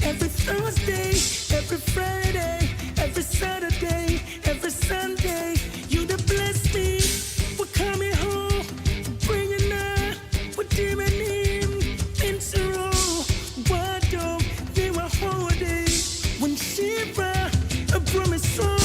every Thursday, every Friday, every Saturday, every Sunday. You that bless me for coming home, for bringing up, for demon him into row. Why don't they were holiday when Shiva a promise song?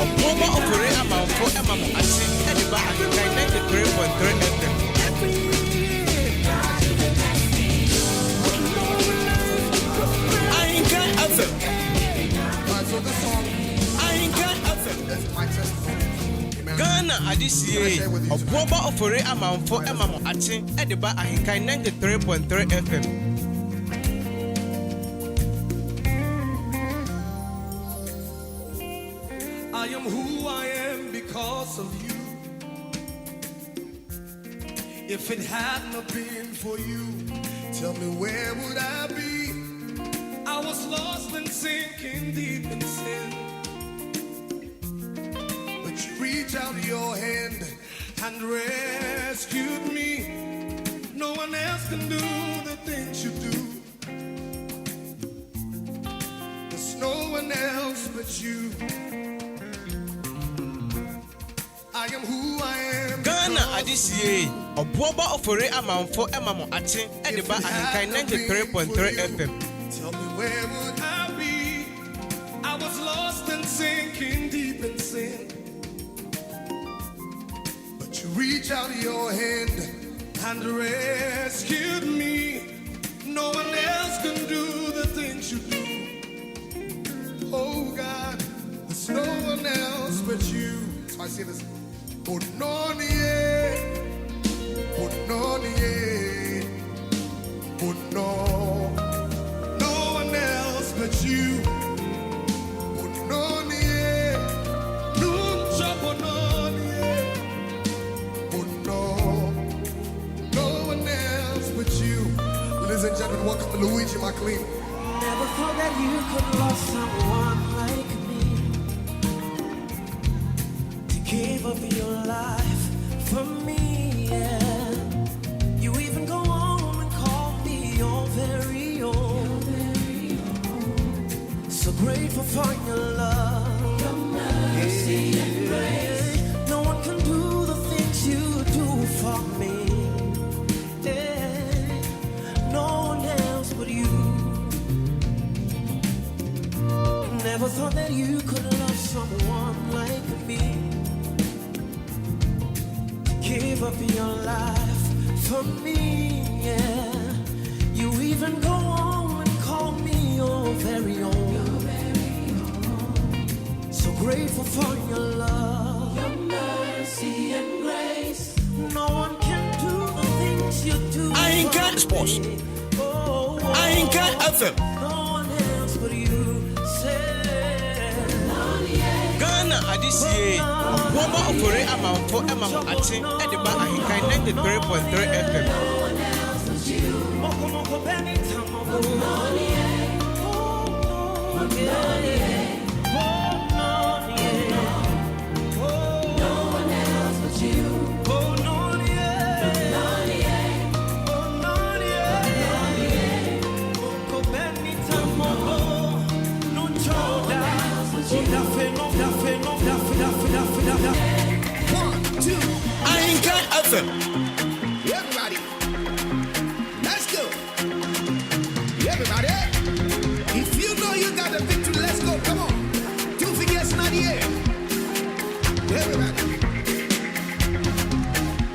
Obuoba Ofori Amanfo Emamo Ati Ediba AHENKAN933FM. AHENKAN933FM. So this song, AHENKAN933FM. That's my testimony. Ghana Adisiye Obuoba Ofori Amanfo Emamo Ati Ediba AHENKAN933FM. I am who I am because of you. If it had not been for you, tell me where would I be? I was lost and sinking deep in sin. But you reached out your hand and rescued me. No one else can do the things you do. There's no one else but you. I am who I am. Ghana Adisiye Obuoba Ofori Amanfo Emamo Ati Ediba AHENKAN933FM. Tell me where would I be? I was lost and sinking deep in sin. But you reached out your hand and rescued me. No one else can do the things you do. Oh God, there's no one else but you. So I say this. Oh no, no one else but you. Oh no, no one else but you. Ladies and gentlemen, welcome to Luigi McLean. Never thought that you could love someone like me, to give up your life for me, yeah. You even go home and call me your very own. So grateful for your love, your mercy and grace. No one can do the things you do for me, yeah. No one else but you. Never thought that you could love someone like me, give up your life for me, yeah. You even go home and call me your very own. So grateful for your love, your mercy and grace. No one can do the things you do. AHENKAN Sports. Oh, AHENKAN933FM. no one else but you. Ghana Adisiye Obuoba Ofori Amanfo Emamo Ati Ediba AHENKAN933FM. AHENKAN933FM. Everybody, let's go. Everybody, if you know you got a victory, let's go. Come on. 2 fingers in the air. Everybody,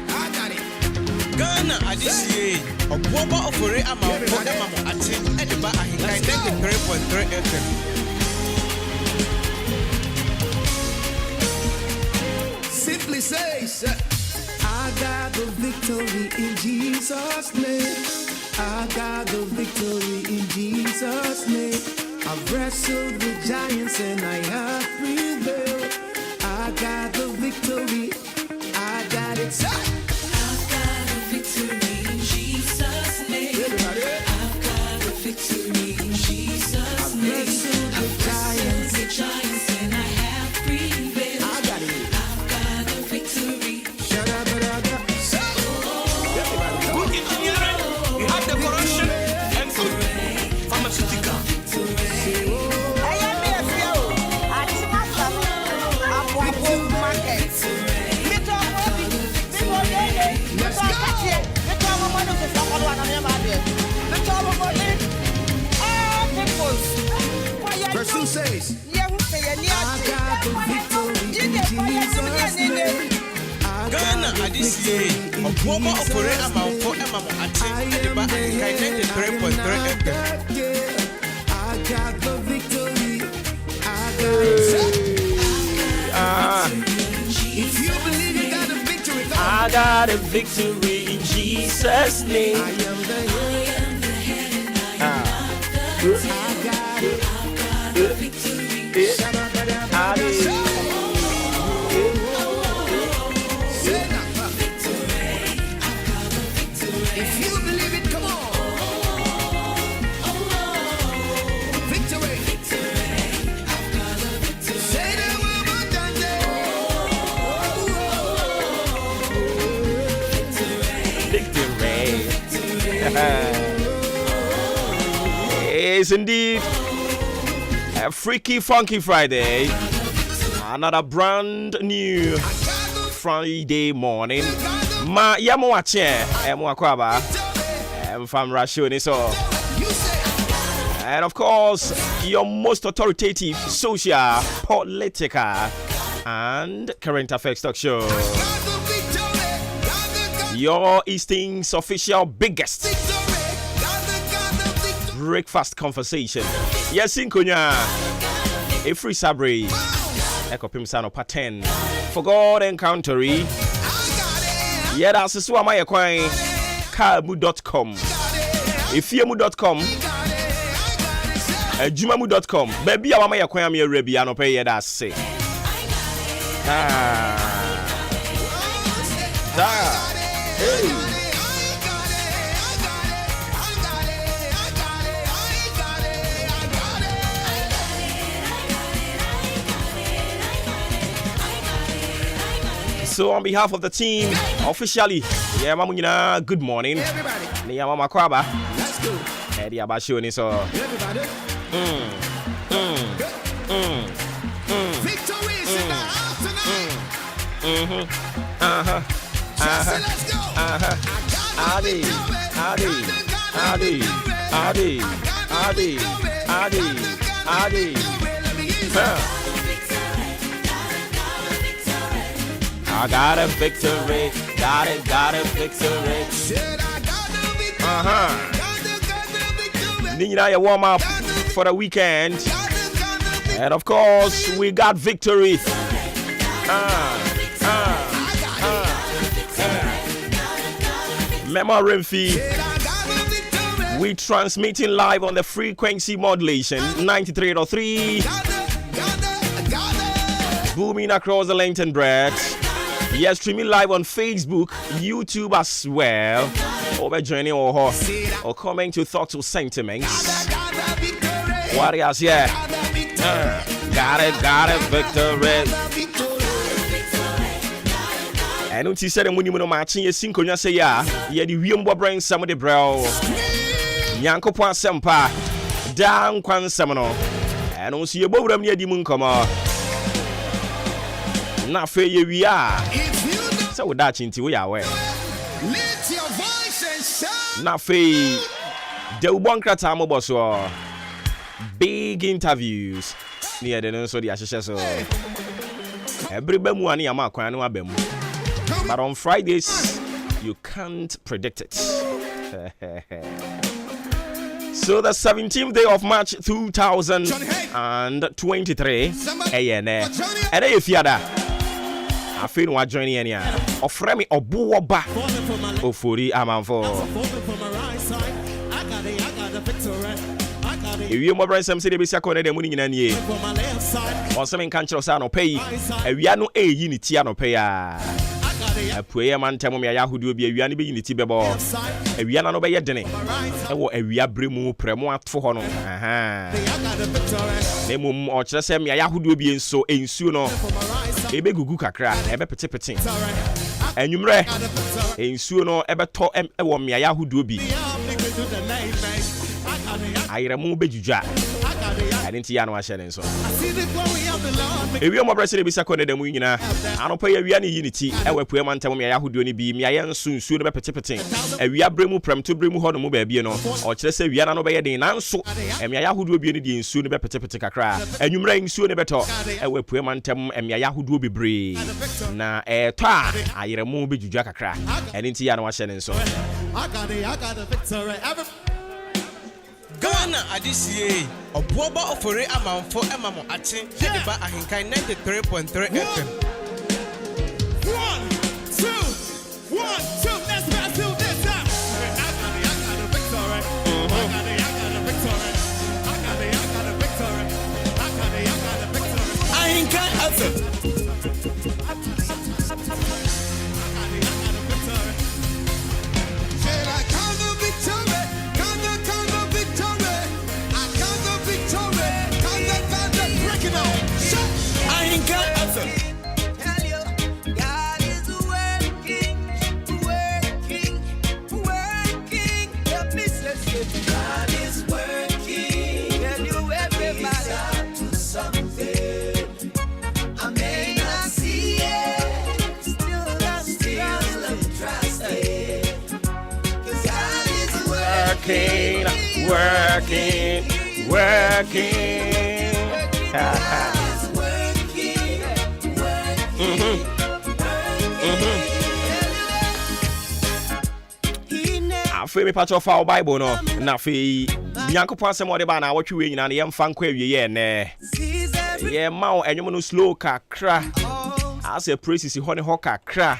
I got it. Ghana Adisiye Obuoba Ofori Amanfo Emamo Ati Ediba AHENKAN933FM. Simply say, I got the victory in Jesus' name. I got the victory in Jesus' name. I've wrestled with giants and I Ghana Adisiye Obuoba Ofori Amanfo Maakye Ediba AHENKAN933FM. I got the victory. If you believe you got a victory, I got a victory in Jesus' name. I am the head. I got it. If you believe it, come on. Victory. Say that one more time. Yes, indeed. A freaky, funky Friday. Another brand new Friday morning. Ma Maakye, Mwakwaba, from Rashuni. So, and of course, your most authoritative social, political, and current affairs talk show. Your Easting's official biggest breakfast conversation. Yes, in Konya, a free sabre, Echo Pimsano Paten, for God Encountering. Yeah, that's the swam I acquire Kamu.com, Ifiamu.com, Jumamu.com. Baby, I may acquire me a Rebiano pay that say. Hey. So on behalf of the team, officially, yeah, Mamuna, good morning. Everybody, Yeah, Mama Kwaba. let's go. Eddie Abashoni, so. Everybody. Victory is in the house tonight. Jesse, let's go. Adi. I got a victory, got a victory. Need I warm up for the weekend, and of course we got victory. Memory fee. We transmitting live on the frequency modulation 93.3, booming across the length and breadth. Yes, streaming live on Facebook, YouTube as well. Over joining or coming to thoughts or sentiments. Warriors, yeah. Got it, victory. And when you said the money matching, you sing on say, yeah, the Wiumbo brain some of the brow. Yanko Point Sempa, down Quan Seminole. And also your boat near the moon come on. Not fair, we are. So with that into we are aware. Lift your voice and shout. Not fair. The Ubankra boss big interviews near the so the Ashisha so. Every Bemuani Amakwano Abem. But on Fridays, you can't predict it. So the 17th day of March 2023, and if you are I feel what joining any offer me Obuoba Ofori Amanfo. If you remember some city bisa kone de muni nyina nie. On some can chro sa no pay. Awia no unity no pay a. Apuye man temo me yahudu bi awia no be unity bebo. Awia na no be yedene. E wo awia bremu premo atfo ho no. Aha. Nemum o kire se me yahudu bi enso ensuo no. Ebe gugu kakra, ebe pete. Enwumre. Ensuo no ebe to e wo me yahudu bi. Ayiremu bejuja. didn't ya no ahye so ewi mo brese bi sakọ ne mu nyina anopa ya wia ne unity ewe pue mantam me ya hodo ne bi me ya nsu no be petepete awia bremu premto bremu ho no mu ba bi no o kire se wia na no be ye den nanso me ya hodo bi ne di nsu no be petepete kakra anwumra nsu ne beto ewe pue mantam me ya hodo bebre na to a ayeremu be jujua kakra didn't ya no ahye so Ghana Adisiye Obuoba Ofori Amanfo Emamo Ache Ediba AHENKAN933FM 1 2 let's pass to this time. I got a victory. Working. Afi me patch of our Bible no na fi Nyankopon asem ode ba na awotwe we nyina na yemfa nkwa awie ye ne ye ma o enwom no slow kakra as a praise si ho ne ho kakra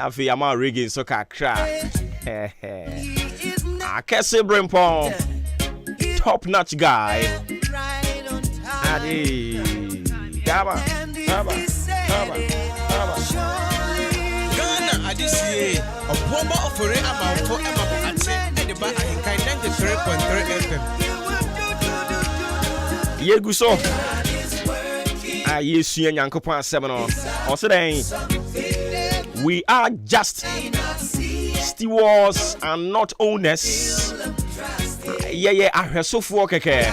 afi ama reggae so kakra akese brempon top notch guy adi Gaba Ghana Adisiye Obuoba Ofori Amanfo Emamo Ache Ediba AHENKAN933FM Yegu so Yesu Nyankopon asem no oseden we are just stewards and not owners yeah ahwesofo keke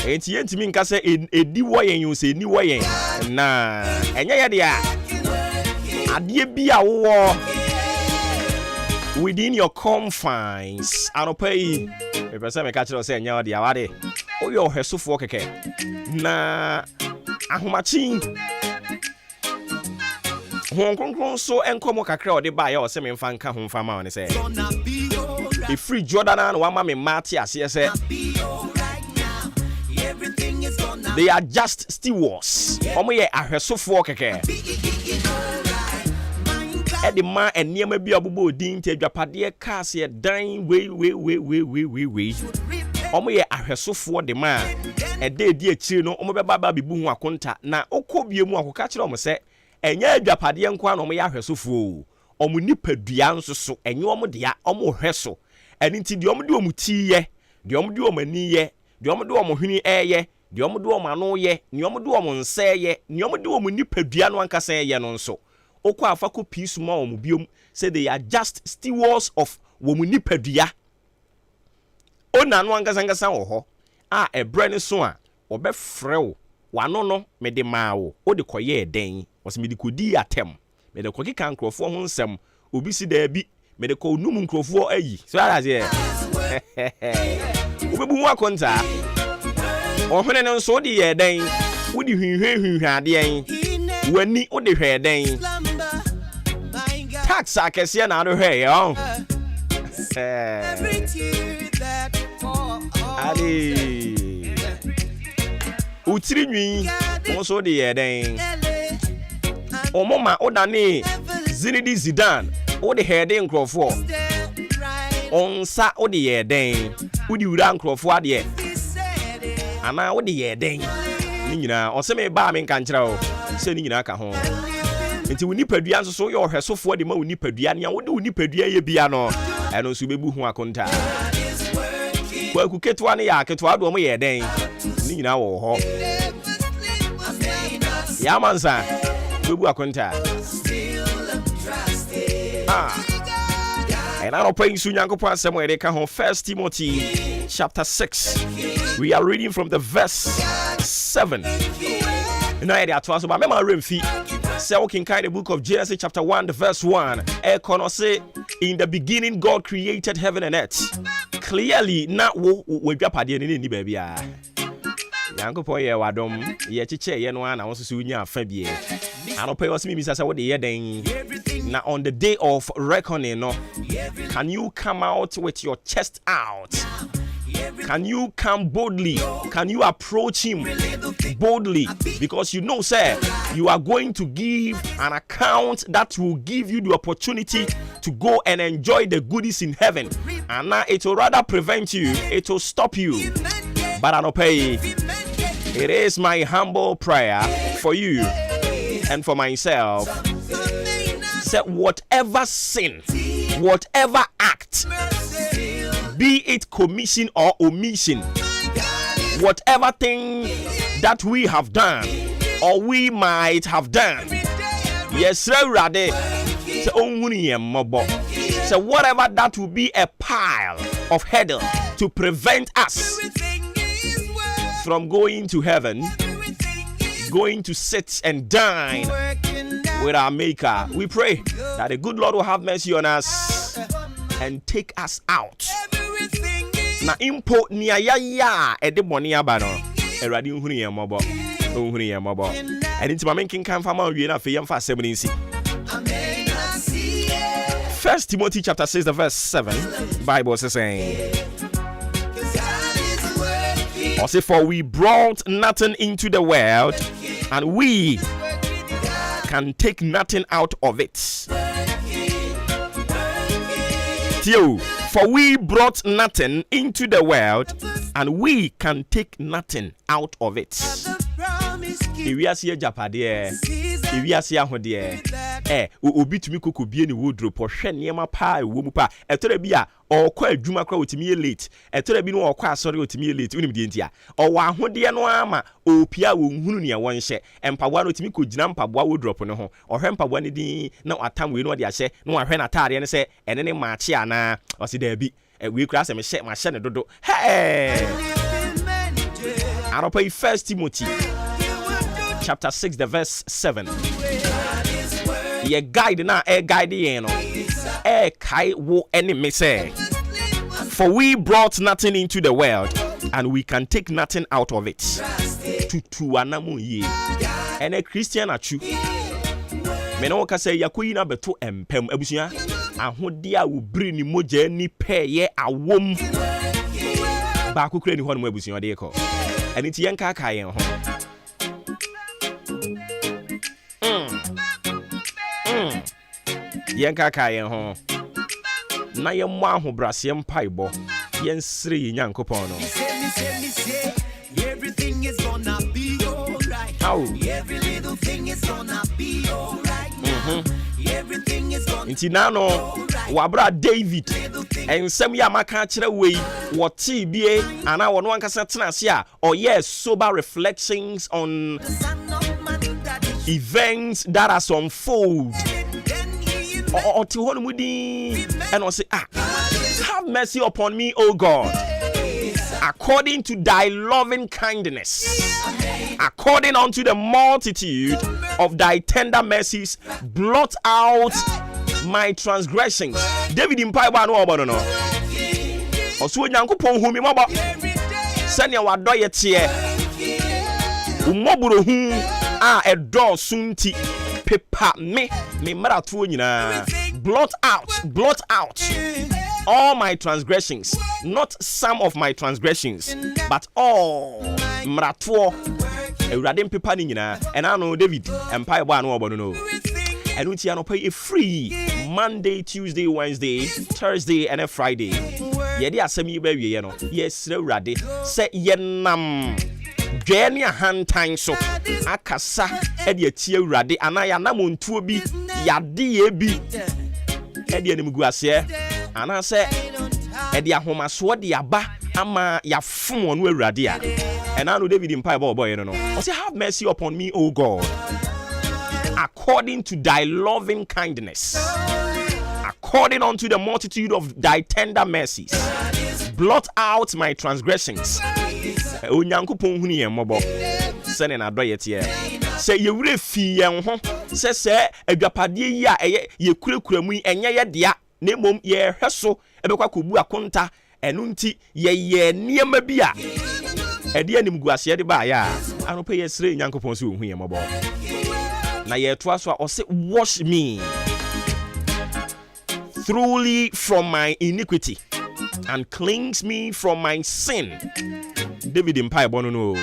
enti mi nka se edi wo yen yo se ni wo yen na enye ye de a ade bia wo within your confines anopai me pese me ka kire se enye de a wade o yo hwesofo keke na ahomachi hon konkron so enkomo kakra ode ba ya o se me mfa nka ho mfa ma o ne se e free Jordan and wa ma me Maakye ase se they are just stewards. Omo ye ahwesofo keke. Edi ma eniema bi abubo odin te adwapade ka se dan we. Omo ye ahwesofo de ma ede edi akiri no omo beba ba bibu hu akonta na okobie mu akoka kire omo se enya adwapade nko na omo ye ahwesofo. Omo nipadua nso so enye omo de a omo hweso. Eni nti de omo de omo ti ye, de omo de omo ani ye, de omo de omo hwini eye. The omudu omano ye, ni omudu omunse ye, ni omudu omunipadua no ankasa ye no nso. Okwa afako piece ma omubiom say they are just stewards of womunipadua. Ona no ankasa wo ho. Ebre ne so a obefrɛ wo. Wano no me de ma wo. O de koye den. Wose me de kodi atem. Me de koki kan krofo ho nsɛm. Obi si da bi me de ko num nkrofo ayi. So ara ze. Obebu ho akonta. Ohene no so de ye den wo de hwehwehwe ade en wani wo de hwe den tax akese na do hwe yo ali utiri nwi wo so de ye den omoma odane Zinedine Zidane wo de hede nkrofo onsa wo de ye den wo de wura nkrofo ade ana wo de ye den ni nyina o se me ba me nka nkira o se ni nyina ka ho enti wo nipadua nso so yo hwesofo de ma wo nipadua ne wo de wo nipadua ye bia no eno so bebu hu akonta kwa ku ketwa ne ya ketwa do mo ye den ni nyina wo ho ya mansa bebu akonta And I don't pray soon Yankopon somewhere they can 1 Timothy chapter 6. We are reading from the verse 7. Now they are to us about memory feet. So can kind the book of Genesis chapter 1 the verse 1. Say in the beginning God created heaven and earth. Clearly not we be padi ni baby ah. Yankopon ye wadom ye chiche ye no ana won so nya afa bie. Anope was me say what the den. Now on the day of reckoning no, can you come out with your chest out? Can you come boldly? Can you approach him boldly? Because you know, sir, you are going to give an account that will give you the opportunity to go and enjoy the goodies in heaven. And now it will rather prevent you, it will stop you. But I don't pay. It is my humble prayer for you and for myself. Say whatever sin, whatever act, be it commission or omission, whatever thing that we have done or we might have done, yes, so whatever that will be a pile of hurdle to prevent us from going to heaven, going to sit and dine with our Maker. We pray that the good Lord will have mercy on us and take us out. Na impo ni ayaya ede boni aba no erade nhunu ye mobo and into my king kan fama wie na fe yem fa asem ni nsi. 1 Timothy chapter 6 the verse 7 Bible says saying, also for we brought nothing into the world and we can take nothing out of it. For we brought nothing into the world and we can take nothing out of it. If we are here Japade, if we are here Hode, obi tumi kokobie ni wardrobe hwe niema pa ewo mu pa etore bia okwa adwuma kwa otimi late etore bi no okwa asori otimi late unim die ntia owa ahode no ama opia wo nhunu ne wonhye empaboa no otimi kogina mpaboa wardrobe no ho ohwe mpaboa ne din na atam we no de ahye no ahwe na tare ne se ene ne Maakye ana osi da bi we kura se me hye ne dodo hey aropa 1 Timothy chapter 6 the verse 7. Ye guide na guide ye no kai wo enemy say, for we brought nothing into the world and we can take nothing out of it. To anamu ye and a Christian achu me no ka say yakoyi na beto empem abusua ahode a wo bri ni moja ni pe ye awom ba kokura ni ho no abusua de ko eni ti yenka ka yen ho yenka ka yen ho na ye mo ahobrase mpaibo yen sire ye nyankopon no everything is gonna be alright. Every little thing is gonna be alright. Everything is gonna inti nano wabra David ensem ya maka kire we woti bie ana wono ankasa tenase a yes sober reflections on events that are unfold or to hold mudi and I say have mercy upon me O God according to thy loving kindness, according unto the multitude of thy tender mercies, blot out my transgressions. David in Bible no obo no. Oso nyankopon hu mi mobo. Sanya wadoye tie. Umoburo hu edo sunti pepa me marato nyina. Blot out all my transgressions, not some of my transgressions, but all. Mrato Ewurade pepa ni nyina. And I know David empire ba no obo no. And unti anopa a free Monday, Tuesday, Wednesday, Thursday and a Friday. Yedi asem yi ba wie no. Yes, Ewurade se yenam dwani ahantan so akasa e de atie Ewurade ana ya namontuo bi yade ye bi e de animgu ase ana se e de ahomaso de aba ama ya fom onu Ewurade a. And I know David in Bible boy no. I say have mercy upon me O God according to thy loving kindness, according unto the multitude of thy tender mercies. Blot out my transgressions. Onyankopɔn hunu yɛn mmɔbɔ. Sɛ ne n'adɔ yɛ teɛ. Sɛ yɛwura fi yɛn ho. Sɛ adwapadeɛ yi a ɛyɛ yɛkurakura mu yi ɛnyɛ yɛ dea. Na mmom yɛhwɛ so ɛbɛkɔ akɔbu akonta. Ɛno nti yɛyɛ nneɛma bi a ɛde anim gu aseɛ de baayɛ a anɔpɛ yɛsrɛ Nyankopɔn sɛ ɔhu yɛn mmɔbɔ. Na yɛtoa so a ɔse wash me thoroughly from my iniquity and cleanse me from my sin. David mpaebɔ no no.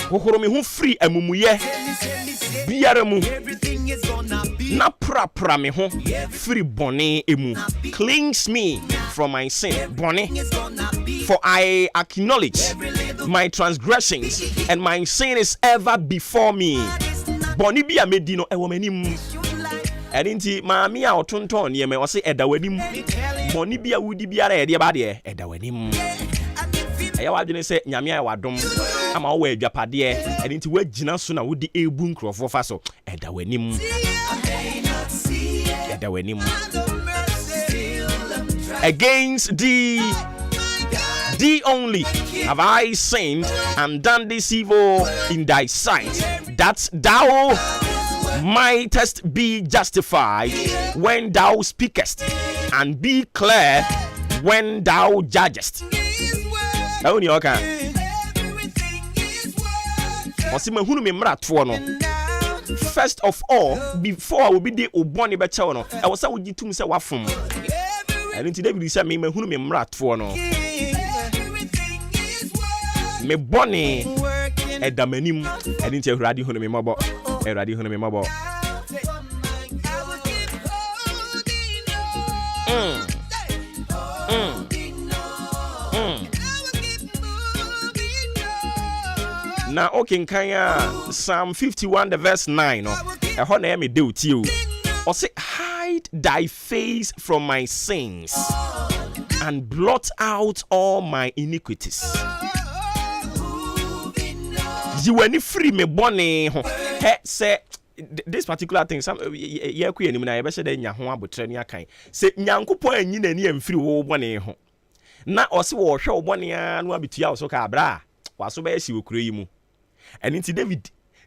Hohoro me ho firi amumuyɛ biara mu. Na pra me ho firi bɔne emu. Cleanse me from my sin. Bɔne. For I acknowledge my transgressions and my sin is ever before me. Bɔne bi a medi no ɛwɔ m'anim. Ɛnti maame a ɔtontɔn nneɛma ɔse ɛda w'anim. Bɔne bi a wudi biara ɛde ba deɛ ɛda w'anim. Ɛyɛ wadwene sɛ nyame a wadom ama wo adwapadeɛ ɛnti wagyina so na wodi ebu nkrɔfo fa so ɛda w'anim. Ɛda w'anim. Against thee only have I sinned and done this evil in thy sight, that thou mightest be justified when thou speakest, and be clear when thou judgest. Only okay. First of all, before I will be the Oboni Bechono, I was saying, "Would you say what from?" And into David said, "Me who me mrat for no." Me bonny edamenim edinti Awurade hono me mabo Awurade hono me mabo. Na okenkanya Psalm 51 the verse 9 no ehɔ na me de uti o. Ɔse hide thy face from my sins and blot out all my iniquities. You any free me bone ho. He say this particular thing some ye ku anim na ye be hye da nya ho abotre ne akan. Se Nyankopɔn anyi nani amfiri wo bone ho. Na ɔse wo hwɛ wo bone a no abetua wo so ka abra. Waso be hye wo kuro yi mu. Ɛno nti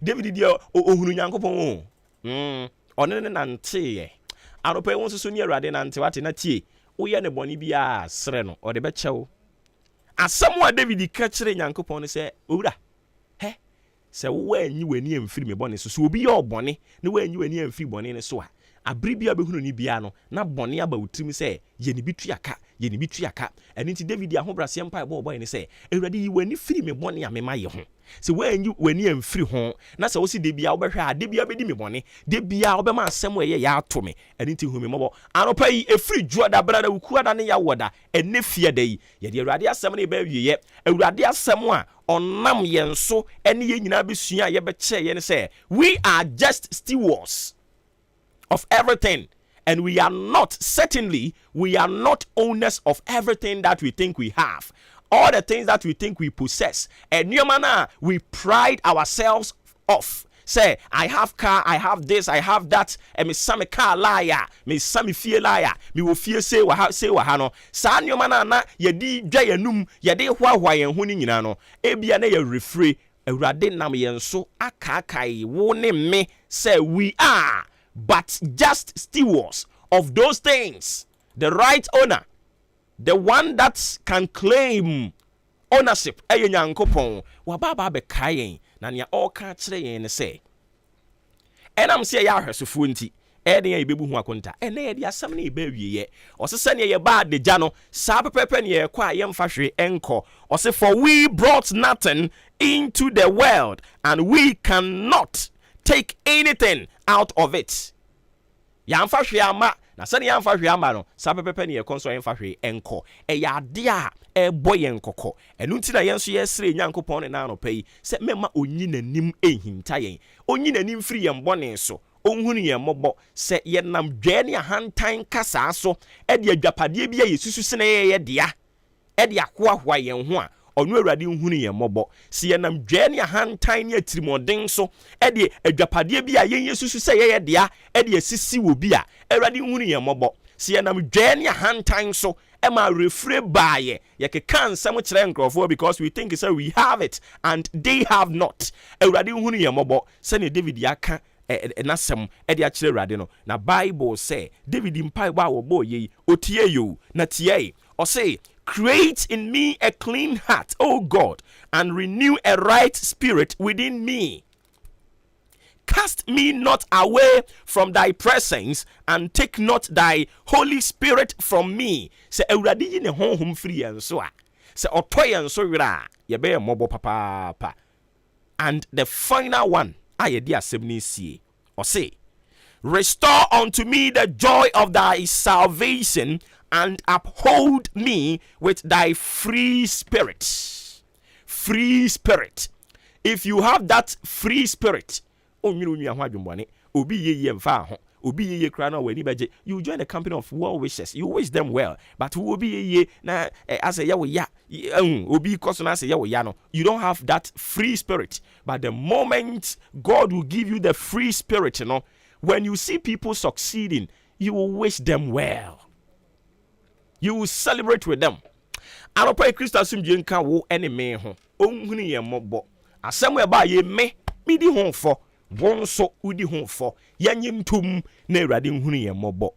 David dia ohunu Nyankopɔn o. Ɔne ne nante ye. Anope won so ne Awurade nante wate na tie. Wo ye ne bone bia sere no ɔde be kyɛw. Asɛm a David ka kyerɛ Nyankopɔn ne sɛ owura sɛ wo anyi wani amfiri me bɔne so obi yɛ ɔbɔne ne wo anyi wani amfiri bɔne ne so a abiri bia behunu ni bia no na bɔne aba wutrim sɛ ye ne bituaka ɛno nti David ahobrase mpa ɛbɔ ne sɛ Awurade yi wani firi me bɔne a me ma ye ho sɛ wo anyi wani amfiri ho na sɛ wo si de bia wo bɛhwɛ a de bia bedi me bɔne de bia wo bɛma asɛm ɛyɛ ya ato me ɛno nti hu me mɔbɔ anopa yi efiri dwo da brada wuku ada ne ya woda ɛne fie da yi ye de Awurade asɛm ne ba wiye Awurade asɛm a ɔnam yɛn so ɛne yɛn nyinaa besua a yɛbɛkyɛ yɛn sɛ we are just stewards of everything, and we are not owners of everything that we think we have, all the things that we think we possess, and we pride ourselves off. Say, I have car, I have this, I have that, and me some car liar, me some feel liar, me will fear say wahano. San your manana, ye di jayanum, ye de hwa yen huni no, ebia ne ye refree, Awurade nam yen so akakai wone me, say we are but just stewards of those things. The right owner, the one that can claim ownership, Nyankopɔn, wababa be kayen, na nya ɔka kyerɛ yɛn ne sɛ ɛnam sɛ yɛ ahwɛsofo nti ɛde yɛ bebu ho akonta ɛnɛ yɛ de asɛm ne yɛ wieyɛ ɔse sɛ ne yɛ ba de gya no saa pɛpɛpɛ ne yɛ kɔ a yɛmfa hwe ɛnkɔ ɔse for we brought nothing into the world and we cannot take anything out of it. Yamfa hwe ama na sɛ ne yamfa hwe ama no saa pɛpɛpɛ ne yɛ kɔ nso yɛmfa hwe ɛnkɔ ɛyɛ ade a ɛbɔ yɛn kɔkɔ ɛno nti na yɛn so yɛsrɛ Nyankopɔn ne naano pɛ yi sɛ mɛma onyi nanim ɛhinta yɛn onyi nanim firi yɛn bɔne so onhunu yɛn mmɔbɔ sɛ yɛnam dwɛ ne ahantan kasa so ɛde adwapadeɛ bi a yɛsusu sene yɛyɛ dea ɛde akoahoa yɛn ho a ɔno awurade nhunu yɛn mmɔbɔ si yɛnam dwaa ne ahantan ne atirimɔden so ɛde adwapadeɛ bi a yɛn yɛsusu sɛ yɛyɛ dea ɛde asisi wɔ bi a awurade nhunu yɛn mmɔbɔ si yɛnam dwaa ne ahantan so ɛma refre baayɛ yɛkeka nsɛm kyerɛ nkurɔfoɔ because we think say we have it and they have not awurade nhunu yɛn mmɔbɔ sɛnea David yɛaka n'asɛm ɛde akyerɛ awurade no na Bible sɛ David mpaebɔ a wɔbɔ yɛ otie yo na tie ɔse create in me a clean heart, O God, and renew a right spirit within me. Cast me not away from thy presence, and take not thy Holy Spirit from me. Say awurade yi ne honhom firi yɛn so a sɛ ɔtɔ yɛn so werɛ a yɛbɛyɛ mmɔbɔ papaapa. And the final one a yɛde asɛm ne sie ɔse restore unto me the joy of thy salvation, and uphold me with thy free spirit. Free spirit. If you have that free spirit, you join the company of well wishers. You wish them well, but who will be as a you don't have that free spirit. But the moment God will give you the free spirit, when you see people succeeding, you will wish them well. You will celebrate with them. I pray Christ assume you can wo any me ho. Onhuni ye mobo. Asem we ba ye me di ho for. Won so udi ho for. Yanyim tum na Awurade nhuni ye mobo.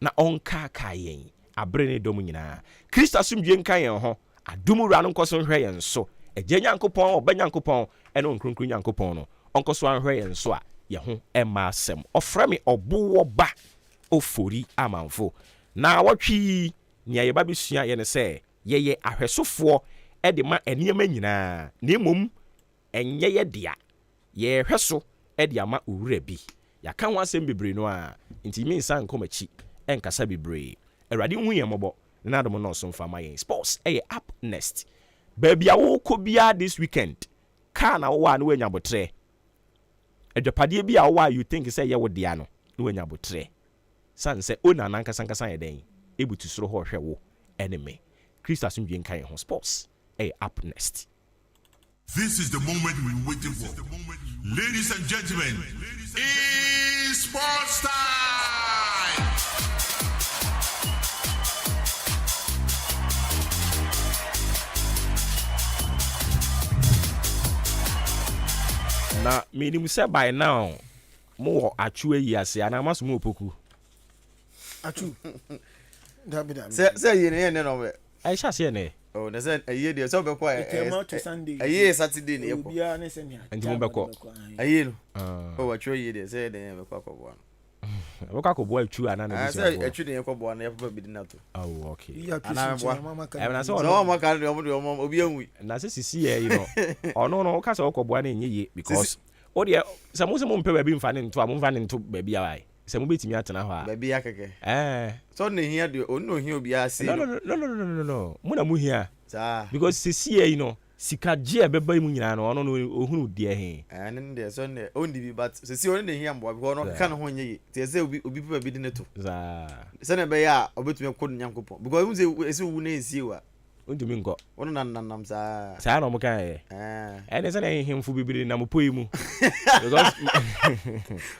Na onka ka yen. Abre ne dom nyina. Christ assume you kan ye ho. Adumu ra no nkoso hwe ye nso. Eje Nyankopon oba Nyankopon ene onkronkron Nyankopon no. Onkoso anhwe ye nso a ye ho ema asem. Ofra me Obuoba Ofori Amanfo. Na watwi nya ye ba besua ye ne se ye ahwesofoɔ de ma eniema nyinaa na emom enye ye dea ye hweso de ama owura bi yaka ho asɛm bebre no a nti mi nsa nkomachi enkasa bebre awurade hu ye mmɔbɔ na adom no so mfa ma ye sports up next baby a wo kɔ bia this weekend car na wo a no wanya botre adwapade bi a wo a you think say ye wo dea no wanya botre san se ona nankasa ye den ebutu soro ho hwe wo enemy Christ asumdwe nkan ho sports up next. This is the moment we waiting for. Ladies and gentlemen, it's sports time. Na minimum say by now mo atwe yi ase ana maso mo opoku Achu. Say ye no we. I sha say ne. Oh, na say aye dey so be kwa Sunday. aye Saturday ne Obi a ne senya. Nti mo be ko. Aye no. Oh, atwe ye dey say dey be kwa bo an. Wo ka ko bo atwu ana na bi so. Say atwe dey kwa bo an e papa bi na to. Oh, okay. Ya Ana twa mama ka. Na so no ma ka dey obi anwi. na se sisi ye you know. Ono no ka se wo ko bo an enye ye because o de se mo mpe ba bi mfa ne nto a mo mfa ne nto ba bi a se mo betimi atena ho a Ba bi akeke. so ne hia de onno hia obi ase. No. Mo na mu hia. Sa. Because sisi ye you know. Sika je beba mu nyina no ono no ohunu de he. Ne de so ne ondi bi but sisi oni ne hia mbo because no ka ne ho nye ye. Te se obi pa bi de ne to. Za. Se ne be ya obetumi ko Nyankopon because mu se wu na ensie wa. Ondumi nko. Ono nanam sa. Sa na mo kan ye. Ene se na hemfu bibiri na mo poi mu. Because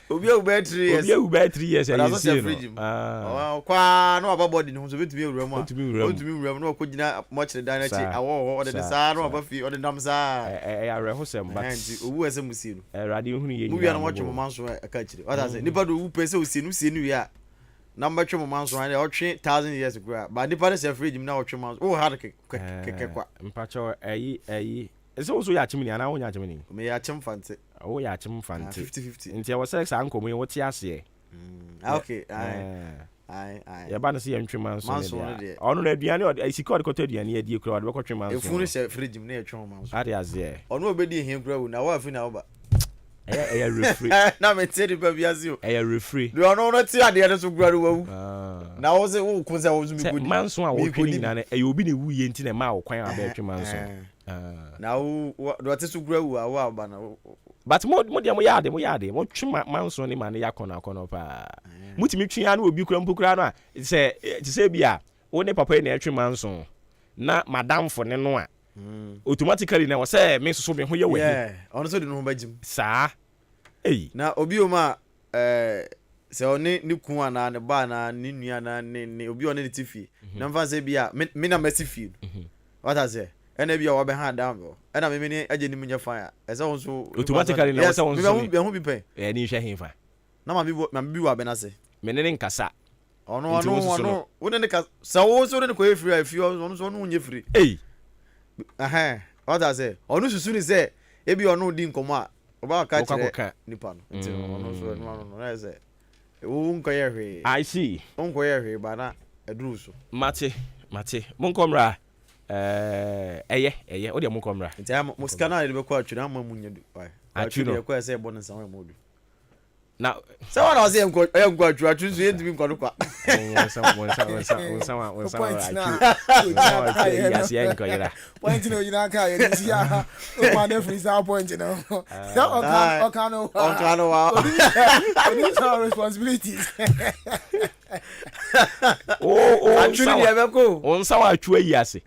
obi u be 3 years. Obi u be 3 years and you see no. Kwa no aba body no so betumi ewura mu a. Betumi ewura mu no ko gina mo kire dan na chi awo de sa no aba fi de nam sa. Ya reho sem but. Nti owu ese musi no. Erade hunu ye. Mu wi na mo twe mo manso aka kire. What I say nipa do wu pese usi no wi a. Number twe mo manso an o twe 1000 years ago. But nipa de se fridge na o twe manso. O hard keke kwa. Mpacho ayi. Ese wo so ya chimni ana wo nya chimni. Me ya chim fante. Wo ya chim fante. 50-50. Nti wo sex ankomo ye wo ti ase. Okay. Ai. Ya ba no se yantwe manso ne. Ono na aduane o sika o de koto aduane ye die kura o de bekotwe manso. Efunu se fridge ne twe manso. Ade aze. Ono obedi ehia kura wu na wa afi na oba. Eya refree. Na me tedi ba biazi o. Eya refree. Do ono no ti ade ne so kura wu. Na wo se wo kun se wo zumi gudi. Manso a wo twini na eya obi ne wu ye nti na ma wo kwan abetwe manso. Na wo do ate so kura wu a wo aba na. But mo de mo yade mo twi manso ne ma ne yakona pa. Mutimi twi anu obi kura mpukura no a se bia wo ne papa ne etwe manso na madam for ne no a automatically na was say me so me ho ye we ono so de no ho bajim saa na obi o ma se oni ni ku ana ne ba na ni nua na ne obi oni ne tifi na mfa se bia me na masifi what I say ena bia wo be ha down ena me ni aje ni munya fa ya ese won so automatically na was won so be ho bi pen ni hwe hin fa na ma bi wa be na se me ne nkasa ono wona ne ka sa wo so ne ko e free afi ono so no nye free what I say ono susu ni se e bi ono di nkomo a oba ka kire nipa no nti ono so no na say unkoye hwe I see unkoye hwe ba na eduru so mate monkomra eye o de monkomra nti am muskana de be kwa atwena am munye du atwena de kwa say ebo ne sanwe modu na so what was him go atwena so yendimi nkwa kwa point no you na ka you see ah o ma dey free sa point no o kan wa o responsibilities atwena de be ko on sa wa atwa yi ase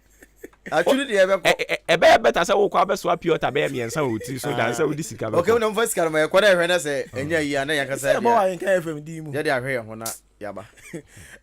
atwene de ebe ko ebe better say wo kwa be so apio ta be miensa wo ti so dan say wo di sika be okay we no first car ma kwa da hwe na say enya yi ana yakasa ya bo wa AHENKAN FM di mu ya de ahwe ho na yaba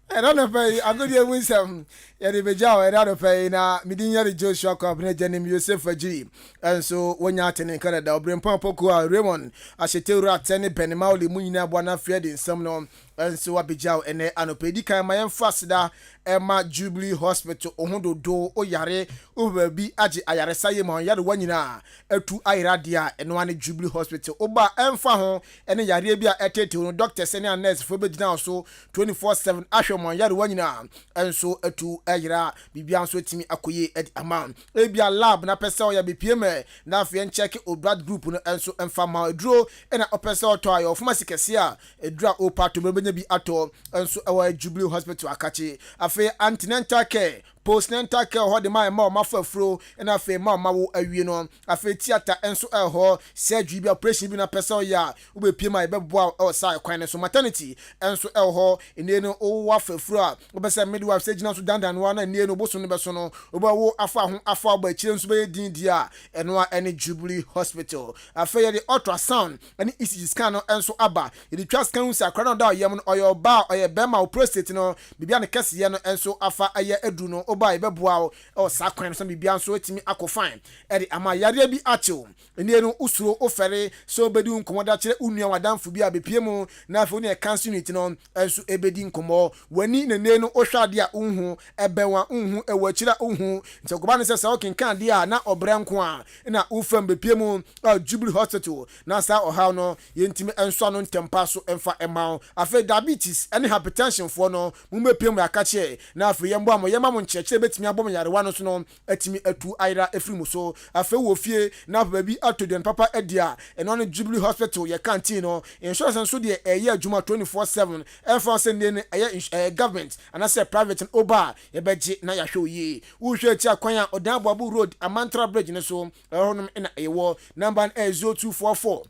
I don't know if I go there with some Yadibeja, I don't pay na Midinya Joshua Company, Janim Yosef Fajiri. And so when you're attending Canada, bring Pampoko, Raymond, Ashetura, Tenny, Penemauli, Munina, Buana, Fred in some and so Abijao, and Anopedica, my ambassador, Emma Jubilee Hospital, Ohondo Do, Oyare, over B. Aji Ayare Sayama, Yadwanina, Etu Iradia, and one Jubilee Hospital, Oba, and Fahon, and Yarabia Etetu, Dr. Senia Ness, for now, so 24/7 Ashomon, Yadwanina, and so Etu Ayra, Bibian so Timmy Akoye at Amount. Ebia lab, na pesa ya BPM, na fian check o blood group, and so and Fama draw, and a pesa toy of Masikasia, a draw o part to be at all, and so our Jubilee Hospital Akachi, a fair antenatal care. Postnatal care ho de my mama fafro and afa mama wo awie no afa theater enso ho surgery bi operation bi na person ya wo be pie my beboa o sai kwan so maternity enso ho ene no o wa fafro a wo be say midwife say gina so dandan wa na ene no boso no be so no wo ba wo afa ho afa ba kire nso be din dia eno a ene Jubilee Hospital afa ye the ultrasound ene ECG scan no enso aba ye the twa scan usa akra no da yem no oyo ba oyo be ma prostate no bibia ne kese ye no enso afa aye adu no ba ibeboa o sakwan so bibia so etimi akofan e de ama yare bi acho ene no usuro ofere so bedi nkomoda kire unua wadamfo bi abepie mu na afo ne cancer unit no enso ebedi nkomo wani ne no ohwade a unhu ebenwa unhu ewachira unhu ntokoba ne se okinkan de a na obrenko a na ufam bepie mu Jubilee Hospital na sa oha no yentimi enso no ntempa so emfa ema afa diabetes ene hypertension fo no mu mepie mu akache na afo yembo am yema mu nche betimi abom yarewa no so no atimi atu aira efrimu so afa wo fie na baby atodien papa edia eno no Jubilee Hospital ye canteen no insurance so de eye adwuma 24/7 efa se ne eye government and say private and oba ye beje na ya hwe yi wo hwe ti akwan a odan abu road Amantra bridge ne so ehonum na ewo number 0244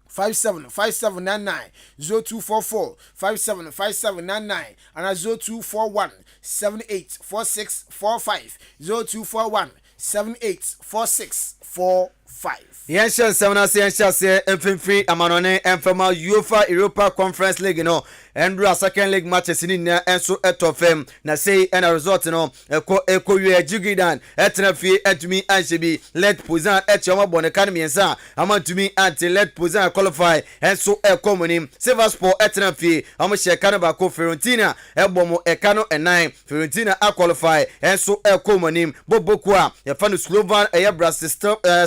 575799 0244 575799 and 0241 784645 0241 784645. Yes, 7 MFM Amanone MFM UEFA Europa Conference League no Andrew second league matches in enso etofem na say and a result no eko ye jigidan etnafi etumi ansebi let Pozan etchoma boneka miensa amantumi anti let Pozan qualify enso ekomonim Silver Sport etnafi amsheka na ba ko Fiorentina ebomo ekano enan Fiorentina a qualify enso ekomonim bobokwa ye fanu Slovan e Brazil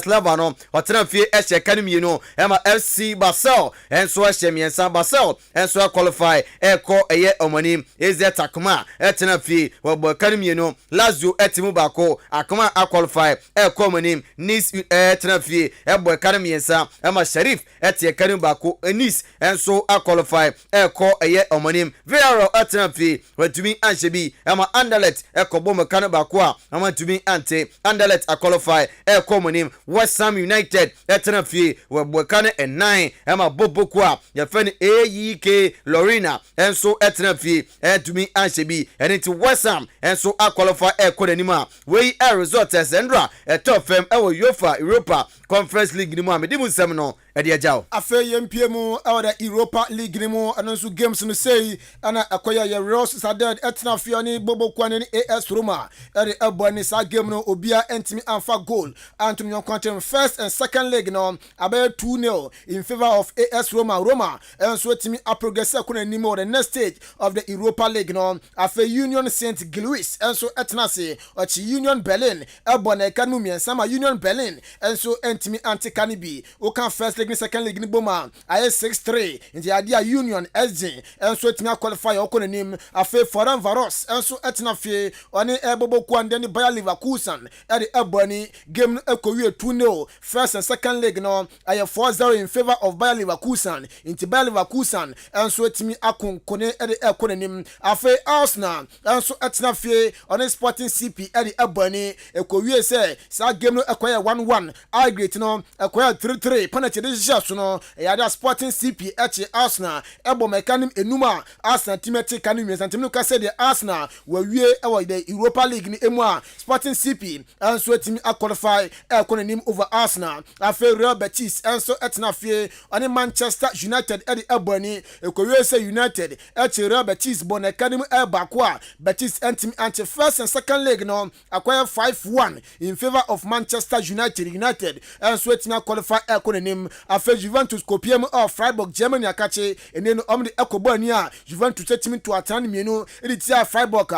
Slavano otnafi esheka ni mieno ema FC Basel enso eshemiensa Basel enso qualify eko eye omonim eze takuma etena fi wo kanimie no Lazio etimu bako akuma a qualify eko omonim Nice etena fi ebo kanimie nsa ema Sharif etie kanim bako Nice enso a qualify eko eye omonim Villarreal etena fi watumi anhyebi ema Anderlecht eko bom kanim bako a ama tumi ante Anderlecht a qualify eko omonim West Sam United etena fie webwekane and 9 ema boboko a yefene AEK Lorena enso etena fie etumi ansebi eniti West Ham enso qualify ekonanima we result Sandra top fm ewo UEFA Europa Conference League ni mu amedimu nsem no ede agyaw afa yempie mu ewo da Europa League ni mu anonso games no sei ana akoya ye Real Sociedad etena fie ni boboko ne AS Roma ede eboni sa game no obia entimi anfa goal antum yon quantum first and second leg no about 2-0 in favor of AS Roma enso etimi progress ekonanima the next stage of the Europa League no afa Union Saint Louis enso etena se ochi Union Berlin ebona kanu miensama Union Berlin enso entimi anti-canibi okan first leg ni second leg ni boma aye 6-3 inti adia Union SG enso etimi qualify okonanim afa Foran Varos enso etena fie oni ebobo kwande ni Bayer Leverkusen ede eboni game ekowie 2-0 first and second leg no aye 4-0 in favor of Bayer Leverkusen inti Bayer Leverkusen enso etimi akonkone ede ekonanim afa Arsenal enso etena fie oni Sporting CP ede eboni ekowie se sa game no ekoye 1-1 aggregate no ekoye 3-3 penalty decision no yada Sporting CP eche Arsenal ebo mekanim enuma Arsenal timete kanim yesantim no ka se de Arsenal wawie ewo the Europa League ni emu a Sporting CP enso etimi qualify ekonanim over Arsenal afa Real Betis enso etena fie oni Manchester United ede eboni ekowie se United eche Real Betis bonekanim bakwa Betis entimi anti first and second leg no acquire 5-1 in favor of Manchester United and so etimi qualify econonym afa Juventus kopiem of Freiburg Germany akache enenu omde ekobani a Juventus etimi to atan mienu editia Freiburg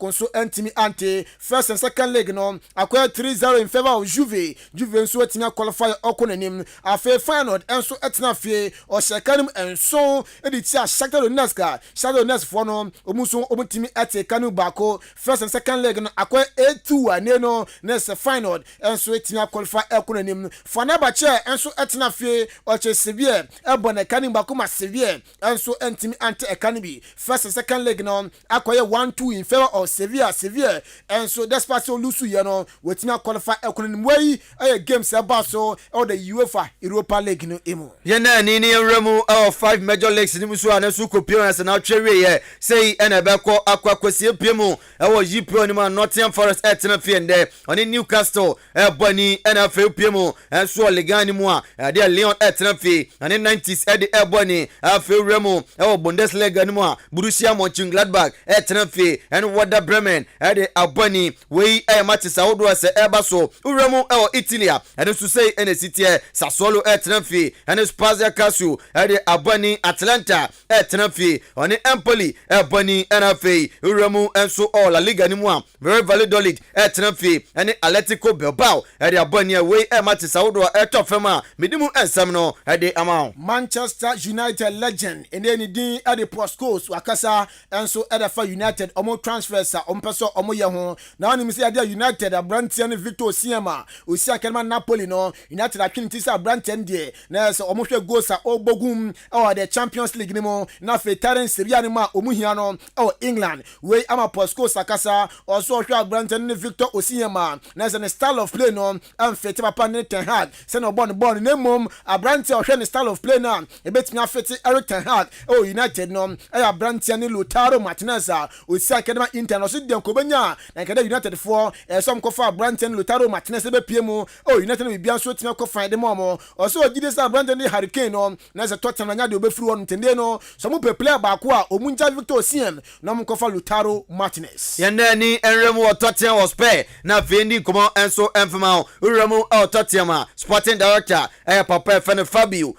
nso entimi anti first and second leg no acquire 3-0 in favor of Juve nso etimi qualify econonym afa final enso etna fie o shekanim enso editia Shakhtar Donetsk for no omuso omutimi ate kanu bako first and second leg no akwa 8-2 aneno next final enso etimi qualify ekonanim Fenerbahce enso etna fie o che Sevilla ebona kanu bako ma Sevilla enso entimi ante ekanibi first and second leg no akwa 1-2 in favor of Sevilla enso despite lusu ye no wetimi qualify ekonanim wey games about so all the UEFA Europa League no emu ye na ni remu 5 major leagues ni musu anesu kopio ase na twerwe ye sei ena beko akwakwasi piemu ewo yipro ni ma Nottingham Forest etena fiende oni Newcastle eboni ena fe piemu enso legani mu a de Lyon etena fi ani 90s ede eboni afe remu ewo Bundesliga ni mu a Borussia Mönchengladbach etena fi en Werder Bremen ede aboni we match saudo ase eba so remu ewo Italia ene su sei ene sitie Sassuolo etena fi ene Spezia Calcio ede aboni Atlanta etena fi oni Empoli eboni NFA uremu enso La Liga ni mu a very Valladolid etena fi ene Atletico Bilbao ede aboni we match saudo etofema medimu ensam no ede amount Manchester United legend ene ni din ede Proscos wakasa enso ede fa United omo transfers ompeso omo ye ho na oni mi se ede United abrantia ne Victor Osimhen osia kelma Napoli no United atwinti sa abrantia ndie na so omo hwe goals obogum the Champions League ni mo na fe taren Serie A ni ma omu hia no England we ama Proscos akasa also hwe abrantia ne Victor Osimhen na se ne style of play no amfete papa ne Ten Hag se no born ne mom abrantia hwe ne style of play na ebetimi afete Eric Ten Hag United no abrantia ne Lautaro Martinez osia kedema Inter no so de nkobanya na keda United for some kofa abrantia ne Lautaro Martinez be piemu United no bibia so timi ko find dem omo also ogide sa abrantia ne Hurricane no na se Tottenham nya de obefiri won tende no so mo player ba ko a omunja Victor Osimhen no mo kofa Lautaro Martinez yenda ni enremu Tottenham was pay na vendi komo enso enfema uremu Tottenham sporting director papa fan Fabio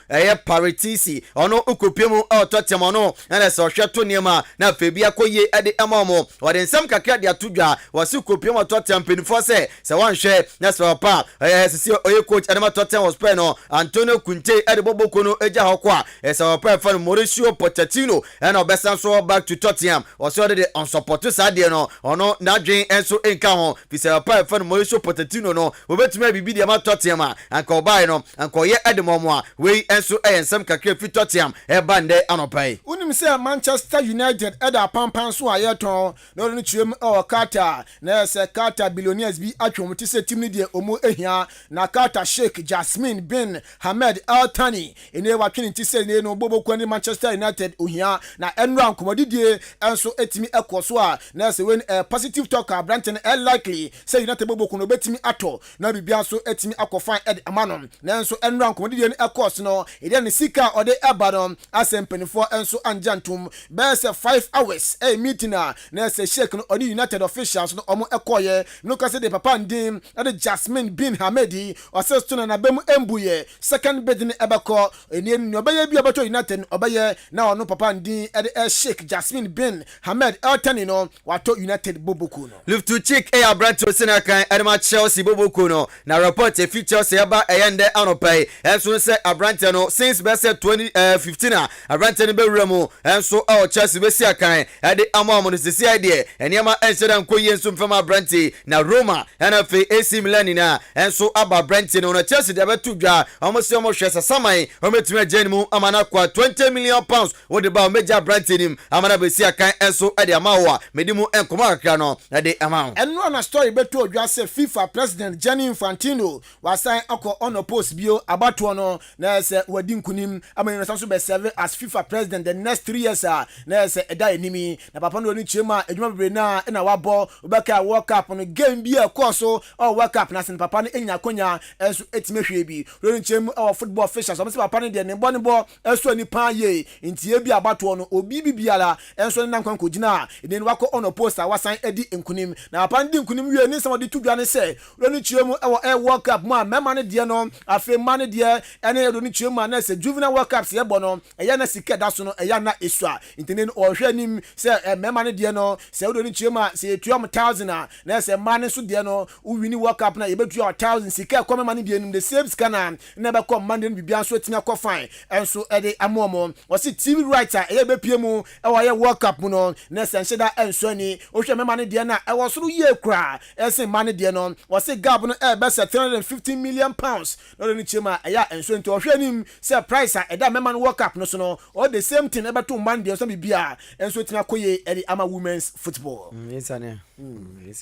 Paritisi ono ukopiemu Tottenham no na se ohwe to niema na febi akoye ade amamo wade nsam kakra de atudwa wase ukopiemu Tottenham penifo se wanhwe na se papa sisi oye coach adema Tottenham was pay no Antonio Conte ade boboko no eja hoko a se papa fan Mauricio Pochettino na obesan so back to Tottenham also de on support sade no ono na dwen enso enka ho fi se papa fan Mauricio Pochettino no obetuma bibi de ma Tottenham anka obai no anka ye edemomo we enso ensem kakra fitotiam bande anopai unim say Manchester United eda pampan so ayeton no no chiem Carter na say Carter billionaires bi atwom ti say team ni de omo ehia na Carter Sheikh Jasmine bin Hamed Al Thani ene watwene ti say ne no bobokwa ni Manchester United ohia na enra nkomodidie enso etimi ekoso a na say when positive talk Branton likely say United bobokwa no betimi ato na bibia so etimi akofan ed amanom na enso enra nkomodidie ni ekos no ede ne sika ode ebadom asempenifo enso anjantum best 5 hours meeting na say Sheikh no odi United officials no omo ekoye no ka say the papa ndim ade Jasmine bin Hamedi o say stone na bem embuye second bid ni ebeko eni no obeye bi abato United obeye na ono papa ndim ade Sheikh Jasmine bin Hamed Eltani no wato United boboku no live to check Brandt Osina kan Edema Chelsea boboku no na report e feature say aba eyende anopai enso say Brandt no since best 2015 Brandt no bewremu enso Chelsea be sia kan ade amamo no sisi ide eniama enhyeda nkoye enso mfama Brandt na Roma NFA AC Milan na enso aba Brandt no Chelsea de betu dwa omosi hwesa saman ometumi ageni mu amana kwa 20 million pounds wo de ba meja Brandt nim amana be sia kan enso ade amawa medimu enkomo akra no ade amawo enno na story betu odwa say FIFA president Gianni Infantino wasan akọ on post bio abato no na say wadi nkunim amana so be serve as FIFA president the next 3 years na say eda enimi na papa no ni chema edwuma bebre na wabo obeka World Cup no game bi course o World Cup na sin papa no enya konya enso etime hwe bi ro nchem football officials so papa no de ne bo enso ni pa ye ntie bi abato no obi bibiala enso na nkwan kogina eden wako on poster wasan edi nkunim na papa ndi nkunim wie ni some de tudwa ne se ro ni chemu World Cup ma mema ne de no afi ma ne de ene ro ni chemu na se juvenile World Cup se bo no eya na sike da so no eya na esua intene o hwe nim se mema ne de no se ro ni chemu se tuam 1000 na se ma ne so de no uwini World Cup na ye betu 1000 sika kwa mema ne de nim the same scanner na be kom man de bibia so etinya kwa fine enso ede amomo o si TV writer eye be pie mu e wo ye World Cup mu no na se nhyeda enso ni o hwe mema ne de na e wo so ye kra ese ma ne de no o si gab no e be 350 million pounds no ni chema eya enso nti o hwe nim se price eda mema no World Cup no so no all the same thing e be to man de so bibia enso etinya koye ede ama women's football insane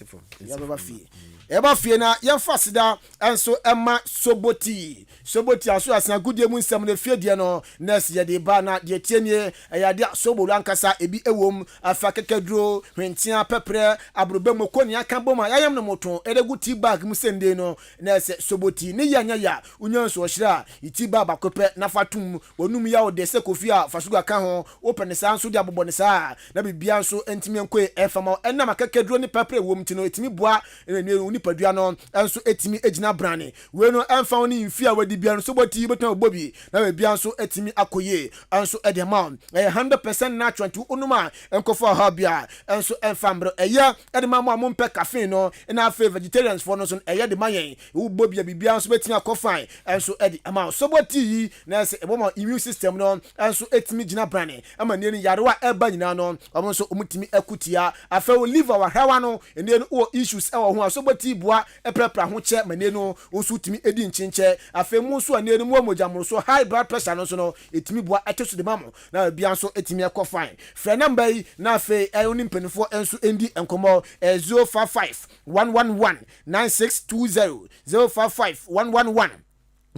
for eba fie na yemfa sida enso ema soboti aso asna gudie mu nsam na fie de no nurse ye de ba na de tienie ya de sobolu ankasa ebi ewom afa kekedro hwentia pepre abrobe mokoni aka boma yayam no moto edegu tea bag mu sende no nurse soboti ni yanya ya unyanso ohira iti ba bakope na fatum onum ya ode se kofia fasuga ka ho open sa anso de abobone sa na bibia nso entimi enkoe efama enna makekedro ni pepre ewom tino etimi boa ene nipadua no enso etimi ejina brane we no emfa oni mfia wadi bia no so boti betan obobi na bia nso etimi akoye enso edema 100% natural to onuma enkofo ha bia enso enfambro eya edema mo amompe cafe no na afa vegetarians for no so eya de mayen wo bobia bibia nso betimi akofan enso edi ama so boti na se ebomo immune system no enso etimi jina brane ama ne yarewa eba nyina no omo nso omutimi akutia afa wo liver wa hawa no ene no issues ewo ho so boti bua eprepra ho che mane no osu timi edi nchinche afemu so ane no mogya so high blood pressure no so no etimi bua eteso de mamo na bia so etimi ekọ fine frɛ number yi na afi oni mpanifo enso endi enkomo 055 111 9620 055 111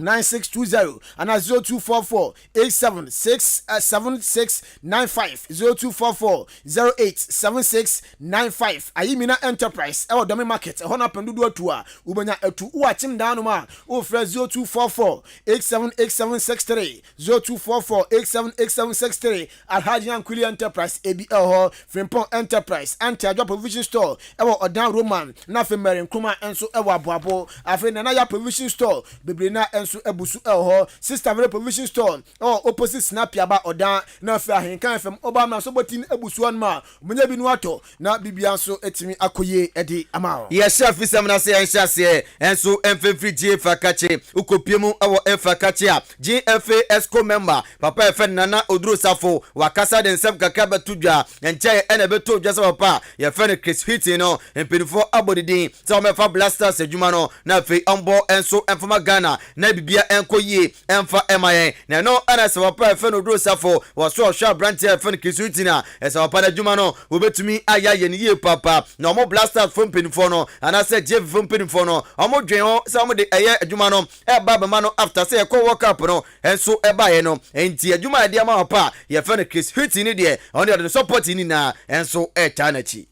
9620 and 0244 8767695 0244 087695 ayimina enterprise e wodomi market e hona pendudu atua ubanya atu uachim danu ma o fra 0244 878763 0244 878763 alhaji ankuli enterprise ebi eho frimpon enterprise anti ajo provision store e wo odan roman na fe merin kuma enso e wo aboabo afi na ya provision store bebre na enso ebusu eho sister very provision store opposite snap yaba odan na fe ahenkan fm obama so botin ebusu an ma munya bi no ato na bibia so etimi akoye edi amao ye chef isam na se enhyase enso emfefri gfa kache ukopiemu ewo efa kache a gfa esco member papa efe nana oduro safo wakasa den sem kaka betudwa enche ene betudwa sa papa ye fe Chris Hitty no empinfo abodidin se o mefa blasters adwuma no na fe ambo enso emfama Ghana na bibia enko yie emfa emayen na no ana se wapa efe no dro safo waso ohwa branch efe no kisutina ese wapa na dwuma no obetumi aya ye ne yie papa na omo blasters from penifo no ana se jeff from penifo no omo dwen ho se omo de eye adwuma no e ba ma no after say ko work up no enso e ba ye no enti adwuma de ama wapa ye fe no kisutina de on the support ni na enso e tanachi.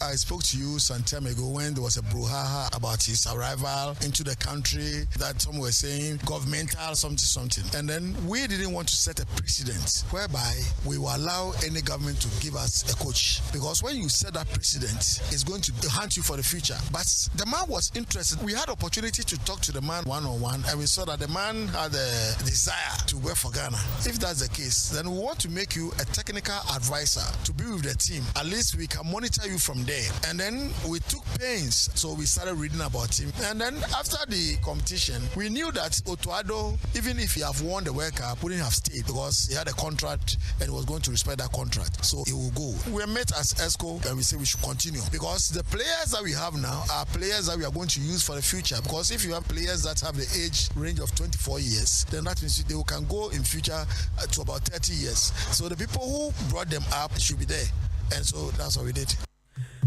I spoke to you some time ago when there was a brouhaha about his arrival into the country that some were saying governmental something. And then we didn't want to set a precedent whereby we will allow any government to give us a coach. Because when you set that precedent, it's going to haunt you for the future. But the man was interested. We had opportunity to talk to the man one-on-one and we saw that the man had a desire to work for Ghana. If that's the case, then we want to make you a technical advisor to be with the team. At least we can monitor you from there. And then we took pains, so we started reading about him. And then after the competition, we knew that Otuado, even if he have won the World Cup, wouldn't have stayed because he had a contract and he was going to respect that contract. So he will go. We met as ESCO and we said we should continue because the players that we have now are players that we are going to use for the future. Because if you have players that have the age range of 24 years, then that means they can go in future to about 30 years. So the people who brought them up should be there. And so that's what we did.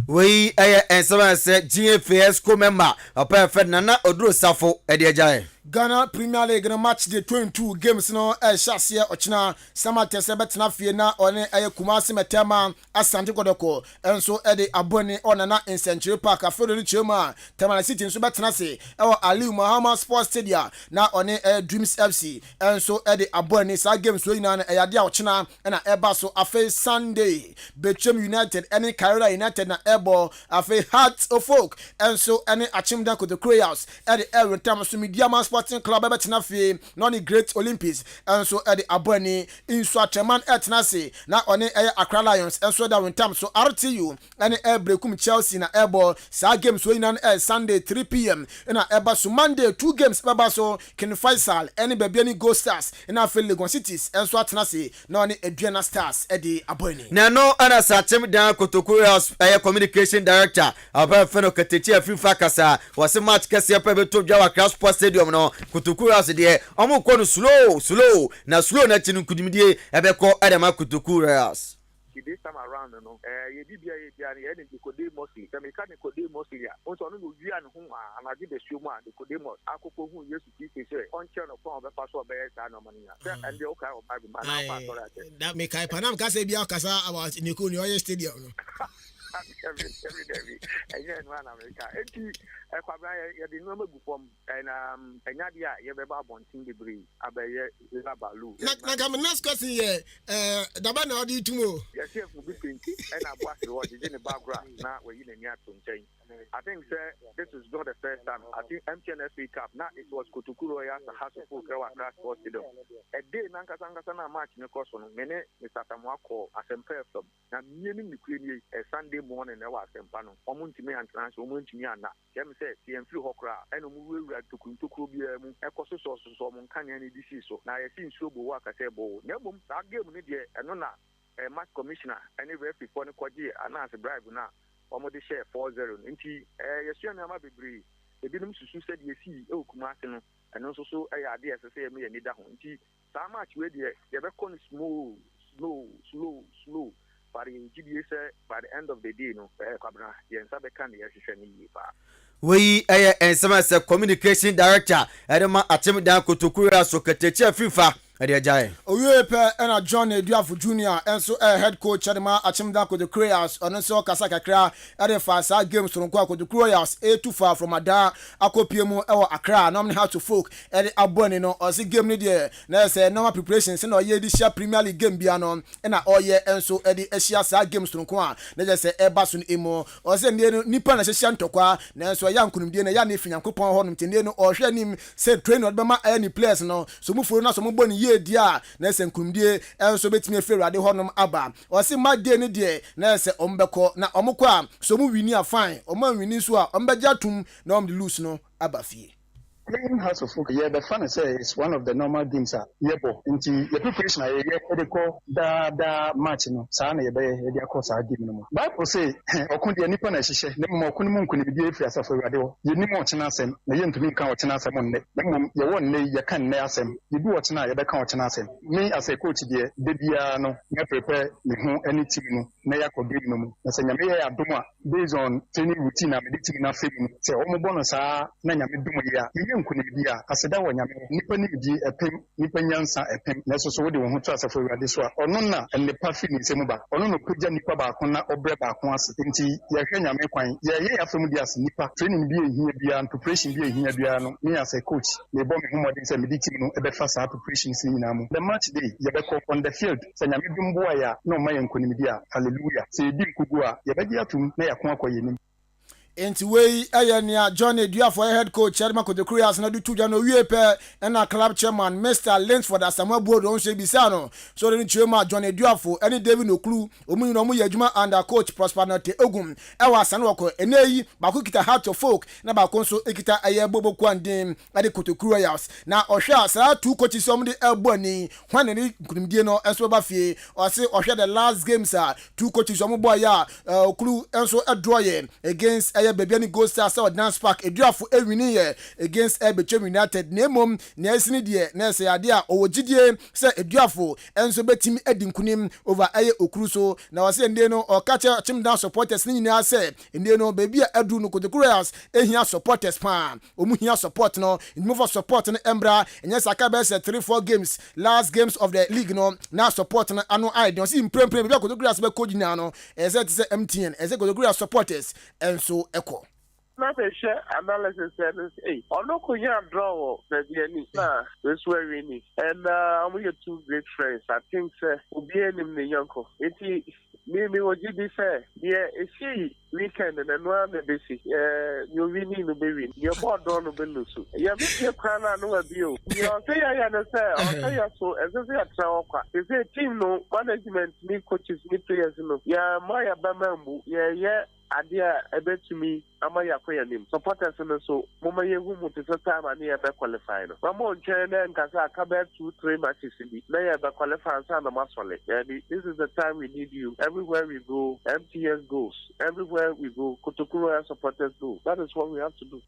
We and someone said GFS co member Opa Fernana Odro Safo Ediajae. Ghana Premier League no match the 22 games no Shasia Ochina Samate Sebetna Fiena on Kumasi Metema Asante Kodoko and so Eddie Aboni on in Century Park a Federal Chuma Tamale City in Subetanasi or Ali Muhammad Sports Stadium now on Dreams FC and so Eddie Aboni sa games winning on Ayadia Ochina and Ebaso Afe Sunday Betchem United any Carolina United na Ebo Afe Hearts of Folk and so any Achimda Kodo Creators Eddie Aaron Tamasu Mediama Sporting Club betina fi noni Great Olympics and so Eddie Aboni in Swacheman etnasi na one Accra Lions and so that when time so RTU and Brekum Chelsea na Ebo sa games we nan Sunday 3 p.m. na Eba so Monday 2 games Baba so Ken Faisal any baby any Go Stars in our Legon Cities and so etnasi noni Adriana Stars Eddie Aboni na no ana sa chem dan Kotokuri communication director aba feno ketechi afifa kasa wase match kase pa beto dwa Accra Sports Stadium no Kutukuru as de omo ko no slow na chinu kudimdie ebeko adama Kutukuru as this time around no ye bibia ye bia ye ni kode mostly se me ka ni kode mostly ya on so no wi an ho anaje be suo mu a de kode mos akoko hu Yesu Kristo se on che no ko be fa so be sa no mania se and the okay o bible man na fa so that that me kai panam ka se bia kasa about Niku ni oye stadium no every day and one America enti kwabra ye de no magu fom and enya dia ye be ba bontin degree abaye balu na kam next question ye daba na odi tumo yes if we be and abo ase wo de ne background na we yi na ni ato nchen I think sir this is not the first time I think MTNSP Cup now it was Kutukuru ya the house of Accra Sports Stadium a day na nkasa na match ne koso no mene Mr. Tamwako asempa from na mieni ni kwenie Sunday morning na wa asempa no omuntimi antrans omuntimi ana kem say TM3 hokra eno mu wura tukuntukuru bia mu ekoso so mu nkanya ne disi so na ye sin so bo wa kase bo na bom that game ne de eno na match commissioner any referee for ne kwaji announce bribe na omo de share 4-0 nti yesu na ma bebre ebinum susu said yesi okumase no eno so ade ese me ni da ho nti sa match we de ye be con slow but in GBA say by the end of the day no kwabra ye nsa be kan ye hwehwe ni yi pa we and some as communication director Adama Achimda Kutukuru so ketechi afifa Adiajai. Oyepe ena John Eduafo Junior enso head coach Adama Achimda Kodo Creators onso kasaka kra edefa sa games from Kodo Creators too far from Ada akopiemu ewo Accra na how to folk ede abone no osi game ni de na say normal preparations na oye di share Premier League game bia no na oye enso ede ehia sa games from kwa na je say eba so emo osi ne nipa na hyehyia ntokwa na enso ya nkunumdie na ya na efinyankopon ho nomtende no ohwe nim say trainer be ma any players no so mufuro na so mo ni dia na ese nkunumdie enso betimi eferade honom aba osi magde ne de na ese ombeko na omukwa so mu wini afine omma wini so a ombegya tum na omde lose no aba fie Playing House of Folk, the fun say it's one of the normal games. Yebo, into the preparation, I call the match, no, Sana, the course I give them. Bible say, Okundi Nippon, no more could be if you are for radio. You need more chanasem, the young to me count chanasem, you won't lay your can nasem. You do what now, you count chanasem. Me as a coach, dear, Debiano, you prepare any team, Nayako Gimno, as a Yamea Duma, based on training routine, I'm editing nothing. Say, bonus, Nanya Dumia. Kunibia, Asada Wanyam, Nippon, a pim, Nippanyansa, a pim, necessarily who trust for Radiswa, or Nona, and the Puffin in Semuba, or no Puja Nipaba, Kona, or Breba, Quas, Inti, Yakenya Mequine, Yaya Familias, Nipa, training being here beyond, preparation being here beyond, me as a coach, the bomb whom I did meditation, a better fast preparation seminam. The match day, Yabeko on the field, Sanyamidum Boya, no Mayan Kunibia, hallelujah, say Dim Kugua, Yabadia to Nayakwa. Enti wei aya John Eduafo head coach Chadma Kodokurias na du tuja no wiepe na club chairman Mr. Linsford Asamoah Board on se bisano so the chairman John Eduafo any David Oklu omu no mu yadwuma under coach Prosper Nate Ogum e wa Asano wako eneyi bako kita Heart of Folk na bako so ekita aye bobo kwandem ade Kodokurias na ohwa sa two coaches som de elbo ni hwan ni kunimdie no enso ba fie o se ohwa the last games two coaches som boy ya Oklu enso edroye against baby any go star so dance park Eduafo ewini ye against Ebechem United nemom na esini de na se ade a owogidie se Eduafo enso betimi edinkunim over aye Okru so na wase nde no o kacha chim down supporters ni nyina se nde no baby a edu no Kodokurias ehia supporters pa omu hia support no move for support no embra enya saka be se 3-4 games last games of the league no na support no ano I don see imprempre baby Kodokurias be kojina no eze se MTN eze Kodokurias supporters enso Not a share analysis and say, no draw the DNA. This way we need. And we are two great friends. I think, sir, will be any Yanko. It is maybe what you be fair. Yeah, it's she weekend and then one the basic. You really need to be win. Your board don't be loose. You have your crown and no abuse. You say I understand. I'll tell you so as if you are travel. If a team no management, me coaches, me players, no. Yeah, my Abamambu. Yeah. Adia ebe to me amaya kwa nim supporters so mama ye hu mu tese time ani e be qualify no mama on China and kasa akabe 2-3 matches bi na ye be qualify so na masole yani this is the time we need you everywhere we go. MTS goes everywhere we go. Kotokuro supporters go. That is what we have to do.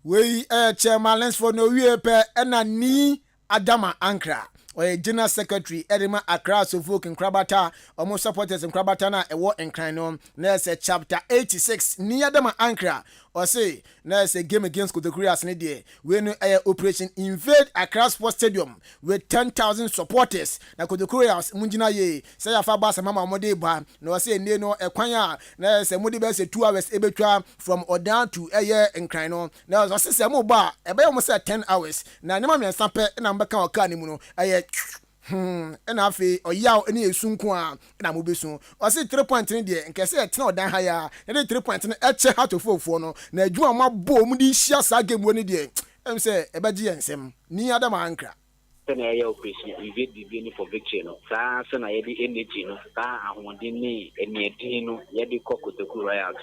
We chairman lens for no wiepe ena ni Adama Ankra or general secretary Edema Accra so folk in Krabata almost supporters in Krabata na ewo enkrano na say chapter 86 ni Adama Ankra or say na say game against Kodokurias ne dey we no operation invade Accra Sports Stadium with 10,000 supporters na Kodokurias munjina ye say afa ba sama mama ba na say ne no ekwan a na say mudi be say 2 hours ebetwa from Odan to enkrano na so say mo ba e be mo say 10 hours na nyama me sampe na mbeka oka ni mu no and afi oyaw ene esunku a na mo besun o se 3 point ni de nke se etna odan ha ya na 3 point ni eche Heart of Folk no na adwuma ma bo mu di hia sa game woni de em se e baji ensem ni Adama Ankra na ya operation invade the venue for victory no sa se na ye di energy no sa ahonde ni eniedin no ye di Kodokuro out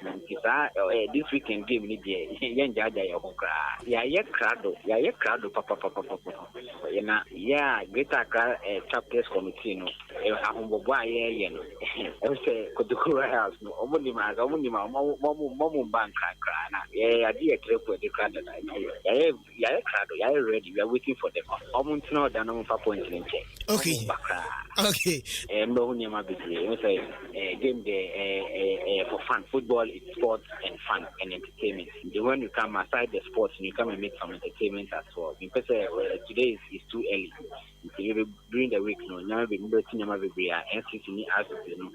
sa this weekend game ni de ye njaja ye honkra ya ye crowd papa ye na ya greater Accra chapters committee no ahombo aye no e se Kodokuro house no omuni ma mo bank Accra na ye adi e trepo de crowd na ya crowd ya ready we are waiting for them omuntu no okay. No nyama bidre. We say game for fun. Football is sports and fun and entertainment. When you come aside the sports, you come and make some entertainment as well. Because today is too early. During the week, no nyama bidre and NCC as you know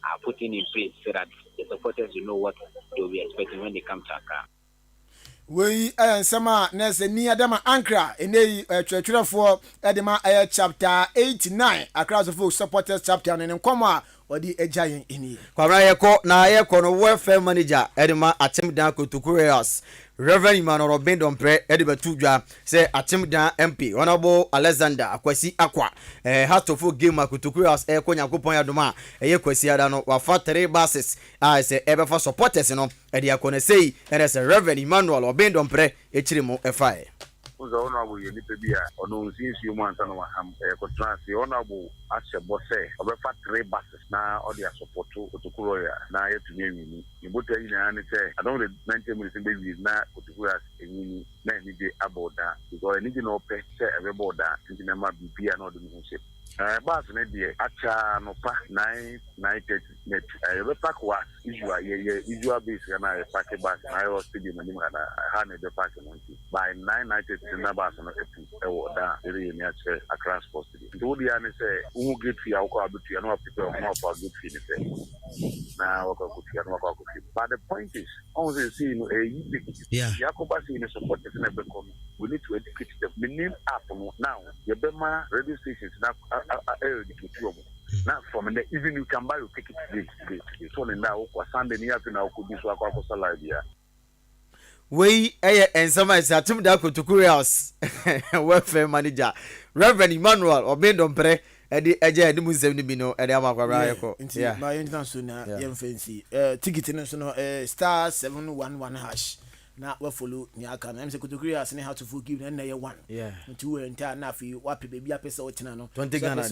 are putting in place so that the supporters will know what they will be expecting when they come to Accra. We sama nese ni Adama Ankra ene twetwerefo edema chapter 89 Accra Folk supporters chapter ne nkoma odi ejayen eni kwabra yeko no welfare manager edema Atimdan Kodokurias Reverend Emmanuel Robin Dompre edibetudwa say Atimdan MP Honorable Alexander Akwasi Akwa Heart of Folk game Kodokurias Konyakopon yadoma Kwasi ada no wa 3 buses say ebefa supporters no edi akone say say Reverend Emmanuel Robin Dompre echirimo FI Unza honorable Yenipebia, or no since you want and contrast the honorable Asha Bosse, or 3 buses now, or their support to Kuroya, now to me. You put in and say, I don't 90 minutes in baby is not to go as a mini, many day about that, because I need to know pay every border, thinking there might be another ship. Bas ne deɛ acha no pa 9:30 net repack was usual base na repack bus na I was stadium ni ma na ha ne de pack no nti by 9:30 na bus no etu ɛwɔ da ere ni ache Accra Sports Stadium nti wo dia ne sɛ wo gate fee akɔ abetu na prepare mo for gate fee ne sɛ na wakɔ kutia na wakɔ kutia but the point is on say see no yakoba see ne support ne be come we need to educate them the name app no now yebema radio stations na now from the even you can buy your ticket today. So now Sunday near to now could be so a live here. We and some is a team that could to Korea's welfare manager, Reverend Emmanuel or Bendompre, and the Aja the Muslim Bino and Yamako. Yeah, my international young fancy ticket international star 711 hash. Na we follow nyaka na mse kutokuri asene how to forgive na ye one nti enter na fi wapi baby apesa otina no 20 Ghana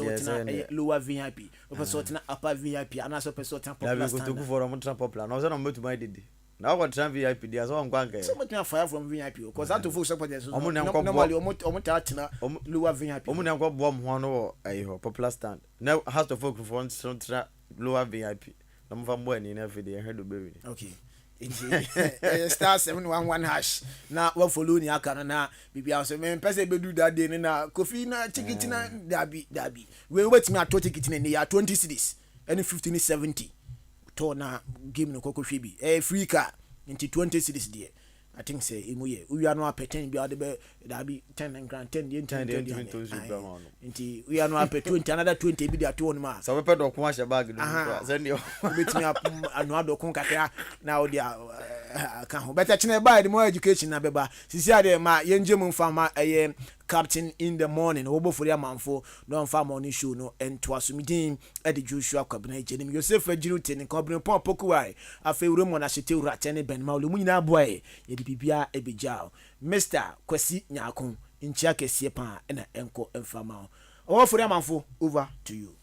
there lower VIP opesa otina upper VIP ana so pesa otina popular stand na for am popular na so na metu my didi na what tran VIP dia so ngwanka so mutina fire from VIP because that to full support so normally omo tina lower VIP omo na nko bo mo no ayi popular stand na has to focus for lower VIP na mo fa mbo ani na fi dey head baby okay star 711 hash na we follow ni aka na bibia so me pese be do that day na kofi na ticket na dabi we wait me ato ticket na ya 20 cedis and 15 70 to na game no kokofie bi free car into 20 cedis there I think say imuye we are no apeten bi ade be dabi 10 and grand 10 we are no apet 20 another 20 bi there to on ma so we pay do ko ahye bag do send you bet me anu adokun kakra na o dia kan ho better chine buy the more education na beba sisi ade ma yenje mu mfa ma captain in the morning Obuoba Ofori Amanfo don fa morning show no ento asumidin e de Joshua Kwabena Jenim Yosef Ajiru Teni Kwabena Pon Pokuwai afa uremo na hete ura tene ben ma olu nyina boy ye de bibia ebejao Mr Kwasi Nyakon nchia kese pa na enko emfama Obuoba Ofori Amanfo over to you.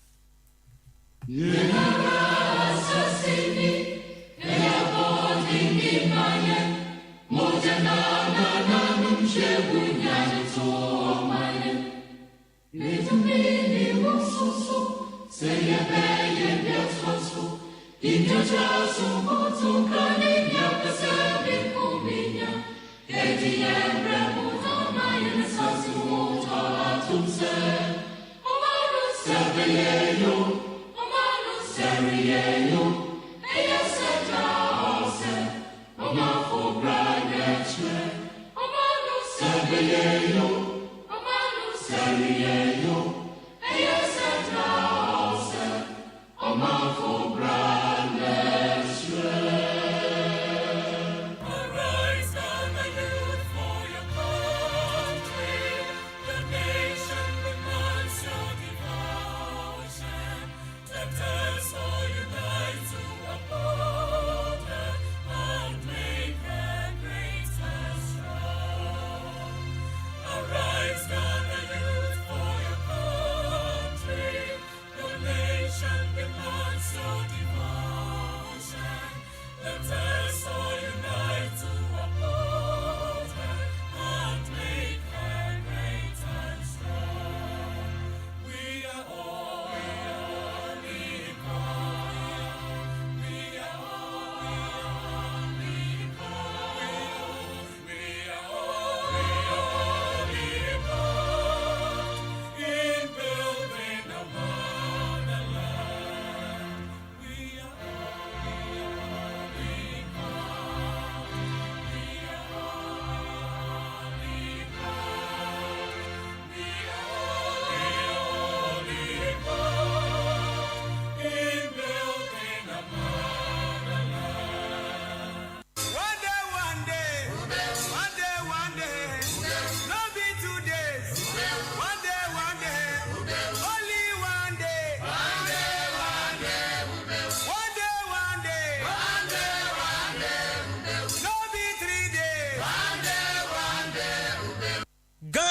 Arise, gather youth for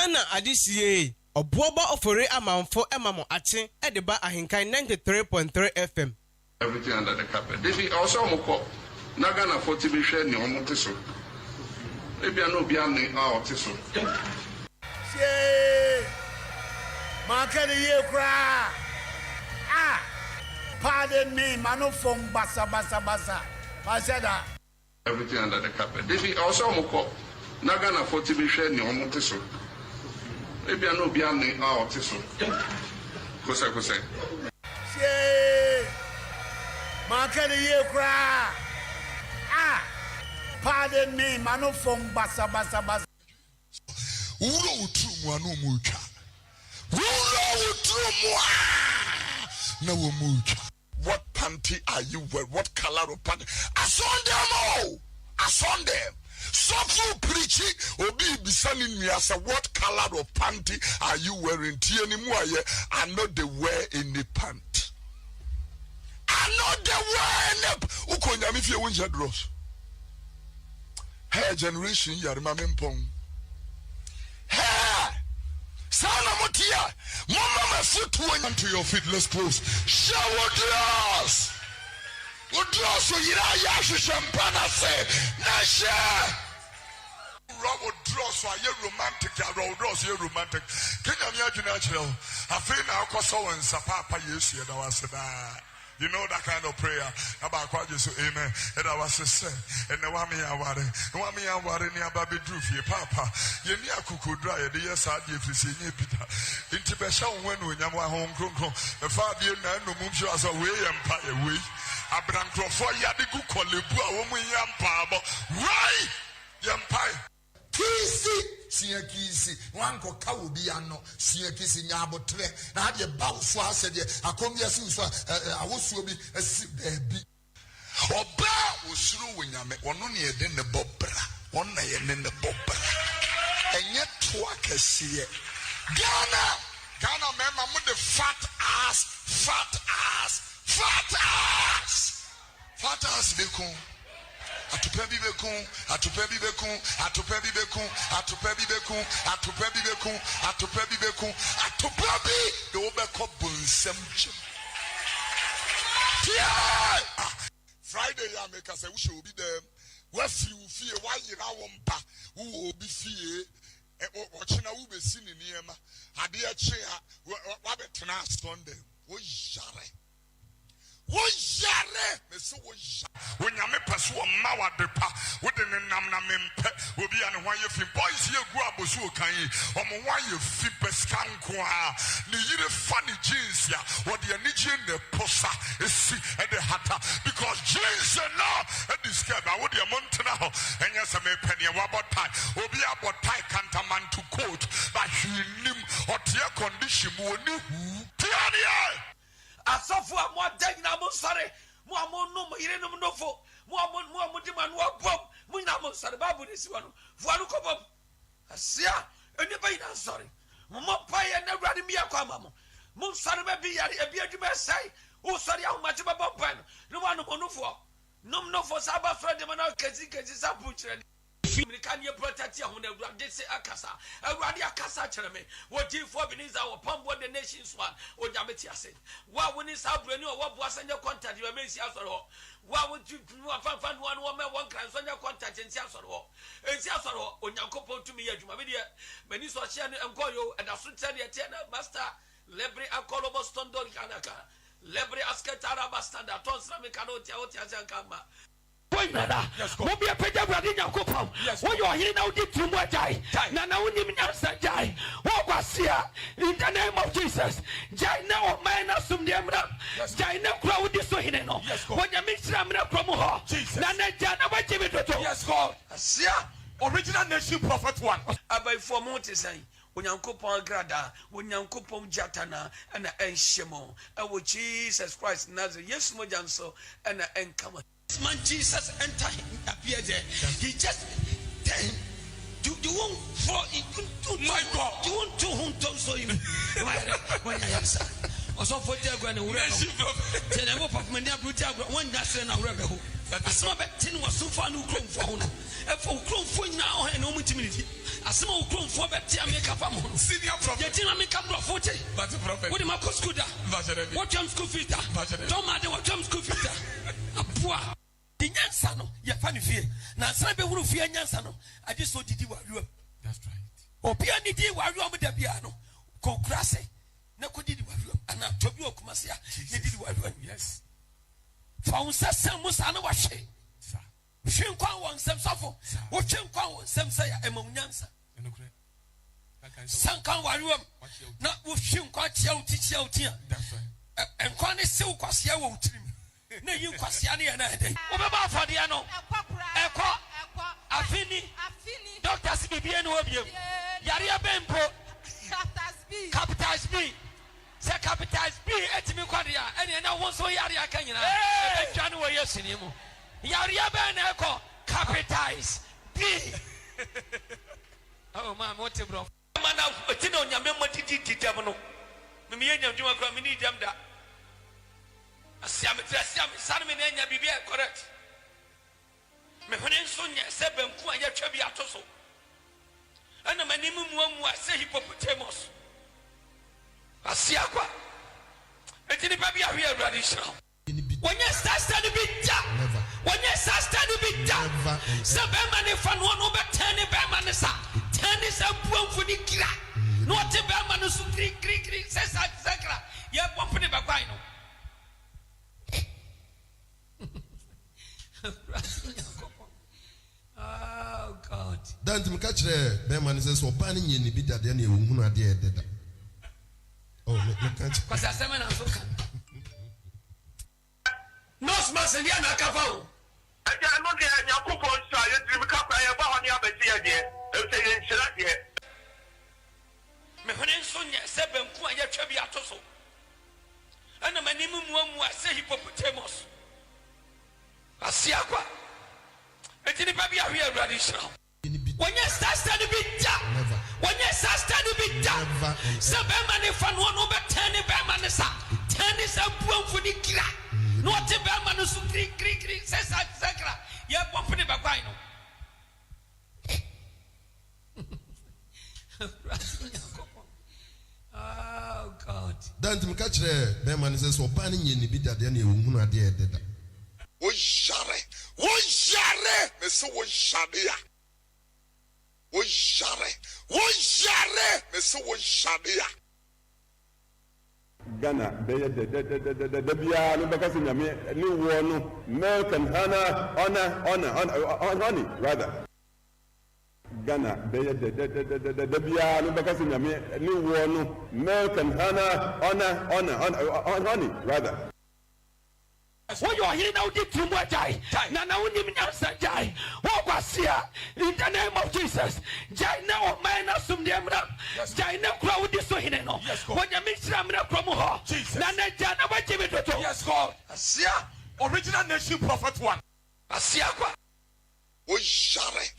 Ghana Adisie Obuoba Ofori Amanfo Emamo Ache Ediba AHENKAN933FM. Everything under the carpet. If he also moko Nagana 40 be share ni omoteso. Maybe I know beyond our teso. Maakye the year cry. Pardon me, manu from basa. I said that. Everything under the carpet. If he also moko Nagana 40 be share ni omoteso. Maybe I know beyond our teso. Kose. Maakye the year cry. Pardon me, manu from basa. Uro utumu anu mucha. Uro utumu na mucha. What panty are you wearing? What color of panty? I saw them. So preachy obi bisani me asa what color of panty are you wearing? Tieni muaye I know they wear any pant. I know they wear any ukonya mi fie wonja dross. Hey generation ya remember mpong. Hey Sana motia mama my foot went to your feet. Let's close. Shower dross. Udross so yira ya champagne say na share. Robo dross so ye romantic ya dross ye romantic. Kenya mi adwuna chiro. Afei na akoso wonsa papa Yesu ye da waseda. You know that kind of prayer. About what you say, amen. And I was say, and the wami aware, near Baby Droofy, Papa. You near Kuku dry, the yes, I did to see Peter. Into Besha when we have home grown. The father, no moves as a way empire way. Abraham Crawford, Yadiku Kolibu, woman Yampaba. Right, Yampire. Kisi wanko kawubiano siya kisi nyabo tre na hadi bawo so asede akomya si so awosuo bi asibi oba osuru wonyame ono ne yede ne bobra ono na yede ne bobra enye to akasiye Ghana mema mu the fat ass bekon Atupebi bekun, the obeko bunsem. Friday ya make us we should be there. We fear why you wompa who will be fear watching a ube seen in Yema. Adia chair, Wabetana Sunday. When you make us one mawa depa, within the namna mempe, will be an why you feel boys here go up so can you, why you feel pescanqua, the year funny jeans ya, what the Nijin the posa is see at the hatter, because jeans are now at this cab, I would be a month now, and yes, I may penny a wabot tie, will be about tie cantaman to quote, but he knew or tear condition, who knew, Asafu mo deg na mo sare mo no mo ire no fo mo di manu abom mo ina mo sare babu ni siwanu fuanu ko bom asia eni ba ina sare mo pa ye na wrade mi akwa mo sare ba bi yare e bi adwuma sai o sare ahomate ba bom pa no wanu mo no fo sa ba fra de mo na kezi sa pu kire Can you protect your own? They say Akasa, a Radia Casa Cherame, what do you for Beniza or Pump what the nation's one, or Yamitia said? Why wouldn't South Breno, what was in your contact? You may see us all. Why would you find one woman, one class on your contact in Siasoro? And Siasoro, on your couple to me, Jumavidia, Benis was Shannon and Goyo, and a Sultania Tena, Master, Lebre Akolobo Stondor Kanaka, Lebre Asketara Bastanda, Tonsramicano, Tiaziankama. Mobi apeja bradi nyakopam wo yo hiri na odi tumu ajai na unim nyansa jai wo kwasia in the name of Jesus jai na o man na sum de mra jai na kura odi so hine no wo nya mixra mra promo ho na jai na waje me toto yes God asia original nation prophet one abai for monte sai onyankopon grada onyankopon jatana na enhyemo ewo Jesus Christ Nazareth yes mo janso na enkama man Jesus enter appear there. He just you won't fall into my God. You won't do whom so him. When I answer. Also for the grand tell them up of many brutal one that's an rebel. As my tin was so far no chrome for honor. And for chrome for now and no intimidity. asema ukrom fo beti ameka fa mo Senior prophet. Yeti na meka bro fote. But prophet. What ma school da? What am school fees da? Don't matter what am school fees da. Apua. The nyansa no, ya fa ni fie. Na asra be huru fie nyansa no. Ade so didi wa ruam. That's right. Obia ni di wa ruam da bia no. Konkrase. Na ko didi wa ruam. Ana tobi okumase ya. Ye didi wa ruam. Yes. Fa unsa sam musa na wa hwe. Hwe kwa won sam safo. Wo hwe kwa won sam sa ya emam nyansa. Enokure. Sankan wa ruam. Na wo hwe kwa tia utia. That's right. Enkwa ne se ukwasia wo utirim. Na yi kwasia ne ya na ede. Obeba afade ya no. Ekwa. Afini. Doctors bibie no obiem. Yare abempo. Capitals B. Say capitals B etimi kwade ya. Ene na won so yare aka nyina. E twa ne wo yesini mu. Yare aben na ekọ capitals B. Oh man, what a bro. Mana tino nyame modidi ditam no. Me yenya dwuma kra me ni dam da. Asiam san me nya bibia correct. Me hone nso nya se banku anya twa bi atoso. Ana manim muamu ase hippopotamus. Asiakwa. Etini pa bia hwe awrade shira. Wonye sasta ni bija. Wonye sasta ni bija. Se be mane fa no be tani be mane sa. Tani sa buamfu ni kira. No te be mane su kri se sa sakra. Ye bomfu ni ba kwai no. Oh God. Dan tim catch there, be man says so pan ni ni bi dade na ehunu ade e deda. Oh, me catch. Kwasa asema na so kan. Nos maselia na kafao. Aja no de Yakubon sa ye dream ka kwa ye ba ho ni abeti ye de. E se ye nchira de. Me hone nso nya se banku anya twa bi atoso. Ana manim muamu ase hippopotamus. Asiakwa. Etini pa bia hwe awrade shira. Wonye sasta ni bija. Wonye sasta ni bija. Se be mane fa no be tani be mane sa. Tani sa buamfu ni kira. No te be mane su kri se sa sakra. Ye bomfu ni ba kwai no. Oh God. Dan tim catch there, be man says so pan ni bi dade na ehunu ade e deda. Wo jare me so wo jare ya. Wo jare me so wo jare ya. Ghana de bia no baka nyame ni wo no milk and honey rather. Ghana de bia no baka nyame ni wo no milk and honey rather. What you are here now did too much. Now only Jai. What was here in the name of Jesus? Jai now man assume them up. Jai now crowd this so hidden. When you mix them up from her. Nana Jana, what you do? Yes, God. Asia, original nation prophet one. Asia, wo jare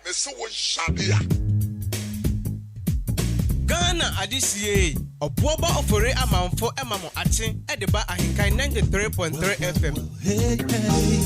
me so wo jare ya. Ghana Adisie Obuoba Ofori Amanfo emamo ate edeba ahenkan 93.3 FM. Hey, hey.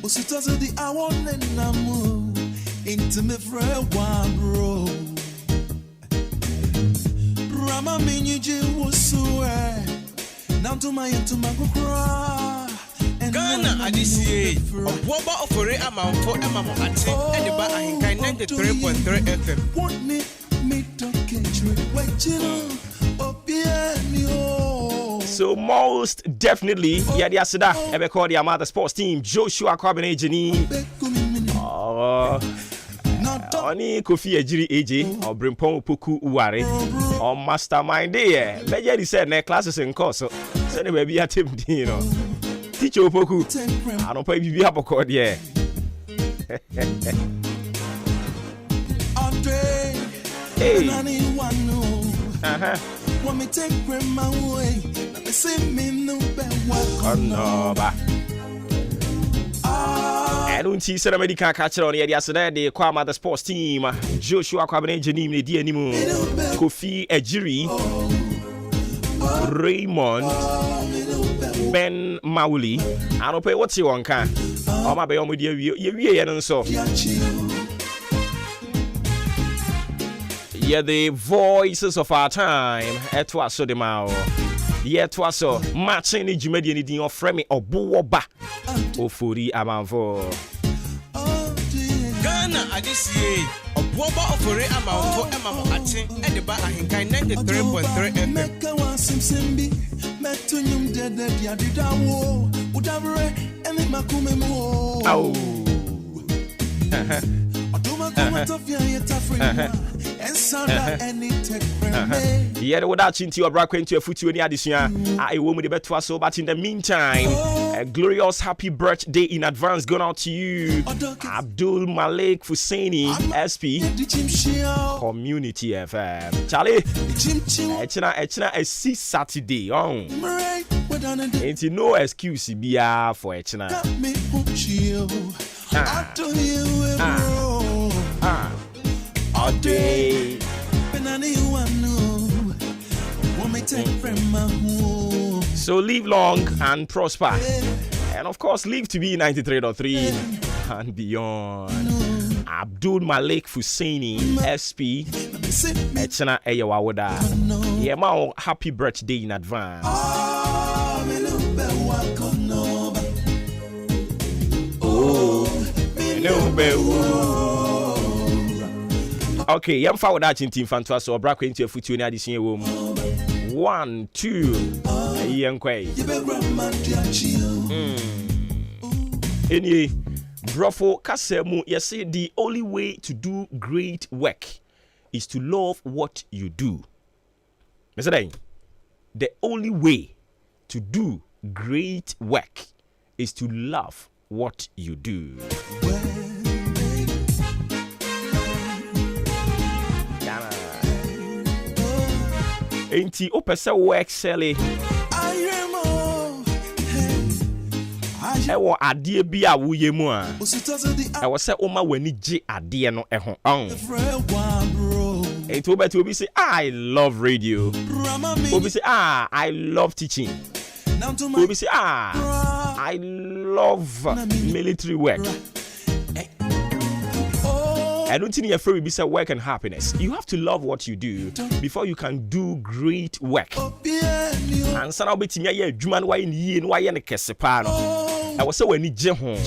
Usitaze the awone namu into me friend one bro. Rama miniji wusue now to my kukra. Ghana Adisie Obuoba Ofori Amanfo emamo ate edeba ahenkan 93.3 FM. Want me to catch you wait you So most definitely, yeah, the Asada ever called the Amada Sports Team, Joshua Kwabene Jenny. Oni Kofi Ejiri AJ or Brimpong Puku Uware or Mastermind there. Beja said ne classes in course. So anyway, be a team, you know. Teacher Poku. I don't pay you up a code, yeah. Hey. I don't see some medical catcher on here yesterday. They call the sports team. Joshua Kwabene Jenim, the Dianimu, Kofi Ejiri, Raymond, Ben Mauli. I don't pay what's you on can. Oh, my baby, you and so. Yeah, the voices of our time. It was so the mao. Yeah, it was so. Matching the Jumedi in your frame Obuoba Ofori Amanfo. Ghana, I just see Obuoba Ofori Amanfo Emamo Atin and the AHENKAN933FM. Yeah, without chinti or brack into a foot to any addition. I will be better so, but in the meantime, a glorious happy birthday in advance going out to you, Abdul Malik Fusaini, SP Community FM. Charlie, Echina a 6 Saturday on. Ain't no excuse be for Echina. All day. So live long and prosper, and of course live to be 93.3 and beyond. Abdul Malik Fusaini, SP Echina Eyawawoda. Yeah, ma, happy birthday in advance. Okay, yam fa wada chintin fanto so bra kwenti afutu ni adesua wo mu 1 2 yenkwe Any brofo kasemu yesi the only way to do great work is to love what you do. Mr. The only way to do great work is to love what you do. Enti opese work selling. Ewo adie bi a woye mu a. Ewo se oma wani gi adie no eho on. Enti obeti obi say I love radio. Obi say I love teaching. Obi say I love military work. I don't think you're free to say work and happiness. You have to love what you do before you can do great work. And so now betting ya juman why in ye and why in a kesepano. I was so when you jehon.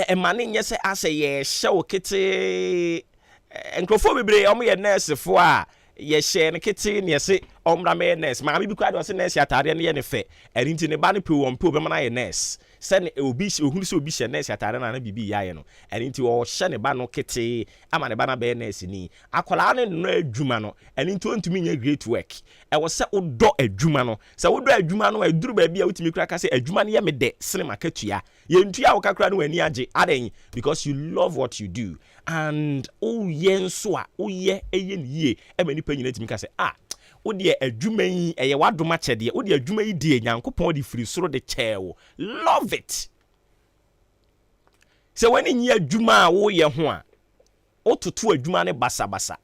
A man in yes, I say yes, show kitty and crophobe only a nurse for yes, share a kitty, yes, say omra nurse. Mammy because I was a nurse at any effect and into the banny pool on poor man nurse. Send a bish who so bish a nurse at Arana BB Yano, and into all shiny bano kitty, I'm a banner bear nurse in Aqualane no Jumano, and into to me a great work. I was set old dog a Jumano, so would a Jumano a drew baby out to me crack. I say a Jumania me de cinema ketia. You into our cacran when yaji adding because you love what you do. And oh yen soa, oh ye, a ye, a many penny let me say, Odi adwumai eye wadoma chede odi adwumai die nyankopon di free soro de chewo love it se wani nyi adwuma a wo ye ho a ototo adwuma ne basa basa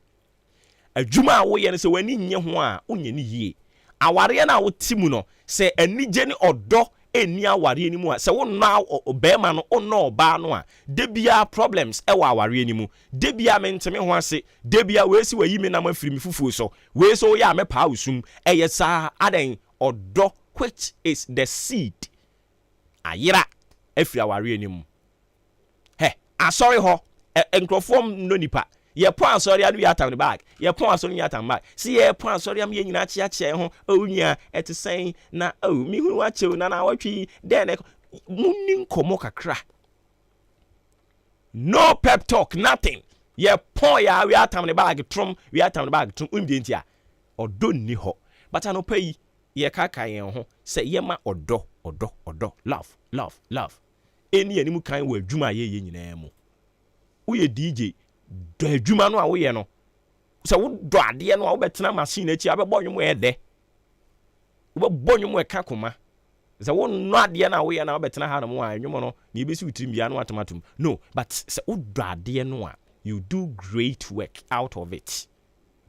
adwuma a wo ye ne se wani nyi ho a onye ni yie aware na wo timu no se anije ni odo eni aware ni mu a se wo na obema no ono oba no a debia problems e wa aware ni mu debia menteme ho ase debia we si wayi me na mafiri mi fufuo so we so ya me pa usum eye sa aden odo which is the seed ayira afiri aware ni mu he asori ho enkrofom no nipa ye po asori anu ya tam bag ye po asori ya tam bag si ye po asori am ye nyina chia ho owunya etisen na mi hu wa chew na watwi den munni nkomo kakra no pep talk nothing ye po ya we atam the bag trum we atam the bag trum undie ntia odo ni ho but anopai ye kaka ye ho se ye ma odo love eni animu kan wo adwuma ye nyina mu wo ye DJ do adwuma no a wo ye no se wo do ade no a wo betena machine achi abebɔ nwom e de wo bebɔ nwom e ka koma se wo no ade na wo ye na wo betena ha no mo a nwom no na ebesi utrim bia no atamatum no but se wo do ade no a you do great work out of it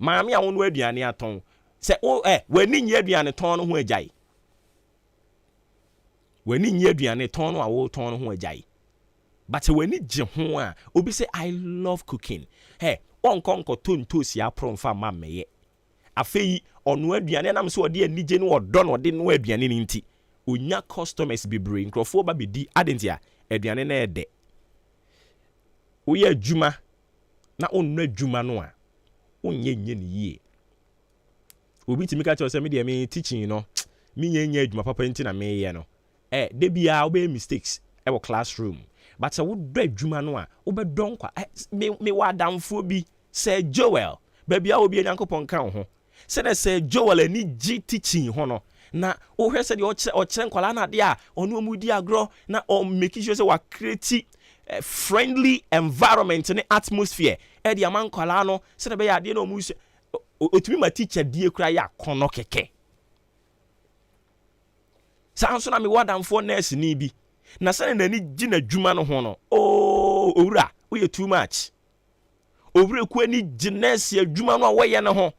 maami a wo no aduane aton se wo wani nya aduane ton no ho agyae wani nya aduane ton no a wo ton no ho agyae but wani gye ho a obi say I love cooking onkonko tontosi apron fa ma meye afei onu aduane nam so ode anije ne odo no ode no aduane ni nti onya customers bebre nkrofo ba bedi adentia aduane na ede oye adwuma na onnu adwuma no a onye ni yie obi timi ka che se me de me teaching no me nya adwuma papa nti na me ye no de bia obe mistakes e wo classroom but se wo do adwuma no a wo be don kwa me wa damfo bi Sir Joel baby a obi enyankopon kan ho se na Sir Joel ani gi teaching ho no na wo hwe se de o kire nkwala na de a ono omudi agro na o make sure se wa create friendly environment ne atmosphere e de amankwala no se na be ya de na omu otumi ma teacher die kura ya kono keke sanso na me wadamfo nurse ni bi na se na ni gi na dwuma no ho no owura wo ye too much owura ku ani gynesi adwuma no a wo ye ne ho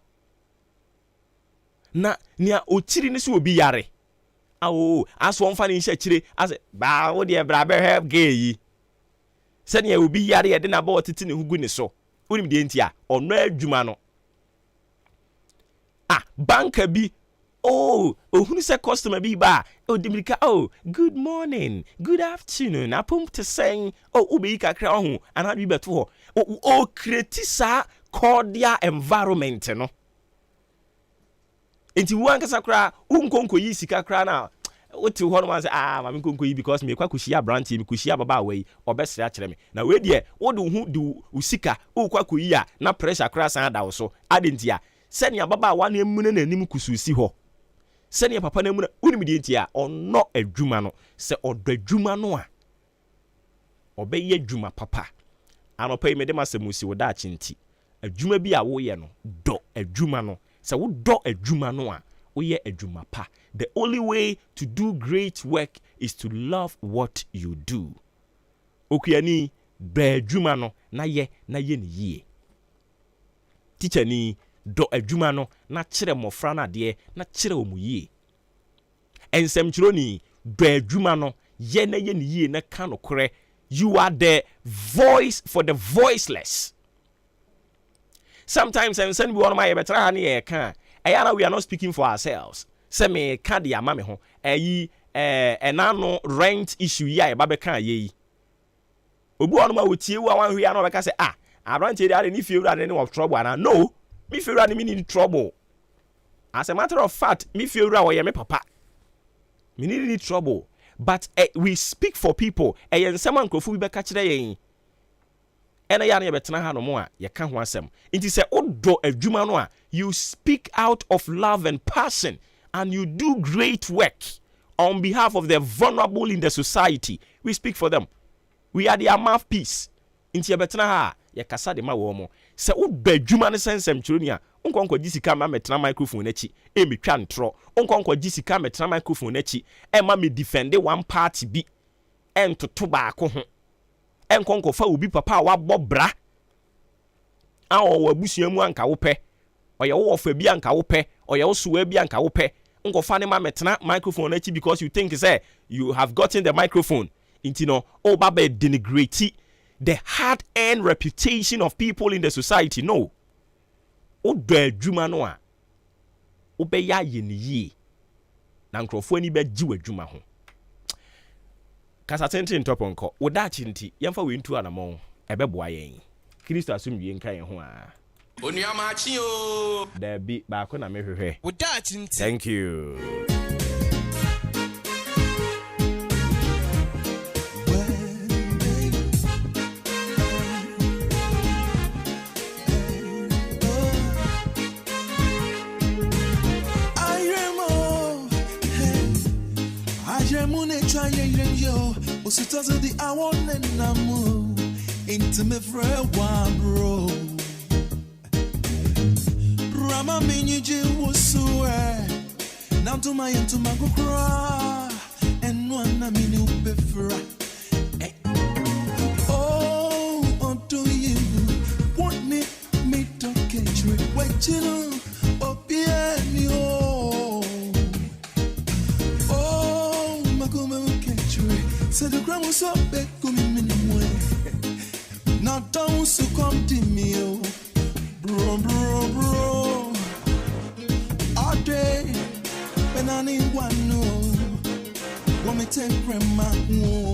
na nia ochiri ni se obi yare awo aso mfa ni nhyɛ kire ase ba wo de bra be help gay se nia obi yare ye de na ba otiti ne hugu ni so unim de ntia ono adwuma no banka bi ohunu se customer bi ba dimirika good morning good afternoon apom to saying ubi kakra ho ana bi beto ho create sa cordial environment no enti wanka sakra unkonko yi sika kra na oti ho no man say mama nkonko yi because me kwa kushia branch me kushia baba we obesre a kire me na we de wo de hu de usika kwa koyi a na pressure kra san da wo so adentia senia baba wa na emune na anim kususi ho senia papa na emune unimidi ntia ono adwuma no se odo adwuma no a obeye adwuma papa anopa yi me de masemusi wo da chinti adwuma bi a wo ye no do adwuma no se wo do adwuma no a wo ye adwuma pa. The only way to do great work is to love what you do. Okuani be adwuma no na ye ni yie. Teacher ni do adwuma no na kire mofra na de na kire omuyie. Ensem kiro ni do adwuma no ye ni yie na ka no kore. You are the voice for the voiceless. Sometimes ensem bi one my betra ha ne ye ka. Ayana we are not speaking for ourselves. Se me ka de ama me ho. Enano rent issue ya e ba be ka ye yi. Obu onu ma wotie wu awan hwia no be ka say abrante dey ni fiewura ne of trouble ana no me fiewura ne me need trouble. As a matter of fact me fiewura wo ye me papa. Me need trouble. But we speak for people. Ensem ankrofo bi be ka kire yen. Ena ya na ye betena ha no mo a ye ka ho asem. Nti se odo adwuma no a you speak out of love and passion and you do great work on behalf of the vulnerable in the society. We speak for them. We are their mouthpiece. Nti ye betena ha ye kasa de ma wo mo. Se odo adwuma ne sensem kiro ni a onkonko gisika ma metena microphone achi e metwa ntro onkonko gisika metena microphone achi e ma me defend one party bi entoto baako ho enkonko fa obi papa wa bobra awo abusua mu anka wo pe oye wo fa bi anka wo pe oye wo suwa bi anka wo pe onko fa ne ma metena microphone achi because you think say you have gotten the microphone intino o baba denigrate the hard-earned reputation of people in the society. No. Odo adwuma no a obeya ye ne yie na nkrofo ani be gi wadwuma ho kasa tenten toponko woda chinti yemfa we ntu anamon ebeboa yen Kristo asumwie nka yen ho a onuama achi o da bi ba ko na mehwehwe woda chinti. Thank you. Mune try yo, usitaze the awon namu into me friend one bro. Rama miniji wusue now to my go cry and one na minu befra. Oh, do you want me to catch you? Wait, you know, oh, oh, my woman catch you. Said the ground was up, back coming in the way. Now don't succumb to me, oh, bro. All day, when I need one, no, want me take grandma, no.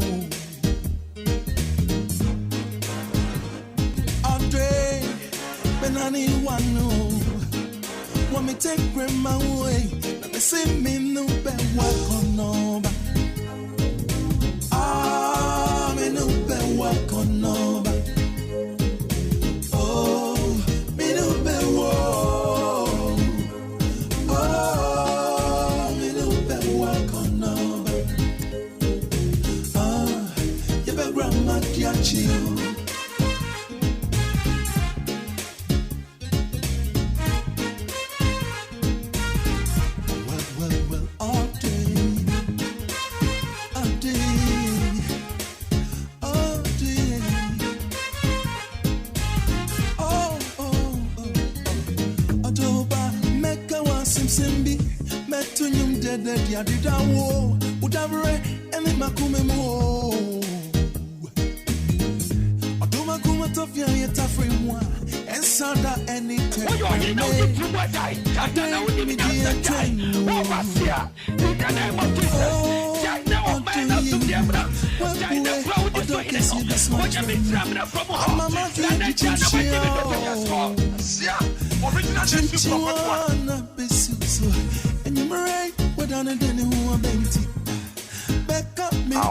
When I need one, no, want me take grandma away. Let me see me no bad work on no. Ah, me no bad work on no. Oh, me no bad work. Oh, me no bad work on no. Ah, you better grandma catch you.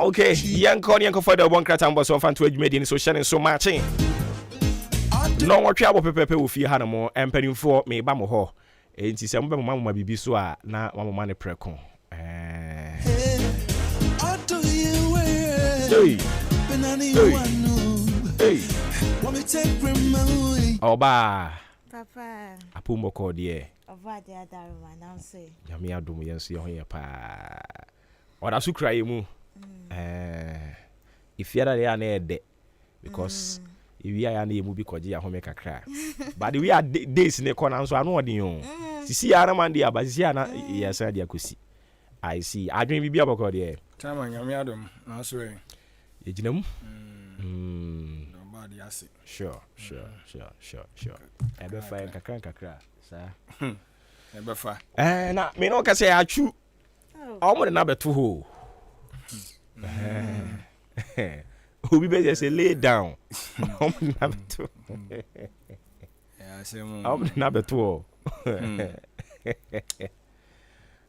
Okay, young Connie and for the one cratam was on fan to made in social and so much. No more trouble, Pepe will fear Hanamo and penny for me, Bamoho. Ain't some mamma be so now one money precon. Oba Papa Apumo Cordier. Over the other one, I'll say. Yamia do me and see on your pa. Or I should cry you. If you're there, because if we are able to be home cry. But we are days in the corner, so I know what you see. Aramandia, but yes, I could I see. I dream be about there. Time on Yamiadum, no swearing. You know? Nobody has it. Sure. Ever fine, kakra, sir. Ever fine. Now, me no can say I chew. I'm going to number 2. Who be better say lay down. I'm number 2. I'm number 2.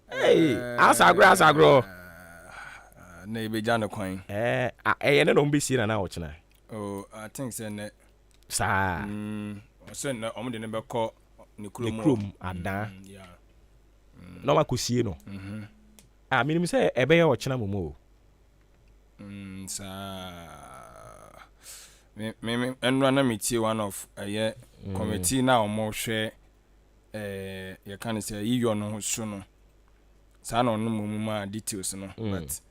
Hey, as I grow. Neighbor John Coin. I don't be seen now. Oh, I think so. Sir, so no, I'm the number call Nicrum Ada. Yeah. No, I could see no. I mean, say a bear or Chinamu. Sir, me and run a meeting one of a year committee now more share. You can't say you know sooner. Son on no details, no, but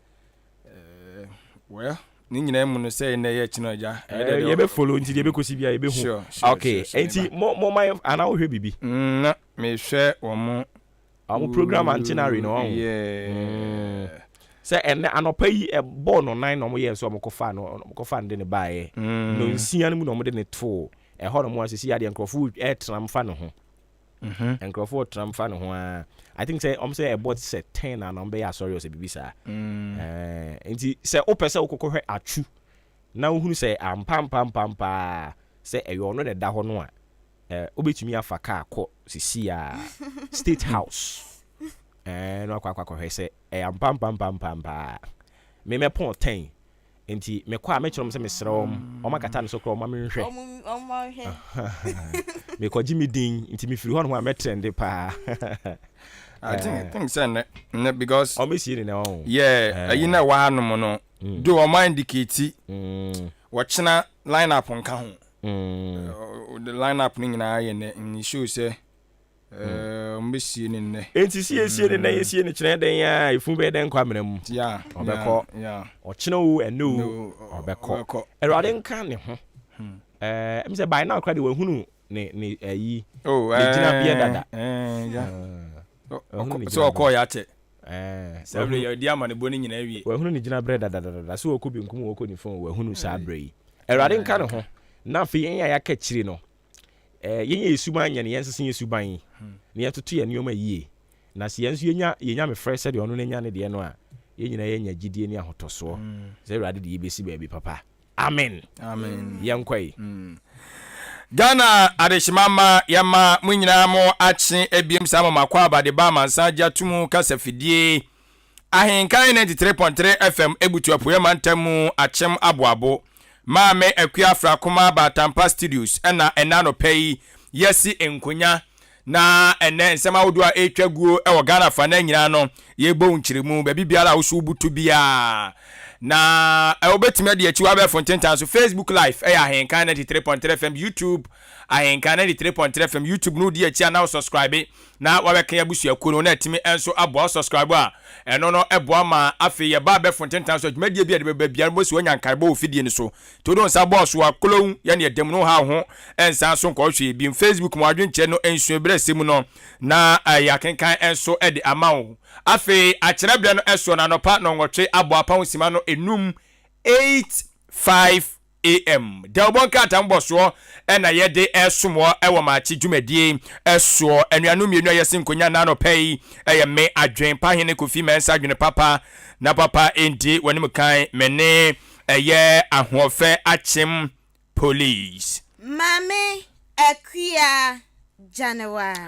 well. Nina mun say na ye chino ja ye be follow nti ye be kosi bia ye be hu okay enti mo my ana wo hwe bibi na me hwe wo mo program antinary no yeah say ene anopa yi e ball no 9 no mo ye so mo kofa de ne baaye no nsia no mu no mo de ne to e ho no mo asisi ade enkrofo e tram fa no ho enkrofo tram fa no ho I think say say about say 10 and number ya sorry o say bibisa enti say o pese okokọ achu na ohunu say pam say eyo no da ho no a obetumi afa ka akọ sisi ya State House no akwa hwe say pam me pon 10 enti me kwa me kyerem say me srem o makata no so kro o ma me nhwe me ko jimi din enti me firi ho no a me trend pa I think so because almost now. Yeah, you know why no do a mind indicate watching a lineup on count. The lineup ning and show say missing in there. Ain't you see in the trend? If we were then coming, yeah, or chino and no, or back. A riding can. I'm say by now, credit who ne ye. Oh, so call yate. So your dear man boning in every. Well, who need bread that so could be in phone where who sabre. A riding can of na fi ya kachiri no yenye suban ye ne yense ye suban ne yetoto ye nioma yie na se yenso yenya me fresh de ono nya ne de no a yenyina yenya gidie ni ahotoso se urade de yebesi ba bi papa amen yankwai Ghana adeshimama yama munyina mo achi ebiem sama makwa abade ba mansa jatumu kasafidie ahenkan 93.3 FM ebutu apoye mantamu achem aboabo Maame Akuafra Kuma Batampa Studios ena no pay yesi enkonya na ene nsema wodua etwaguo e wo Ghana fa na nyina no yebo nkyiremu ba bibiara wo so butu bia na obetime de achi wa be fonten so Facebook live ahenkan 93.3 FM YouTube ahenkan 93.3 FM YouTube no de achi na subscribe na wa be kan abusu akuno na atime enso abo subscribe a eno no ebo ma afi ye ba be fonten so adwumadie bia de bia mo si wonya nkarbo ofidie ni so to do nsa boss wa kolon ya ne dem no ha ho ensa so nko hwe bi Facebook mo adwenche no ensu ebere sim no na ahenkan enso e de amawo afi akyere bia no eso na no pa no nwotwe abo apa hosima no enum 8:5 AM. Delbonka tamboso na yede esomo ewo Maakye dwumadie eso anuanu mienu yesin konya na no pay me adwen pa hene kofi mensa adwen papa na papa enti wani mkan mene ahofe achim police Mame Akuya January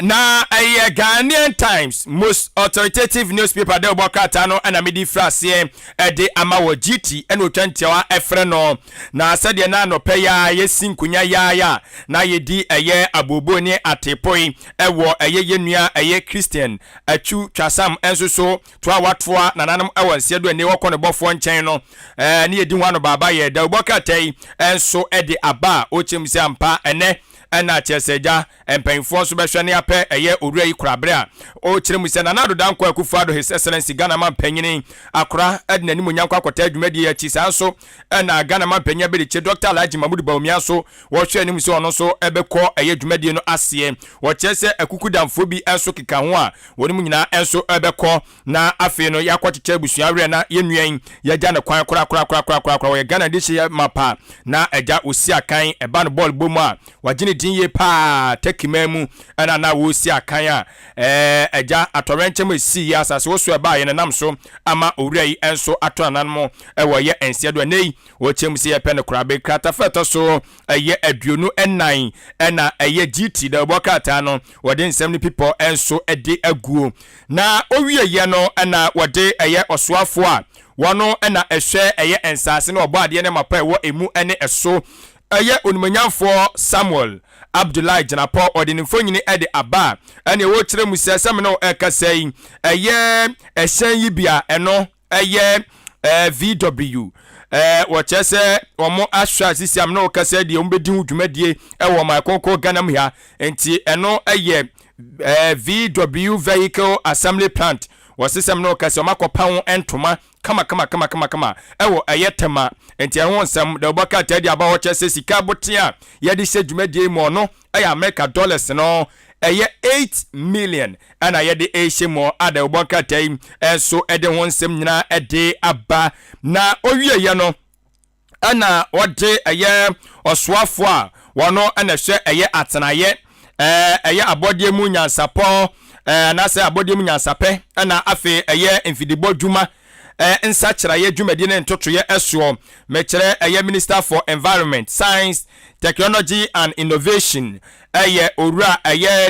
na Ghanaian Times most authoritative newspaper de Obokata no na medi frase de amawo GT eno twantiawa efre no na sade na no peya yesin kunya ya na yedi abobo ni atepoi ewo yenua Christian achu twasam enso so toa watfoa nananam ewo nsiedo ne wokɔ ne bɔfo nkyɛn no ne yedi hwano baba ye de Obokata enso de aba ochemse ampa ene na cheseja empenfo so behwe ne apɛ owura yi kurabre a o kyerɛ mu sɛ nanado danko akufado his excellency Ghana man panyini akora edna ni munyanko akɔta adwumadi ya chi saa so na Ghana man panya be de che Dr. Alhaji Mahmoud Bawumia so wo hwɛ ni mu sɛ ɔno so ebekɔ adwumadi no aseɛ wo kyerɛ sɛ akukudamfo bi enso keka ho a woni mu nyina enso ebekɔ na afi no yakɔkyekyɛ busuawe na yenuan yagya ne kwan kora wo Ghana de hye mapa na agya osi akan eba no ball bomu a wagine dinye pa tekimemu ana na wo si akan a eja atorenchem esi ya asase wo so eba ye nam so ama owura yi enso atonanan mo wo ye ense do nei wo chem si ye pen korabe krata feto so ye aduonu enan na ye GT da Obokata no wode nsem ni people enso ede aguo na owie ye no na wode ye osoafo a wono na ehwe ye ensase na oboade ne mapa wo emu ene eso ye onumanyamfo Samuel Abdullahi Janapo odinifo nyini ede aba ene wo kire mu sesem no ekasai ehyen yi bia eno VW wo chese omo ahwa sisiam no kasa de ombedi dwumadie wo ma konko ganam ya enti eno VW vehicle assembly plant wo sisem no kasa makopa ho entoma kama ewo ayetema enti ehon nsem de Obokata de aba wo chese sika botia ye de se dwumadie mo no America dollars no 8 million ana ye de ehye ada Obokata enso ede ho nsem nyina ede aba na owie ye no ana wode osoafo a wono ana hwe atenaye abodie mu nyansapo na se abodie mu nyansape ana afi mfidibɔ dwuma nsa kyerɛ ye dwumadi ne ntotoye eso mekyerɛ Minister for Environment, Science, Technology and Innovation owura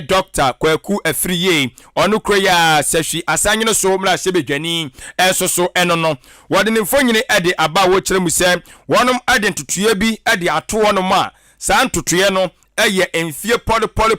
Dr. Kwaku Afriye onu kroya sehwi asanyeno so mra hyebedwani enso so eno no wode ne mfonyini ede aba wo kyerɛ mu sɛ wonom ade ntotoye bi ede ato wonom a saa ntotoye no ɛyɛ mfie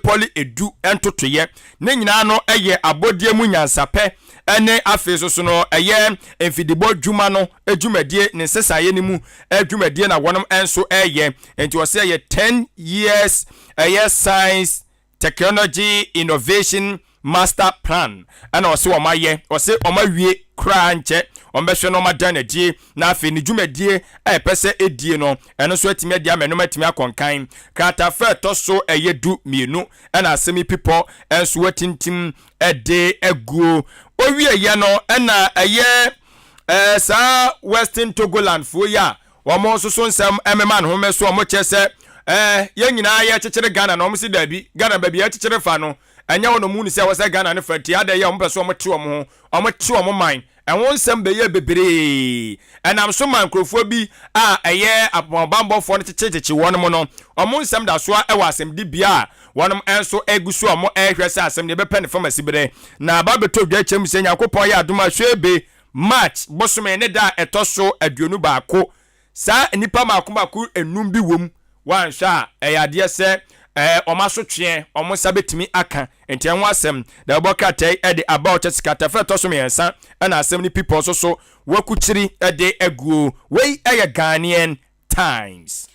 poli edu entotoye ne nyina no ɛyɛ abodie mu nyansapɛ ɛne afei so no ɛyɛ mfidibɔ dwuma no adwumadie ne sesaye ne mu adwumadie na wɔnom enso ɛyɛ enti wɔsɛ ɛyɛ 10 years ɛyɛ science technology innovation master plan ana wɔsɛ wɔmayɛ wɔsɛ ɔmawie kra nkyɛ ɔmbɛhwɛ no ɔmadan adie na afei ne dwumadie ɛpɛsɛ edie no ɛno so atimi adi amɛnom atimi akɔnkan kratafa ɛtɔ so ɛyɛ du mienu ɛna asɛmi pipɔ ɛnso watintim ɛde aguo owie yɛ no ɛna ɛyɛ saa western togoland fo ya wɔn nso so nsɛm ɛmɛma no ho mɛso wɔn kyɛ sɛ yɛn nyinaa yɛ kyekyere Ghana na wɔn si dabi Ghana baabi yɛ kyekyere fa no ɛnyɛ wɔn mu ni sɛ wɔsɛ Ghana ne fa ti ada yɛ wɔn pɛ so wɔn te wɔn ho wɔn te wɔn man ɛho nsɛm bɛyɛ bebree ɛnam so man nkurɔfoɔ bi a ɛyɛ abɔnbɔnbɔfoɔ no kyekyekye wɔn mu no wɔn nsɛm da so ɛwɔ asɛmdi bia a wɔn nso egu so wɔn ɛhwɛ sɛ asɛm deɛ bɛpɛ ne fam asibere na aba bɛtɔ dwa kyɛm sɛ nyakopɔn yɛ adom ahwɛbe March bosome ne da ɛtɔ so aduonu baako saa nipa maako enum bi wom wanhwɛ a ɛyɛ adeɛ sɛ ɔma so twe ɔmo sa betimi aka enti ɛho asɛm da bɔkratai ɛde about skata fa to so mmiɛnsa ɛna asɛm ni people so wakukyiri ɛde aguo wei ɛyɛ Ghanaian Times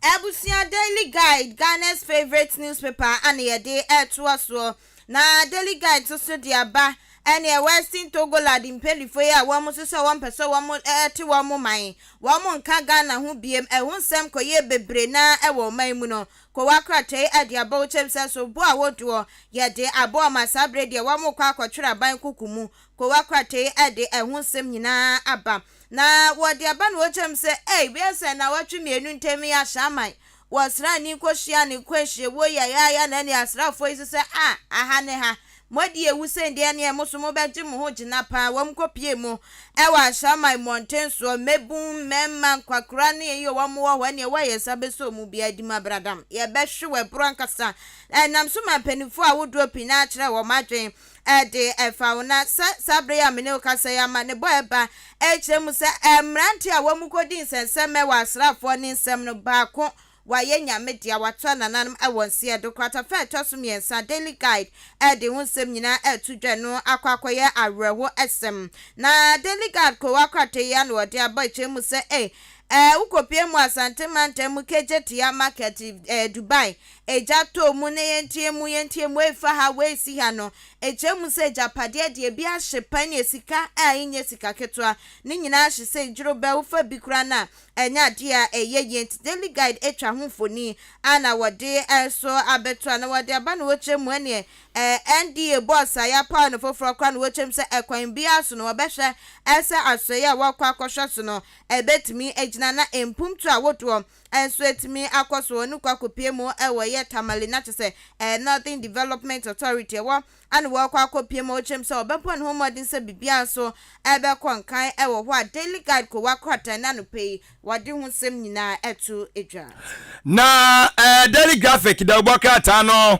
Ebusia Daily Guide, Ghana's favorite newspaper, and yede to na Daily Guide so diaba and a Western Togoland in Pelifoya, one must say 1 person, 1 more to 1 more mine. 1 more Kagana who be a one Sam Koye Bebrena, a woman muno. Kowakra at the about himself so boa what do yet de abo my sabre de 1 more quack or tra by kukumu. Kowakra at the a one semina abba. Na what the aban watch him say, eh, yes, and now what you mean, you tell me a shamai. Was running question, question, wo ya and any asra voices say, ah, I haneha. Modi e wusen de ne emosomo beji mo ho gina pa wam kopie mu e wa shamai mountain so mebun memma kwakra ne ye wam wo ho ne wa yesa beso mu bia di mabradam ye behwe we brankasa nam so ma panifo a wodo pina kire wo madwen de efa wona sabre ya mene okasa ya ma ne bo eba e kire mu se emrante a wam kodin sensem me wa asrafo ne nsem no baako waye nyame dia watwa nananum awonse edukrata fa etosum yensa Daily Guide de hunsem nyina etudwa no akwakoye awerho esem na Daily Guide ko wakrata ya no de abachemu se ukopie mu asante mantemu kejetia market Dubai ejato mu ne yentie mu efa ha we si ha no echemu se japade de bia hyepan esika enye sika ketwa ni nyina hye se juro ba ufa bikura na enya dia yent Daily Guide etwa ho foni ana wode so abeto na wode aba no wochemu ene NDA boss ya pa no foforo kwa no wochem se ekwan bia so no obehwe ese asoye a wakwa akosho so no ebetimi ejina na empumtu a wodo enso etimi akoso onu kwakopie mu ewoye tamale na chese Northern Development Authority wo and wakwa akopie mu ochem se obepo no modin se bibia so ebe konkan ewo ho a Daily Guide ko wakrata na no pei wade hu sem nyina etu edwa na Daily Graphic da obokrata no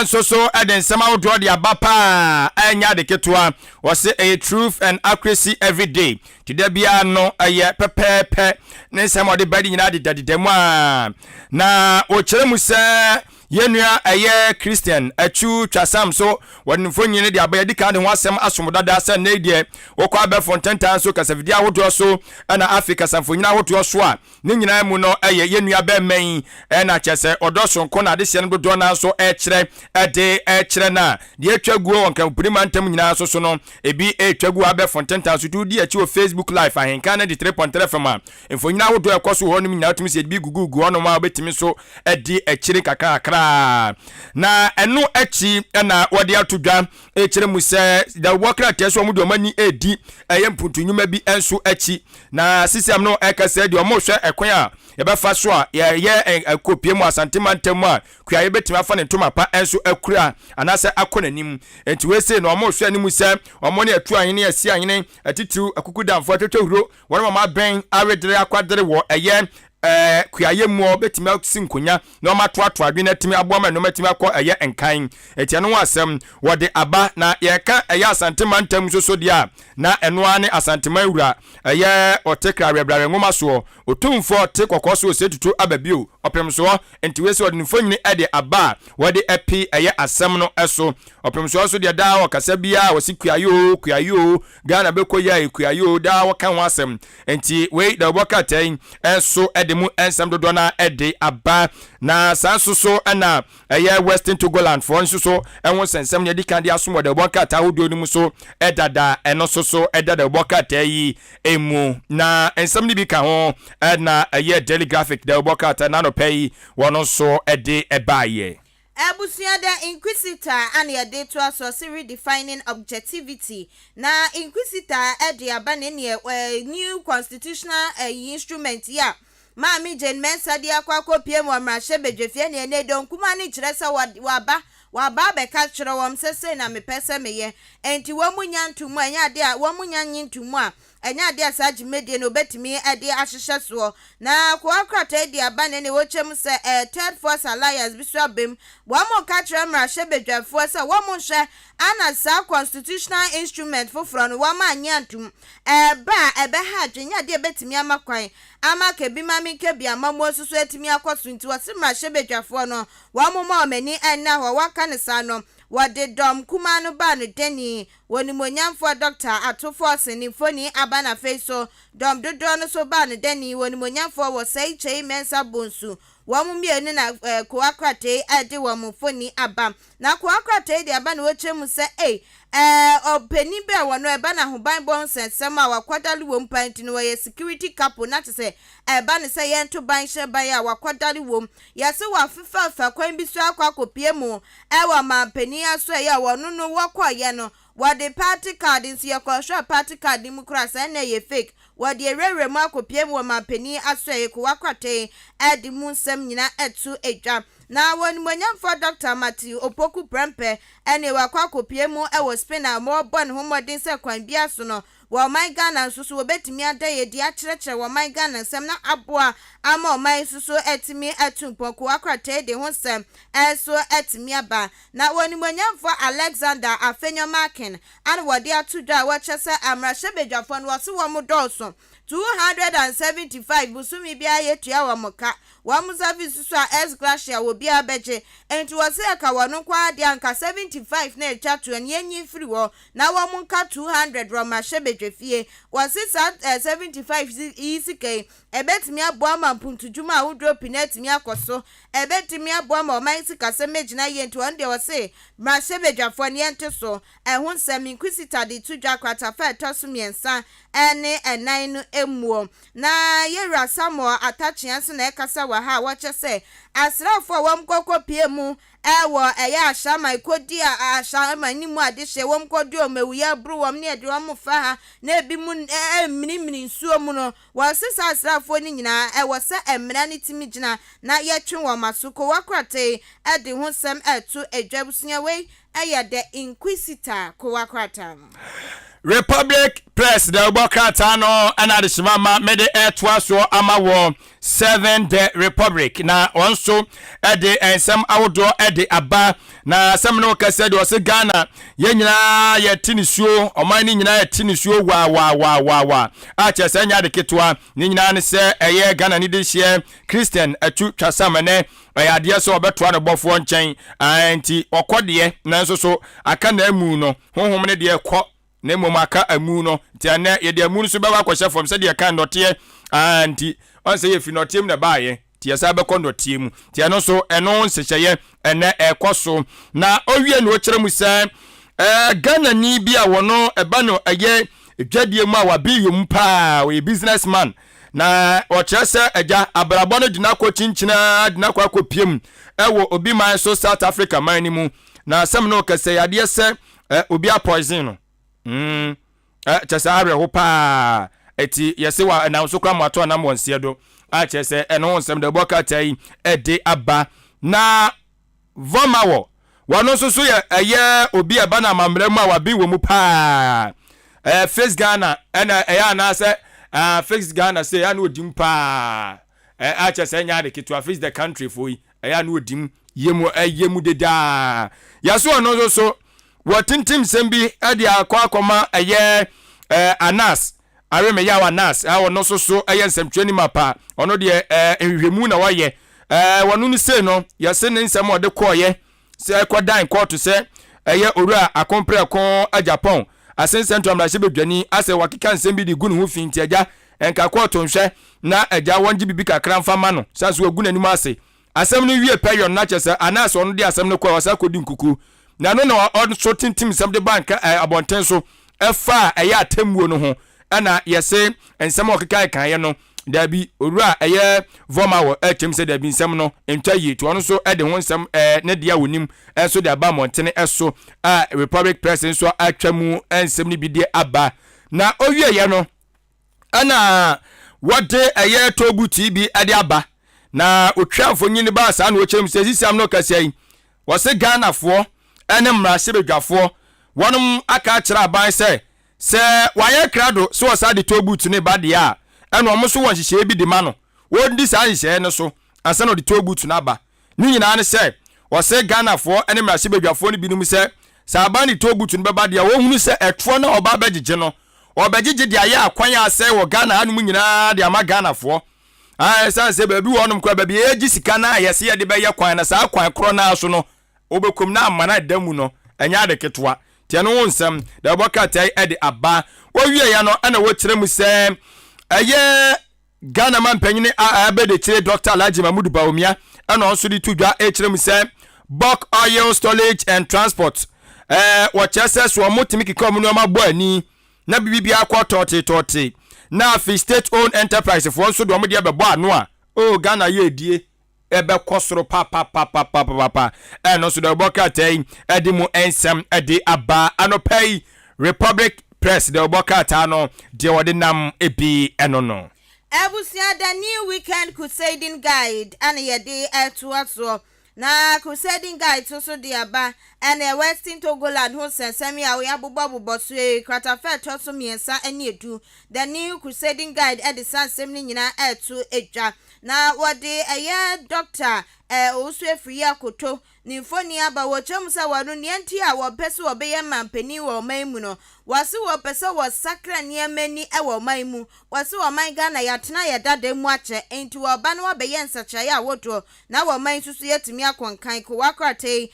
so eden sema wo draw the abapa enya de ketua was a truth and accuracy every day today bia no aye pepepe ne sema de badi nyina de dadedemu a na o kire mu se yenua aye Christian achu twasam so wonfo nyine de abaya dika de ho asem asomdada se na die wokọ abefo ntentan so kasafidi awodo so na Africa samfo nyina awodo so a ne nyina mu no aye yenua be man na chese odoso nko na de se no do na so ekire ekire na de atwaguo wonka prima ntam nyina so no ebi etwaguo abefo ntentan so di achi o Facebook live AHENKAN933FM FM enfo nyina awodo ekoso ho no nyina tumi se bi gugu ono ma obetimi so edi ekire kakakra na enu echi na wode atodwa ekire mu se da wokra teso mu do mani edi mpuntu nyuma bi enso echi na system no ekase de omo hwe ekwan a ye befa so a ye akopie mu asantemantam a kua ye betimi afa ne ntoma pa enso akura anase akonanim enti we se no omo hwe animu se omo ne atu ahene asi ahene atitiru akukudamfo atwetwe huro wona mama ben awedere akwadere wo eye kuaye mu betimi asinkonya na omatoato adwene timi aboma no matimi akọ enkan etia no asem wode aba na yeka asantema ntam so dia na eno ane asantema wura otekra rebrare ngoma so otumfo te kokoso osetutu ababio opemso entiwese wode nfonyini ede aba wode epi asem no eso opemso so dia da wakasa bia wasi kuayo Ghana bekoya kuayo da wakan wasem enti we da wakatain eso mu ensam do na ede aba na sansoso na Western Togoland for nsoso enwo sensem ne dikan dia asom de bokata hodo ni so edada eno soso edada bokata yi emu na ensam ni bi ka ho na daily graphic de bokata na no pay wono so ede ebaye Ebusia da Inquisitor and your day to us redefining objectivity. Na Inquisitor edi abane new constitutional instrument ya. Mami Jane Mensa dia kwa kopie mu amrahye bedwefie ne ne don kuma ni kiresa waba beka kyerɛ wɔm sese na mepɛsɛ meye enti wɔmunya ntumu anya ade a wɔmunya nyintumu a anya ade asaji medie no betimi ade ahyehye so na ko akrata edi abane ne wokyem sɛ third force alliance biso abem wɔmo ka kyerɛ amrahye bedwafo sɛ wɔmo hwɛ ana sa constitutional instrument foforo no wɔma anya ntum ba ha adwenya ade betimi amakwan ama kebi mami kebi amamo susu etimi akoso nti wɔsemra hyebedwafo no wɔmo ma omani enna hɔ waka ne sa no wɔde dom kuma no ba no deni wonimonyamfo doctor atofo seni foni abana feiso dom dodo no so ba no deni wonimonyamfo wɔ sei chei mensa bonsu wɔmo mienu na koakrate ade wɔmo foni aba na koakrate de aba no wɔkyemu sɛ openi be wono eba na hoban bon sensem a wakwadali wom panti no ye security capo na te se eba ne se yento ban hye ban a wakwadali wom yase wa fifa kwan bi so akopie mu wa mampani aso ya wono no wakoye no wade party card nsi ye kwahwe party card mu kura se na ye fake wade erere mu akopie mu mampani aso ye ko wakwate edi mu nsem nyina etu edwa na woni monyamfo Dr. Matthew Opoku Prempe ene wakwa kopie mu ewo spina mo bon homodin se kwan bia so no wo my Ghana nso so obetimi ada ye di akyerɛkyerɛ wo my Ghana nsɛm na aboa ama o my so etimi atumpoku akrata de ho nsɛm eso etimi aba na woni monyamfo Alexander Afenyomakin an wode atudwa wo kyese amrahye bedwafo no wo se wo mo dɔɔso 275 busumi bia yetua wa moka wa mu service so a gracia wo bia beje enti wo se aka wono kwa de anka 75 na etwa to ne enyi free wo na wo mu nka 200 ro ma hye bedwefie wo se 75 isike ebetimi aboa ma mpuntudwuma a wodro pinetimi akoso ebetimi aboa ma o man sika se megina ye enti won de wo se ma hye bedwafo ne ente so ehun nsɛm Inquisitor de tudwa kwata fa etosumiensa ene enan no emuo na yewra Samuel atachianse na ekasa wa ha wache se asrafo wom kokopie mu ewo eya ashama ikodi a ashama ni mu adehye wom kodi o mewuya bru wom ne ede wom fa ha na ebi mu mini nsuo mu no wasisa asrafo ni nyina ewo se emra ni timi gina na yetwe wom asoko wakrate ede ho sem etu edwabusunya wei eya the Inquisitor ko wakrata Republic Press the Bokata no ana de shimama mede etwa so amawo 7 the Republic na onso ede ensem awodo ede aba na asem no kase de ose Ghana ye nyina ye tinisuo oman ni nyina ye tinisuo wa a chese nya de ketwa ni nyina ne se eye Ghana ni de hye Christian atu twasamene ade so obetwa no bofo nchen anti okode na nso so aka na amu no honhom ne de ekọ na momaka amu no tiane ye de amu no so be wa kwahye fom se de kan dote anti on se ye fi notem na baaye tie sa be kondotie mu tie no so eno nsehye ene ekoso na owie no kire mu se Ghana ni bia wono eba no eye edwadie mu a wabi yum pa we businessman na ochese eja abrabo no dina ko chinchina dina ko akopiem ewo obi man so South Africa man ni mu na asem no kase yade se obi a poison no chese are ho pa eti yese wa na so kwa mato na monse do a chese eno nsem de bokata yi ede aba na vomawo wano so ye eye obi eba na mamre mu a wabi wo mu pa face Ghana ena eya na se fix Ghana say ya no dim pa acha say nya de keto face the country for yi no odim yemu de da ya so no so watintim sembi e de akoma anas areme ya wanas no so nsɛmtwani mapa ono de ehwehwemu na waye wonu ni se no ya se ne nsɛm ode kɔye se kɔdan kɔto se owura akompre ko Japan asensentu amrahye bedwani ase wakeka nsɛm bi de gu ne ho finti agya enka kɔto nhwɛ na agya wonji bibi kakra mfama no sanso agu nanim ase asɛm no wie period na kyese anas ono de asɛm no kɔ wasa kodi nkuku na no na on so tintim sɛm de bank abonten so ɛfa atemmuo no ho ana yɛse nsɛm okeka kan ye no dabi owura voma wo atem se dabi nsɛm no ntwaye to ono so de ho nsɛm ne dia wonim enso de aba montene eso Republic President so atwamu nsɛm ni bi de aba na owie ye no ana wode tobu tv ade aba na otwafo nyini ba sa na okyerem se sisiam no kasai wose Ghana fo ene mrahye bedwafo wonom aka kyerɛ aban se waye krado so wasa de tobu tu ne ba de a eno omo so won hihye bi de ma no wondi sa hihye ne so ansa no de tobu tu na ba ni nyina ne se wose Ghana fo ene mrahye bedwafo ne binum se sa aban de tobu tu ne ba de a wo hunu se etfo na oba bagigye no obagigye de aye akwan asɛ wo Ghana anum nyina de ama Ghana fo san se baabi wonom kwa baabi egi sika na yɛse yɛ de bɛyɛ kwan na saa kwan kro na so no obekom na amana damu no enya de ketwa tie no nsɛm da bokatai ede aba wo wie ya no ana wo kyerɛ mu sɛ Ghana man panyine abede kyerɛ Dr. Alhaji Mahmoud Bawumia ana onso de tudwa kyerɛ mu sɛ bulk oil storage and transport wo kyerɛ so motimi kikom no ma bo ani na bibia akɔ tɔte na fi state owned enterprise for so do mo de bɛbɔ ano a Ghana ye die ebe kosoro pa no so do bokatai edi mu ensem edi aba anopai Republic Press de bokata no de wode nam ebi eno no Ebusia the new weekend crusading guide and ye de etuaso na crusading guide so de aba and a Western Togoland who sensemi a we abobabo so kratafe toso miensa eni edu the new crusading guide e de sansem ni nyina etu edwa na wode doctor osu efiri akoto ni mfoni aba wo chamsa wanu nienti a wo pese wo beye mampani wo maimu no wase wo pese wo sakra niamani e wo maimu wase wo man Ghana ya tena ya dada mu ache enti wo ba no wo beye nsacha ya wodo na wo man susu yetimi akonkan ko wakrate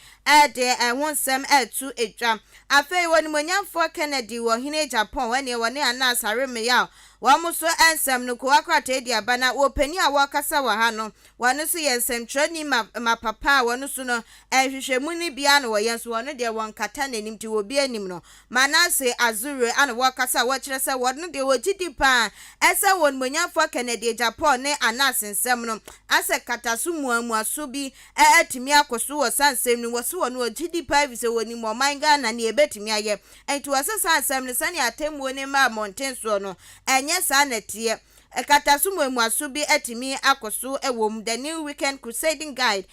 de wonsem etu edwa afei woni monyamfo Kennedy wo hine Japan wani woni anas areme ya wamuso ensem no ko akrate di abana wo pani a wakasa wa ha no wano so yensem trani mapapa wano so no ehwehwemu ni bia no yenso wano de won kata nanim ti wo bia nim no manase azure ana wakasa wa kire se wano de wo gidi pa ese won monyafo Kennedy Japan ne anas ensem no ase kata so muamu aso bi atimi akoso wo sansem no wo so wano gidi pa bi se woni mo manga na ne ebetimi aye enti wo sansem no sane atemwo ne ma mountain so no enye sa netie ekatasumo emuaso bi atimi akoso ewom the new weekend crusading guide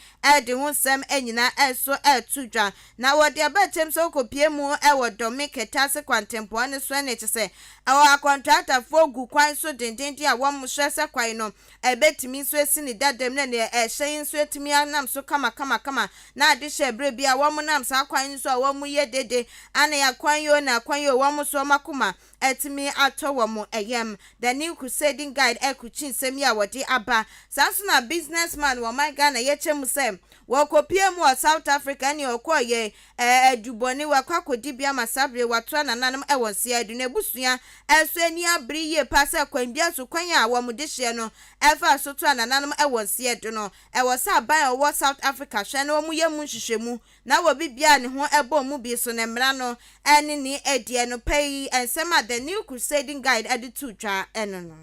de honsem enyina eso etudwa na wode abatem so kopie mu ewo domiketase kwantempo ne so ne kyese awa contractor fogu kwan so dendenti a wom hwese kwan no ebetimi so esini dadem ne ehyen so etimi anam so kama na ade hye bre bia wom nam sa kwan so a wom ye dede ana ya kwan yo na kwan yo wom so makoma etimi ato wom eyem the new crusading guide ekuchin semia wodi aba sansuna businessman wo man Ghana ye chem sem wo kopie mu South Africa ni okoye aduboni wa kwakodi bia masabre wato nananam ewonse adu na busua eso ani abri ye pasa kwan bia so kwan a wo mudehye no efa so to nananam ewonse adu no ewosa aban wo South Africa hwe na wo mu ye mu hwehwemu na wo bibia ne ho ebo mu bi so ne mra no ene ni edie no pay ensema the new crusading guide editu twa eno no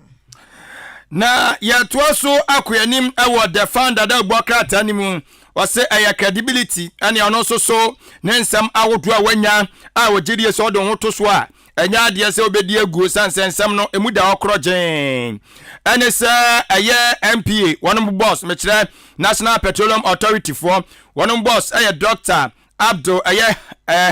na yɛtoa so akoyanim ɛwɔ the founder da bɔkrata ne mu wɔse ɛyɛ credibility ɛne ɔno nso so ne nsɛm awodo a wanya a wɔgyedie sɛ ɔde ho to so a ɛnya adeɛ sɛ obɛdi aguo sansɛnsɛm no emu da ɔkorɔ gyeen ɛne sɛ ɛyɛ MPA wɔnom boss mekyerɛ National Petroleum Authority for wɔnom boss ɛyɛ Dr. Abdul ɛyɛ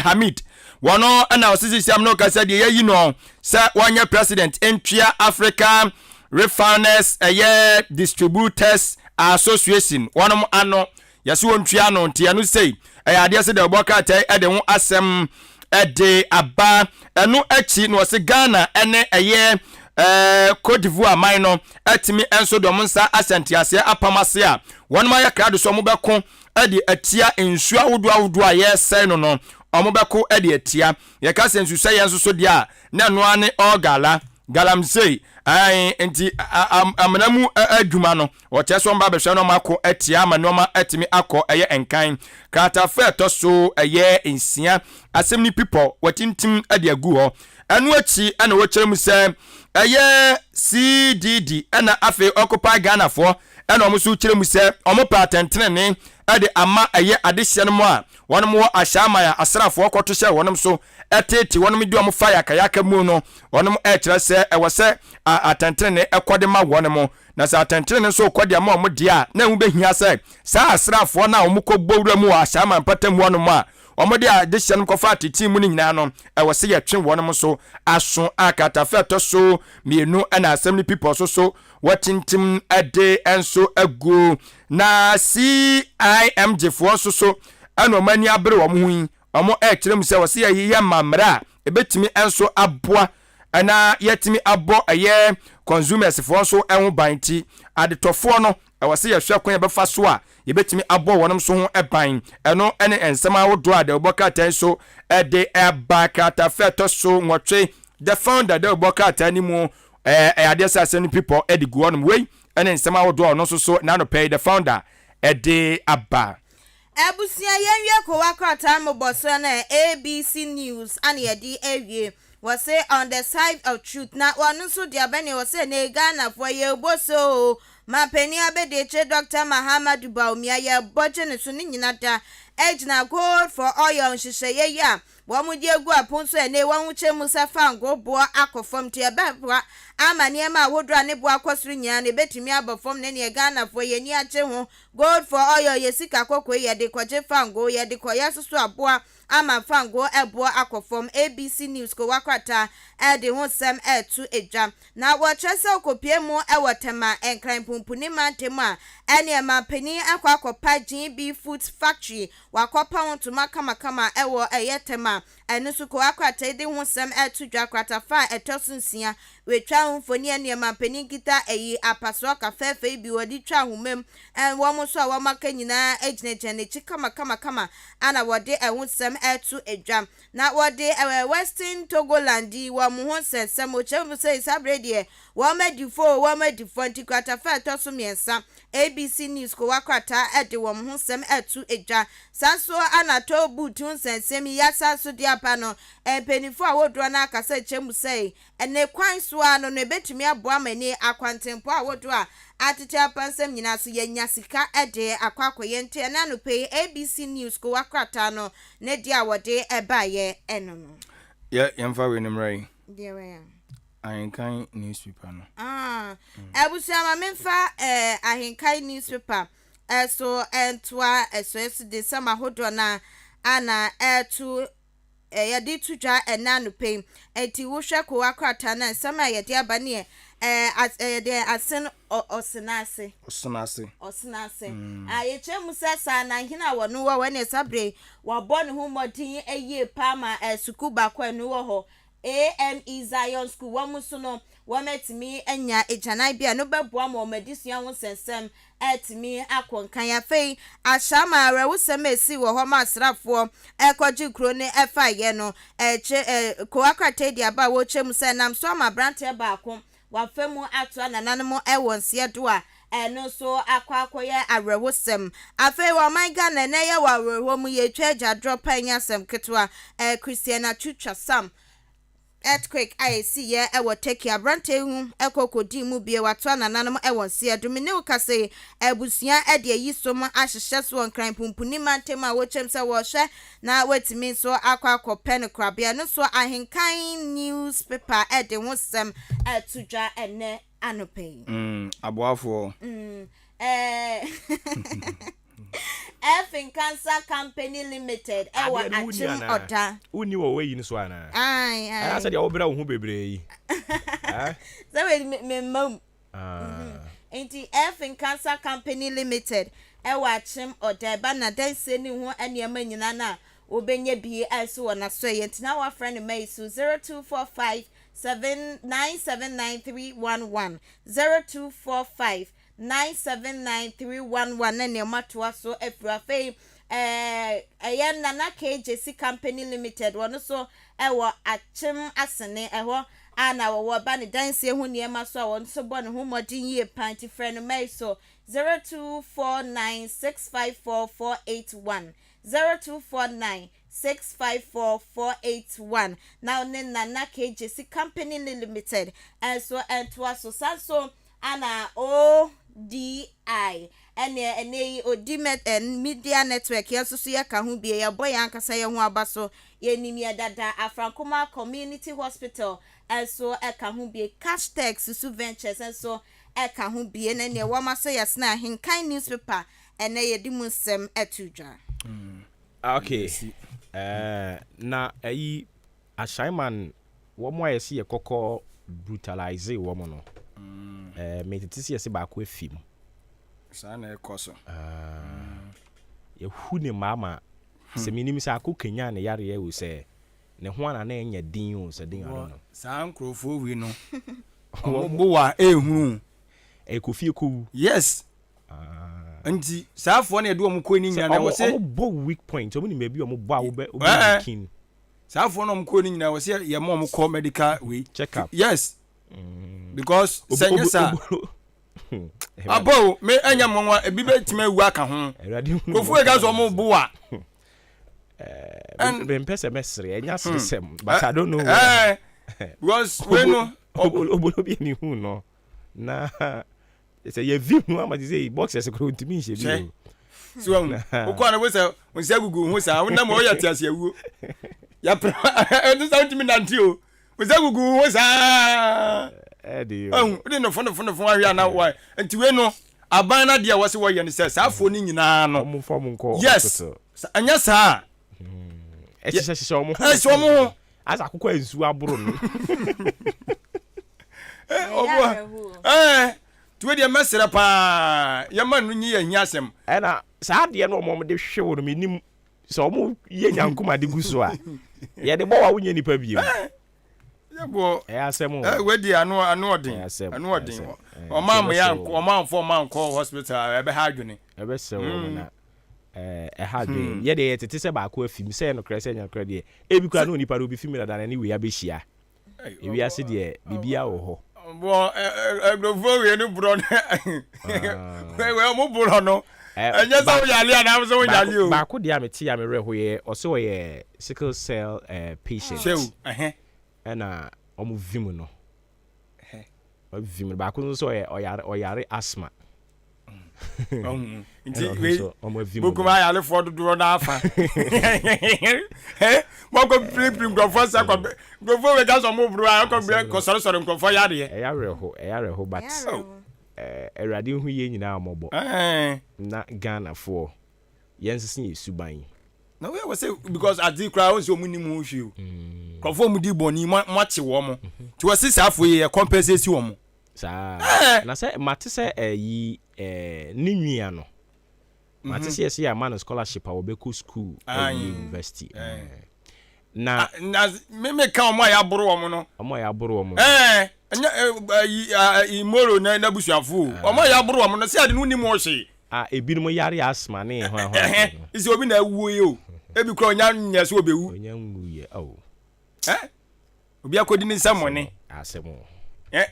Hamid wɔno ɛna ɔsisi siam no kasa deɛ yɛyi no sɛ wɔnyɛ president entwea Africa Refiners Distributors Association one ano yasi wontua no ntia no sei ade se de obokata de ho asem de aba eno achi no se Ghana ene Côte d'Ivoire mine atimi enso do monsa asantiase apamase a one ma yakado so mobeko de atia ensu awodo ayese no omobeko de atia yeka sensu se yenso so dia na no ane ogala galamsey ai enti amanamu adwuma no wote so mba behwe no mako atia amanoma atimi akọ enkan kata feto so ensia asem ni people watintim ade agu ho anu achi ana wo kyerem se CDD ana afi occupy Ghana for ana omusu kyerem se omo patentene ne ade ama adehye no mo a wonom wo ahyama ya asrafo kwoto hye wonom so eteti wonom di omo fire kayaka mu no wonom kyerɛ se ɛwɔ atentene ekode ma wonom na sa atentene so kode ma omo dia na hu behia se sa asrafo na omo kɔ bowura mu ahyama mpatam wonom a omo de adehye no kɔfa ateti mu nyina no ɛwɔ se yɛ twen wonom so aso akata feto so mienu na assembly people so watintim ade enso agu na CIMG for so ano mani abere wo hu omo kyerem se wo se ye mamra ebetimi enso aboa ana yetimi abo consumers for so enwo banti adetofo no wo se ye hwekon ye befa so a yebetimi abo wonom so ho eban eno ene ensema wodo ade obokata so ede ebakata feto so nwotwe the founder de obokata ni mu adesa send people edi go on way ene ensema wodo no so na no pay the founder ede aba Ebusia yenwie ko wakrata moboso na ABC News and yedi ewie was say on the side of truth na wonu so dia bani was say na Ghana for ye boso ma peni abedeche Dr. Mahamudu Bawumia ye boje ne so ni nyina da ejina gold for oil nhihye ya womu die gu aponso ene wonu chemu safango bo akofom tie bebra amane ma wodra ne bo akosuru nya ne betimi abofom ne Ghana for ye ni ache ho gold for oil ye sika kokwe ye de kwaje fango ye de koya susu aboa ama fango ebo akofom ABC News ko wakwata de ho sem etu edwa na wo chese okopie mu ewotema enkran pumpuni mantemu a ene ma pani akwakopa GB Food Factory wakopa wontuma kama ewo eyetema ene su ko wakwata de ho sem etu dwa kwata fa etosunsia wetwa homfoni ene ma pani gita apaso kafefe bi wodi twa homem en wo mo so a wo maka nyina eginegene chi kama ana wode ehun sem etu edwam na wode Western Togolandi wo mo ho sesem o chem say sabrede wo madifo ntikwata fa etoso miensa ABC News ko wakwata ede wo mo ho sem etu edwa sanso anato butun sensem yasa so dia pa no penifo a wodro na akasa chem say ene kwan so ano no betumi aboa mani akwantempo a wodro a atete apansem nyina so yenya sika ede akwakoye nte na no pay ABC News ko wakrata no ne dia wode ebaye eno no yemfa we nimrai dia we ahenkan newspaper no ebusia ma memfa ahenkan newspaper so entwa so de sama hodo na ana etu yadi tudwa ena no pay enti wo hwe ko wakrata na sama yadi abane de asen osenase ayeche musasa na hina wono wo wane sabre wabon hu modin eye pa ma sukuba kwa nu wo ho AME Zion School wamuso no wametimi enya ejanai bia no beboa ma medisua ho sensem etimi akonkan ya fei ashama rewo semesi wo ho masrafo ekoji kro ne efa ye no ko akrate dia ba wo chem se nam so ma brante ba ko wafemu atu anananmo ewonse do a eno so akwakoye arewosem afei wa manga na ne ye wa rewo mu ye twaja drop anya sem ketwa Christiana Chucha Sam earthquake I see ye ewo take ya brante hu ekokodi mu bie wato anananmo ewonse adumine ukase ebusuan ede yisom ahyehye so nkran pumpuni mantem a wochem se wo hwe na wetimi so akwa pen krabia no so ahenkan newspaper ede wosem etudwa ene anope aboafo AHENKAN Company Limited ewa achim oda uni wo we yin so ana ai asa dia wo bra wo hu bebre yi so we me mom Enti AHENKAN Company Limited ewa chim odeba na danse ni ho enema nyina na obenye bi also wona so yent na wa friend me so 0245 79799311 0245 979311 na matoa so afrafe ayen nana KJC Company Limited wono so ewo achim asene eho ana wo ba ne danse hu niema so won so bo ne hu modin ye panty friend me so 0249654481 0249654481 now nana KJC Company Limited and so sanso ana ODI ene Odimet and Media Network yaso so yaka hu bie ya boy ankasa ye hu abaso ye nimia dada Afrankoma Community Hospital and so eka hu bie hashtag Susu Ventures and so eka hu bie na ne wa maso yasna AHENKAN newspaper ene ye dimusem etudwa. Okay. Na ayi Ashaiman wo mo ayesi ye kokko brutalize wo mo no. Me titisi yesi ba ko afim. Sa na ekoso. Ye hu ne mama se minim sa ko kenya ne yare ye wo se ne ho ana na enya din o se din ano no. Sa nkrofo wi no. Wo wa ehunu. Ekofie ko. Yes. Nti saafo na edu omko ni nyina na wo se bo weak point omo ni mebi omo bo awo be kin saafo na omko ni nyina wo se ye mo omko medical we check up. Yes. Because senyesa abo me anya monwa ebi betima wu aka ho kofu e ga so omo bo a and pese mesre enya sesem but I don't know because we no obolo bi ni hu no na it's a yevi no ama say boxers ko ntimi nche bi so ukwa na we say gugu hu sa wona mo ya tiase awu ya enu sa ntimi nanti o we say gugu hu sa edi we no fon ahwe na why nti we no aban na dia wose wo ye ne say saafo ni nyina no mo fom nko yes anya sa ehihye omo omo asa akukwa ensu aburo no tuwe dia mesere pa yama nu nyi yahia asem na saa de no omo de hwe wo menim so omo ye nyankoma de guso a ye de bo wa wonye nipa biem yebo asem we di anu odin omam ya omam for man call hospital ebe ha adwene ebe se wo na ha adwene ye de tete se ba ko afim se no kra se nya kra de ebi kwa no nipa do bi fim na ni we ya be hia ewi ase de bibia wo ho bo agrofo we ni bro we mo bro no enya so yali ana so yali o ba ko dia meti ya me reho ye o se wo ye sickle cell patient shew na omo vim no vim ba ko so ye oyare asthma nti we bukuma yale for do na afa mo ko priprim grofo sa ko grofo we ga so mo bro a ko soro grofo yare e yare ho but erade hu ye nyina amobo na Ghana for yensin yesuban na we was say because at the crowd so muni mu hwe grofo mu di boni mo che wo mo ti was say afo ye compensate wo mo sa na say mate say yi ni nwia no mate say say ya man scholarship a obeko school university na me ka omo ya boro wo mo no omo ya boro wo mo imoro na busuafo omo ya boro wo mo no say ade no ni mo hwe ebi no yare asma ne ho isi obi na wuo ye o ebi kro nya nya so obewu onya nwuye obi akodi ni samone asemo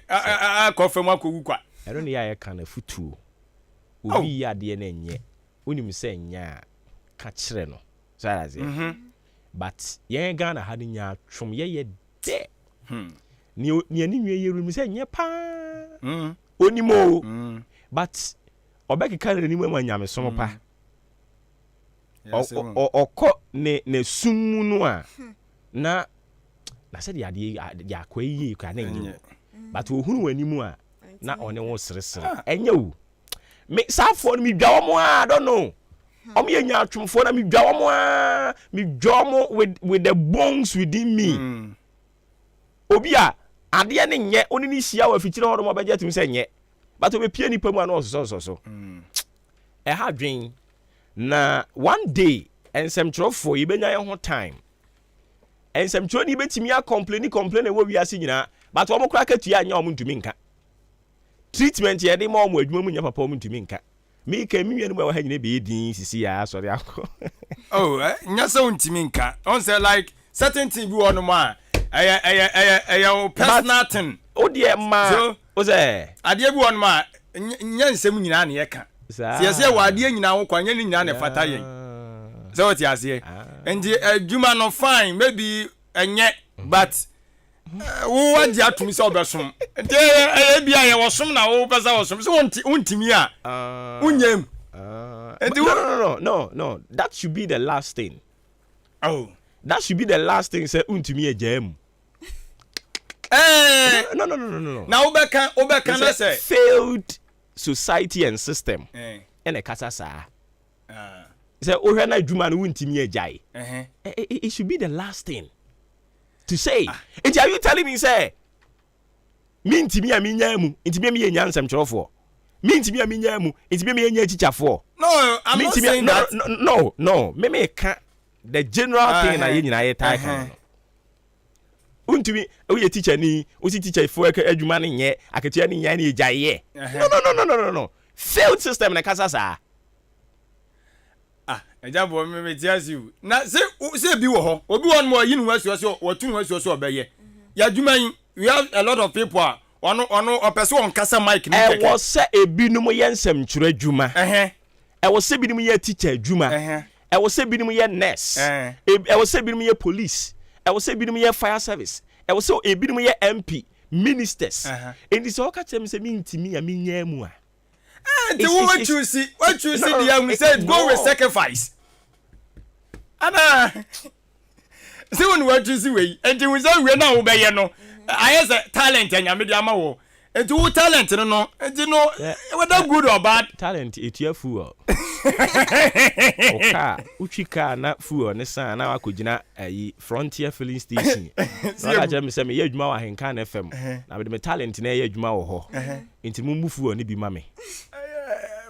akofem akowu kwa ero ne ya ka na futuo obi ya de na enye onim se nya ka kire no saraze but yen Ghana ha de nya twom ye de ni ani nwie yeru mi se nya pa onimo but obeki ka ni mu anyame somo pa okọ ne sumu no a na se de ade ya kwa yi ka na enye but ohunu wani mu a na one wo seresere enye wo me safo mi dwa wo a don't know o me nya atwomfo na mi dwa wo a mi dwa mo with the bones within me obi a ade ne nye oni ni hia wa fikire ho do mo beje tim se nye but we pie nipa mu ano so ha dwen na one day ensɛmtwerɛfoɔ yɛbɛnya yɛn ho time ensɛmtwerɛ ni bɛtumi a complain ɛwɔ wiase nyinaa but wɔn kora katua anya wɔn ntumi nka treatment yɛde ma wɔn adwuma mu nya papa wɔn ntumi nka me ka mi wianu ba ha nyina be din sisi ya sorry akɔ oh nya sɛ ntumi nka on say like certain thing bi wɔ no ma ɛyɛ personal thing o deɛ ma o sɛ adeɛ bi wɔ no ma nya nsɛm nyinaa na yɛka sɛ wɔ adeɛ nyinaa ho kwanya ne nyinaa na fata yɛn sɛ wɔte aseɛ nti adwuma no fine maybe ɛnyɛ but wo wadi atumi sɛ ɔbɛsom nti ɛyɛ bia yɛ wɔsom na wo pɛsɛ wɔsom sɛ wontimi a wonyam no that should be the last thing oh that should be the last thing sɛ wontumi agyaa mu no na wobɛka na sɛ failed society and system ɛna kasa saa sɛ wohwɛ na adwuma no wontumi agyae it should be the last thing to say and are you telling me say me ntimi a menya mu ntimi me yenya nsɛmtwerɛfoɔ me ntimi a menya mu ntimi me yenya teacherfoɔ no I'm not saying that no me ka the general thing na yenya ye tai kan untimi o ye teacher ni o si teacher fo adwuma ne nye akatua ne nya ne gyaye no failed system na kasa saa ejabo me tias you na se bi wo ho obi won mo yi nu asuaso watu nu asuaso obeye ya dwuma yin we have a lot of people ono opese won kasa mic ni keke wo se ebinum ye nsɛmtwerɛ adwuma wo se binum ye teacher adwuma wo se binum ye nurse wo se binum ye police wo se binum ye fire service wo se ebinum ye MP ministers and this all catch them say me ntimi a menya mu a what you see the young said go with sacrifice ana see when what you see we and you say we na obey no I say talent and yamede ama wo and to talent no and you know whether good or bad talent etua fool oka uchika na fool ne san na akogina ayi frontier filling station so I just say me ye adwuma wa AHENKAN933FM na me talent na ye adwuma wo ho enti mumbu fool ne bi ma me.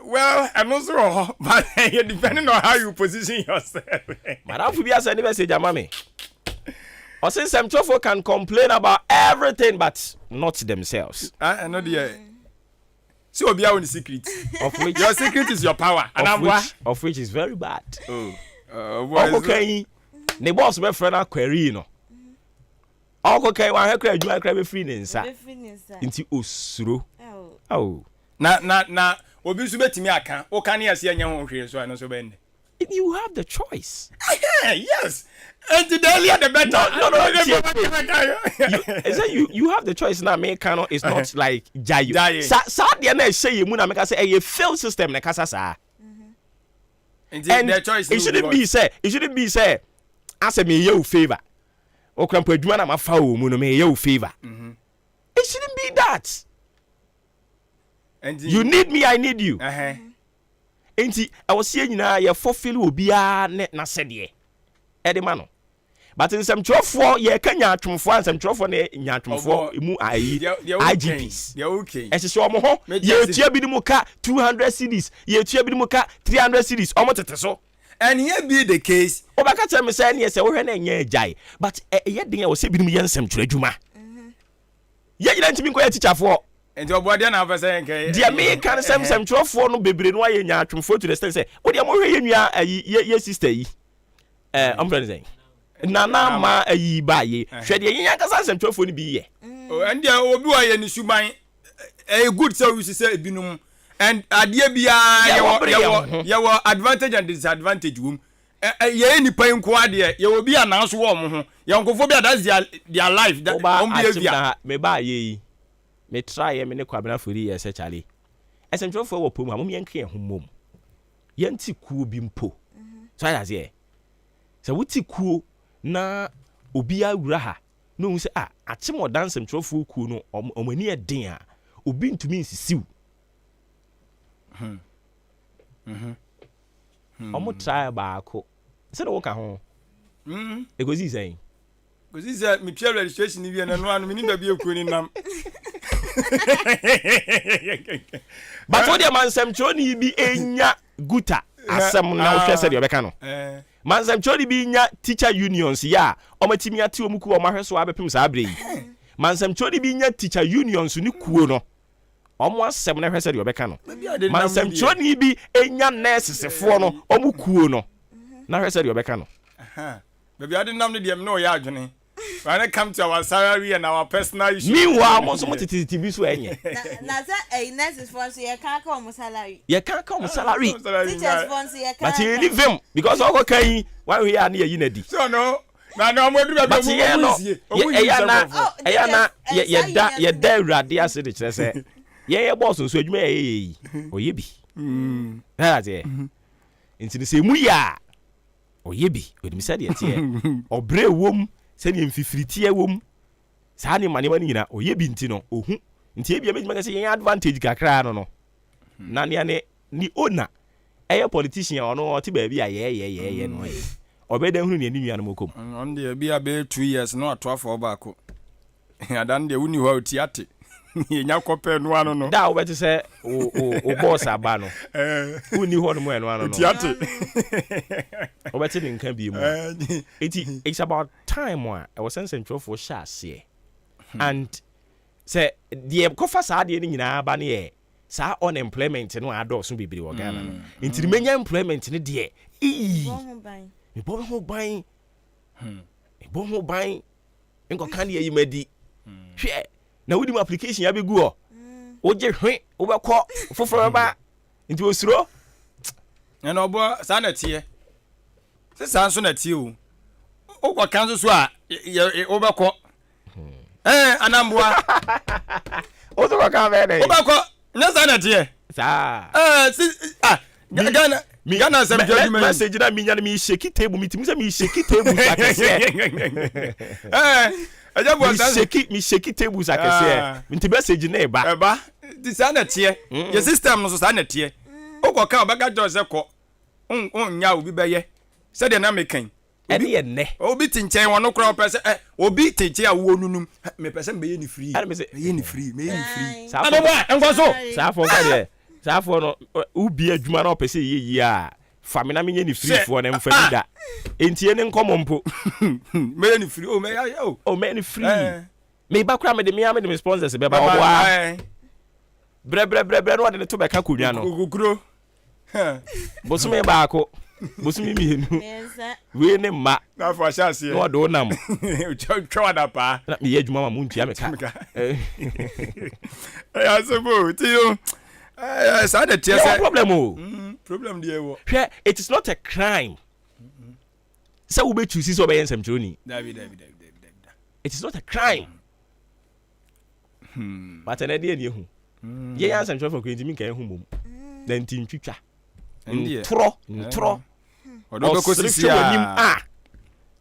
Well, I'm not sure, but depending on how you position yourself. Madam Fubi has any message, Amami. Or since some people can complain about everything, but not themselves. I know the. So be our secret. Of which your secret is your power, of which is very bad. Okay. The boss my friend are query no. Okay, one heck you might grab a free ninsa. Into Osuro. Oh. Na. Obi so betimi aka o kan ya se anya ho hwe so ano so bende you have the choice. Yes, and the earlier the better. No. You have the choice now. Me cano is not like jayu. Sa dia na say you na make say a failed system na kasa sa. And the choice it shouldn't be say as a me you favor. O krampo adwuma na ma fa o mu no me you favor. It shouldn't be that. And you need me, I need you. Enti I was saying nyina ye fulfill obia na sede e de ma no but nsem twofo ye kanya atwomfo ansem twofo ne nya atwomfo mu ayi IGPs they okay e se omo ho ye tua bi mu ka 200 cedis ye tua bi mu ka 300 cedis omo tete so and here be the case obaka tell me say ne se wo hwe na nya agyae but ye den e wo se bi mu ye nsem twere adwuma ye nyina ntimi nko ye teacherfo and your body na fa say nke dia me kan sem twofo no bebre no aye nya atwomfo to the stand say wo dia mo hwe ye nua ye sister yi I'm saying nana ma ayi ba ye hwe dia yen akasa sem twofo no bi ye and dia obi wa ye ni suban a good service say ebinum and adie bia ye wo advantage and disadvantage wum ye ni pan ko ade ye obi ananso wo mo ho ye nkofo bi that's their life that on behavior me ba ye me try me ne kwabena fori ye se chale esemtwofo wo pom amom yen kre homom yenti kuo bi mpo so ya ze se wuti kuo na obi awura ha no hu se ache mo dance semtwofo kuo no omani e den a obi ntumi nsisiw omo try baako se no ka ho egozi sen gozi se me pia registration ni bi na no anu me ni ba bi ekuo ni nam But what the man Sam Choni be enya guta asem na ohwe se de obeka no. Man Sam Choni be enya teacher unions ya omatimi ate omuku o mahwe so abepem sa abre yi. Man Sam Choni be enya teacher unions ni kuo no. Omo asem na hwe se de obeka no. Man Sam Choni be enya nurses fo no omukuo no. Na hwe se de obeka no. Baby I didn't know the no ya adwene. When it comes to our salary and our personal issues. Meanwhile, most of it is TV so any. Na say nurses for so you can't come salary. You can't come salary. Teachers for so you can't. But you leave them because all can why we are near Unity. So no. Na mo do but yeah no. Eyana ye da urade ase de kire se. Ye boss so adwuma ye oye bi. That's it. Inti se mu ya. Oye bi. Odimi se de tie. Obre wom se ni mfifiriti wom. Sa ni mane mane nyina oye bi nti no ohu. Nti e bia me se yen advantage kakra no. Na ne ni owner. Eye politician ono oti ba bi ye no ye. Obeda hunu ne nua no mokom. On dey bia be 2 years no ato afọ baako. Adan dey wuni ho atiate. Nya kope no ano no. Da obeti se o boss aba no. Wuni ho no mo eno ano no. Atiate. Obeti ne nkan bi mu. It's about time one. I was sensing for share. And say the kofa sa de ni nyina aba ne ye. Sa unemployment no adoso bibiri wo Ghana no. Nti menya employment ne de me bo ho ban enko kan ye yimadi hwe na wudi application ya begu o oje hwe obekọ foforo ba nti osuro na obo sa na tie se sa nso na tie o okọ kan so a obekọ anambua ozo ka be dey obekọ na sa na tie sa si Ghana some judgment message na minya mi shake table mi timi se mi shake table sakese mi shake table sakese mi ti message na eba this na tie your system no so sa na tie okoka obega judge ko nya obi beye se de na mekan ene ye ne obi tinchen won kro pese obi tinchen a wo nunum me pese me ye ni free me ye ni free sa fo enkoso sa fo ka de Safo no ubi adwuma na opese yeyi a famina menye ni free for na mfa da entie ne nkomo mpo me ni free me ya me ni free me ba kra me de sponsors be ba oboa bre no de to be ka konwa no guguro bosume ba ako bosume mi henu we ne ma na fo ashase no do nam twa da pa na me adwuma ma muntua me ka ya sebo ti yo problem there wo it is not a crime so we be choose so be ensem choni David it is not a crime but na dey hu ye ensem choni for kwenti mi kan hu mom na ntin twitwa ntro odo ko sisi a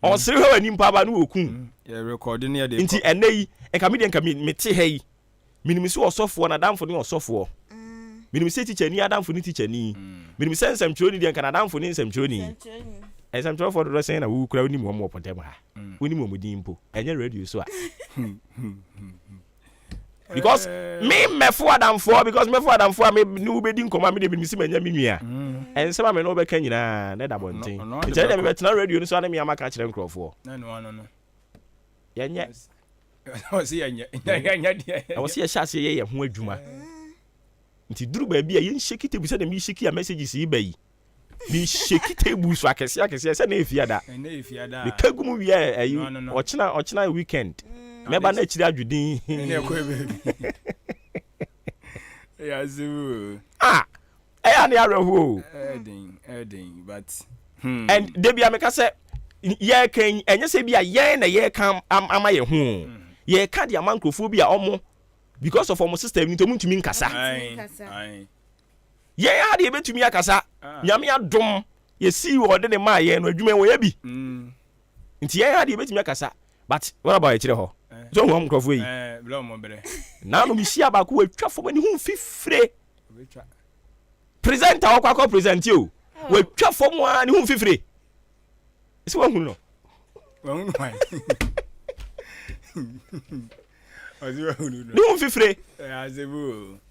on sere ho anim pa ba no okun ye record ne dey nti enei enka me te ha yi minimi so osofo na damfo ne osofo minimi se teacher ni adamfo ni teacher ni minimi se nsem choni de kan adamfo ni nsem choni nsem choni for do say na wu kura ni mo mo potem ha woni mo mudi mpo enye radio so a because me for adamfo because me for adamfo me ni ubedi nkoma me de minimi se manya minua ensem me no be kan nyina na da bonten teacher de me betena radio ni so na me amaka kire nkrofo no yenye I see I was here shase ye ho adwuma nti duru ba bia yen shake table se na mi shake ya messages yi bayi mi shake table so akese se na efiada me kagumu wi ayi ochina weekend meba na chiri adwudin ya zu ya na yareho edin but and debia me ka se ye kan enye se bia ye na ye kan ama ye ho ye ka dia mankrofo bia omo because of our system ni to muntumi nkasa ye ya de betumi akasa nyame adom ye si wo de ne ma ye no adwuma wo ye bi nti ye ya de betumi akasa but what about chire ho so wo mkrofo yi bla mo bere na no mi sia ba ko atwa fo mani hu fifire presenter akwa present you wo atwa fo mo ani hu fifire isi wo hu no why ne ho fifire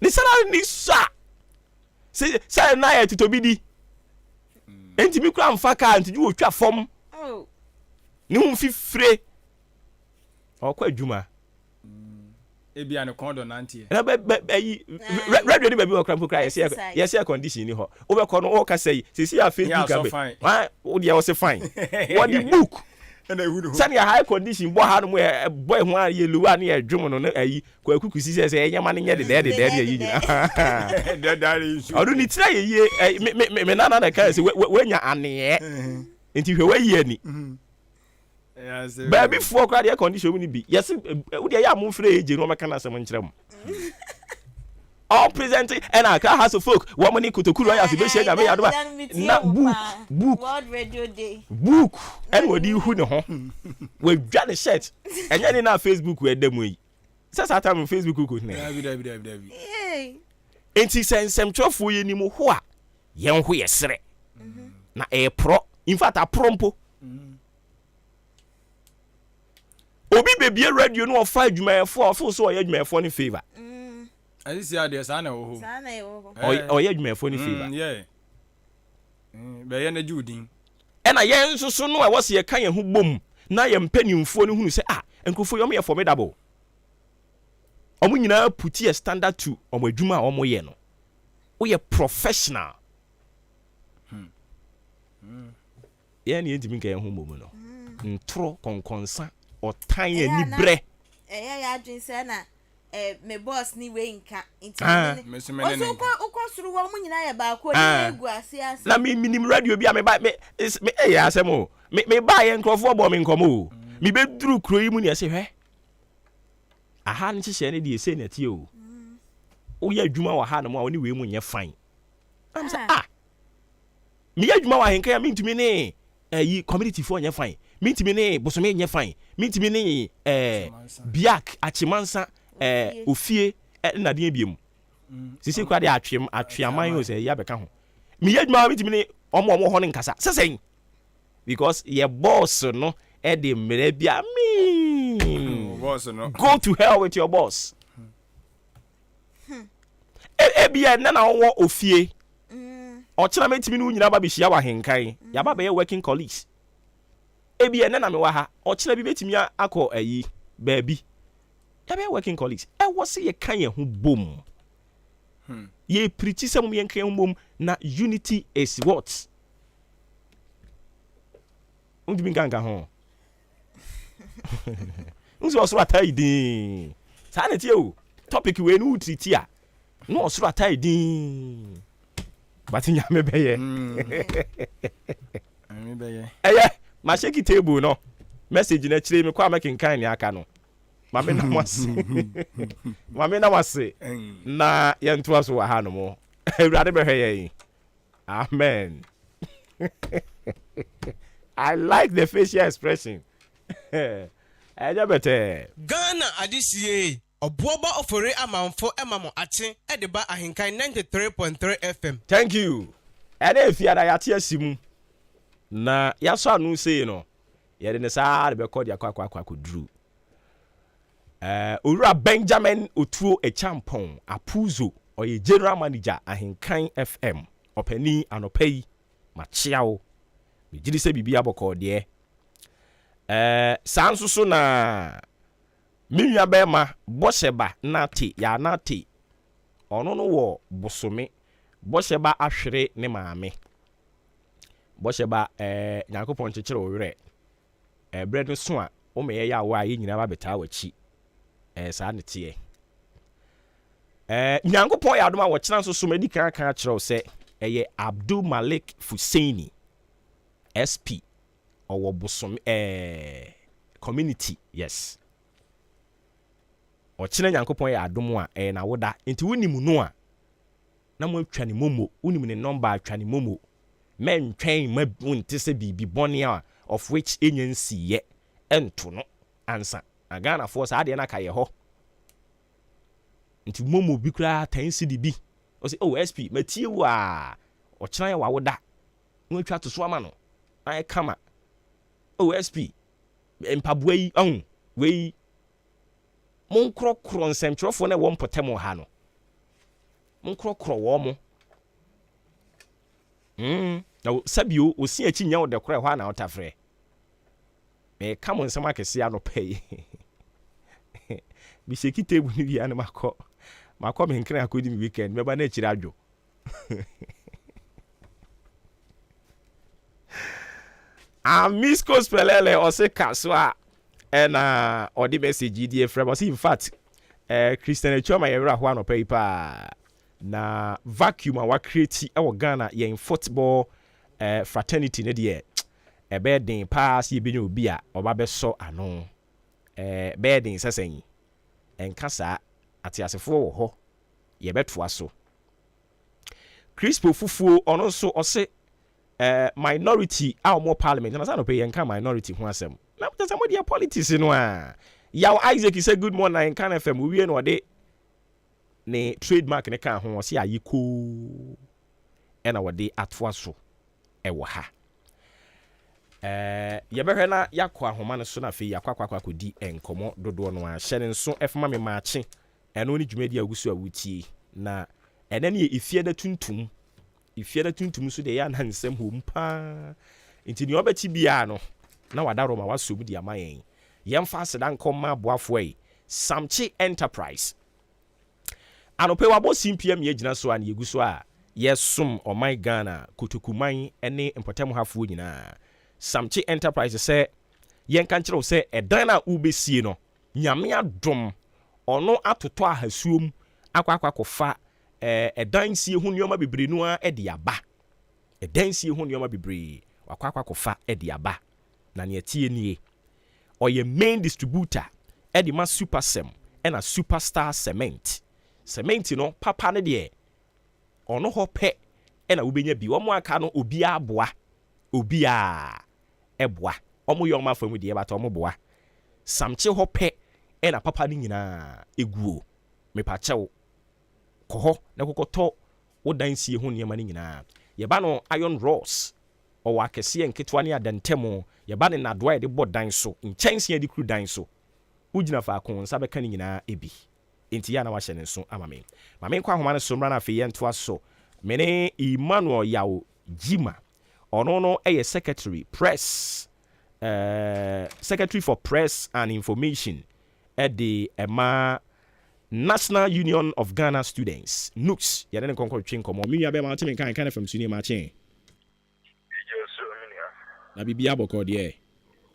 ne sara ni sa se na ya titobi di enti mi kura mfa ka enti wo twa fom ne ho fifire okwa adwuma ebia ne kondo nantie na yi radio ni baby okra mpokra yes air condition ni ho wo be ko no wo ka say sisi ya Facebook abe wo dia wo se fine what the book na ehu sani ya high condition bo ha no mo boy ho a ye luwa na ye dwom no na ayi kwa kukusi se enyama ne nye de yi nyina odu ni tira ye me na na ka say we nya ane enti hwe we yi ani baby for crowd air condition ni bi yes wo dia ya mo frɛ eje no meka na asɛm nkyerɛ mo all present and I can have folk woman kutokuru ya sibe shega me yadoma na book World Radio Day book and we di hu ne ho we dwa the shirt enya ni na Facebook we dem yi say time Facebook ko ne enti sensem twofo ye ni mo ho a ye ho ye sere na e pro in fact a prompo obi bebie radio no ofa adwumayefo ofo so oye adwumayefo ni favor asi ade sana wo ho oye adwumayefo ni favor yeah be ye na judin e na ye nsoso no a wo se ye kan ye ho bom na ye mpanimfo ni hunu se enkofo yo me ye formidable omo nyina puti a standard to omo adwuma a omo ye no wo ye professional ye ni entimi kan ye ho bom no ntro konkonsa otan ye ni bre ya adwin se na me boss ni we nka intimi oso ko suru wo mu nyina ye ba ko ni egu ase na me minim radio bi a me ba me ya asemo me ba ye nkrofo bo me nkomo me be duru kro yi mu ne se hwe aha nchi hye ne de ese na tie o wo ya adwuma wa ha na mu a woni we mu nye fine am say me ya adwuma wa henka ya me ntimi ne yi community for nye fine mintimi ne bosome nye fine mintimi ne biak achimansa ofie na de biem sisi kwa de atweaman o se ya beka ho me yadwuma mintimi ne omo ho ne nkasa sesen because ye boss no de mere bia boss no go to hell with your boss bia na wo ofie o kira mintimi ne nyina ba be hia wa henkan ya ba be working colleagues ebi ene na me wa ha o kira bi betimi akọ ayi baabi ya be working colleagues wo se ye kan ye ho bom ye preach se mo ye kan ho bom na unity is what undi binganga ho unso osoro atai din sa na tie o topic we no utriti a no osoro atai din batinya me beye me beye ma shake table no message na chire me kwa making kan ni aka no ma me na wase na ye nto so wa ha no mo awurade be hwe ye amen I like the facial expression eja bete Ghana adisie Obuoba Ofori Amanfo emamo ache edeba ahenkan 93.3 FM. Thank you. Ene efiada ya tie asimu na yaso anu sei no ye de ne saa de be call dia kwakwa dru Owura Benjamin Otuo Echampon Apuzo oye general manager Ahenkan FM opani anopai machiao me gidi se bibia boko de sanso so na minwa bema bosheba nati ya nati ono no wo bosome bosheba ahwere ne maame bosheba Nyankopon chechire owere bre no so a o me ya wa ye nyina ba beta wachi saa ne tie Nyankopon ya adoma wo kina so medika kan kire se eye Abdul Malik Fusaini SP owo bosome community yes o kina Nyankopon ya adom a na woda enti wonimu no a na mo atwa ne momo wonimu ne number atwa ne momo men twɛn ma wonte se bibi bɔne a of which agency ye ento no ansa Ghana for sa ade na ka ye ho nti momo bi kura 10 cd o se SP matie wa o kyerɛ ya wawoda no atwa to so ama no ai kama SP empaboa yi wei monkrɔkorɔ nsɛmtwerɛfoɔ no ɛwɔ mpɔtam ha no monkrɔkorɔ wɔ mo na sabio osi akyi nya wo de korɛ hɔ na wotafrɛ me ka mo nsɛm akɛse anɔpa yi bi seki table ni bia na makɔ me nkran akɔdi mi weekend meba na akyiri adwo Miss Cospelele ose kaswa na odi message di efrem ose in fact Christian Echoma yewra ho anopa yi pa na vacuum a wa create e wo Ghana ye in football fraternity ne de ebe den pass ye benya obi a oba beso ano be den sesan enkasa atiasefo wo ho ye betoa so Crispo fufuo ono so ose minority our more parliament na no pay yanka minority ho asem na pesa mo dia politics no a yaw Isaac say good morning kan FM we no de ne trademark ne kan ho se ayiko ena wode atoa so e wo ha ye behwe na yakọ ahoma ne so na fe yakwa di enkomo dodo no a hye ne nso efema me Maakye eno ni dwumadi agusu awutie na ene ne ifie da tuntum ifiada tuntum so de ya na nsem ho mpa nti ni obeti bia no na wadaro ma wasom di amayen yemfa aseda nkoma boafo yi Samche Enterprise anope wabo simpiem ye gina so an yegu so a yesom oman Ghana kotokuman ene mpotem hafo nyina Samche Enterprise se yenka nkire se edan na ubesie no nyame adom ono atoto ahasuom akwa kofa edan sie ho nneoma bebre no a de aba edan sie ho nneoma bebre wakwa kofa de aba na ne tie nie oye main distributor de ma Supersem na Superstar cement no papa ne de ono ho pe na wobenya bi wo mo aka no obi aboa obi a eboa omo yo ma famu de bata omo boa Samche ho pe na papa ne nyina eguo mepa chewo koho na kokoto wodan sie ho niam ne nyina yeba no iron rods o wakese nketwa ne adantemo yeba ne nadoa de bodan so nchense de kru dan so ugina fa kon nsa beka ne nyina ebi enti ya na wahye ne so amame mame kwa homa ne so mra na fe ye ntoa so mene Emmanuel Yao Jima ono no secretary for press and information at the National Union of Ghana Students NUX ya den konko twen komo mi ya be ma temi kan FM suni Maakye na bibia boko de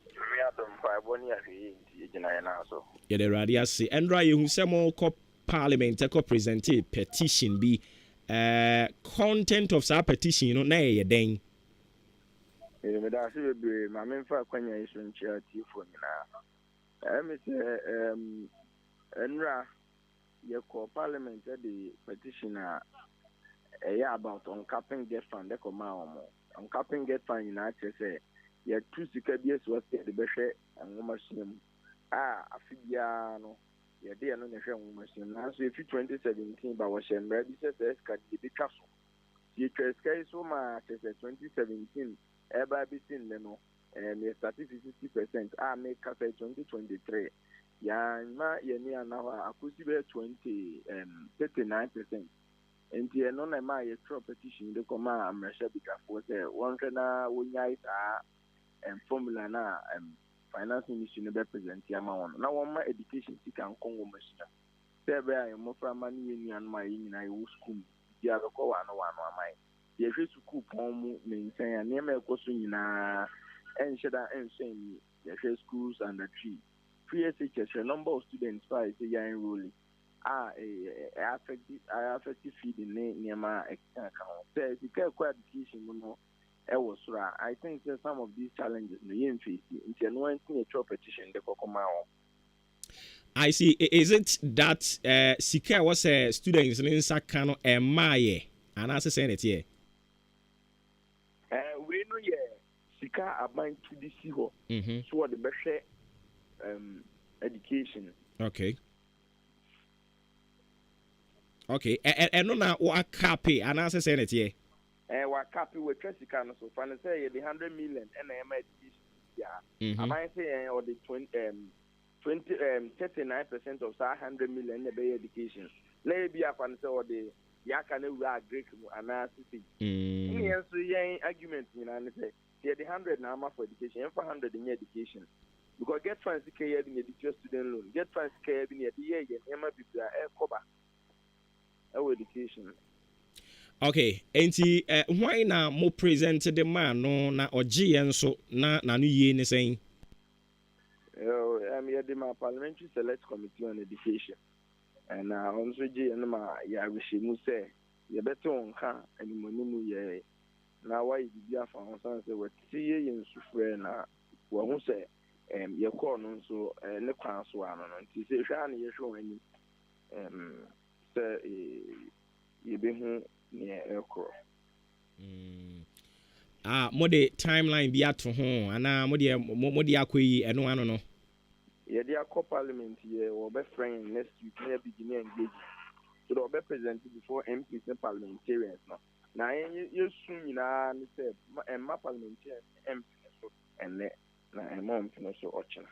mi adom fa boni ahwe nti gina ya na so ya de radio ase endra ye hu semo ko parliament ko present petition bi content of sa petition no na ye den me da se be ma me fa kwanya iso nchia tifo nyina me se enra ye call parliament the petitioner about uncapping get fund de koma omo uncapping get fund na say ye two sika bi so say de behwe ngoma sinem afibia no ye de no ne hwe ngoma sinem na so efi 2017 ba wo hye mbra bi say ska de bi twa so ye twa so ma say 2017 eba bi sin le no me statistics 50% make ka 2023 ya ma yeni anawa akusi be 39%. Enti eno na ma ye throw petition de koma amresha bikafo say won na wonya ita formula na finance ministry ne be present ya ma won na won ma education sika nkongo machine say be ay mo fra ma ni yeni anma yina ye school dia be ko wa no amai ye hwe school pon mu ne nsan ya ne ma ekoso nyina enhyeda ensen ye hwe schools and the tree PSHS, a number of students are enrolling. Affective feeding near my account. Says you can't quite education, I think that some of these challenges the young face into one thing a petition the Kokomao. I see. Is it that Sika was a student in Sakano and Maakye? And as I said it here. We know, Sika are bound to the Siho. So the best. Education. Okay. And no na wa copy and answer say it here. Wa copy with Jessica so fan say the 100 million and education. Yeah. Am I say or the 20 39% of 100 million be education. Maybe I can say the yakane we are Greek and city. Yes, the argument say the 100 now for education, 400 in education. Because get funds in the student loan, get funds in the year, and MPP cover our education. Okay, enti why na mo present the man no na oji enso na no ye ne saying? I'm here my parliamentary select committee on education, and also G and my Yawishimu say, you better on car and money ye. Now, why did you have found something with see in Sufrena? Who say, your corner so the council one, and to say, Shani, you're showing, say, you been near Elcro. Mode timeline be at home, and Modia Kui, and no, I don't know. Yeah, they are co-parliament here, or be friend next week, near beginning engagement. So they'll be presented before MPs and parliamentarians now. Now, you soon, say, and my parliamentarian MP, and then mom so watching.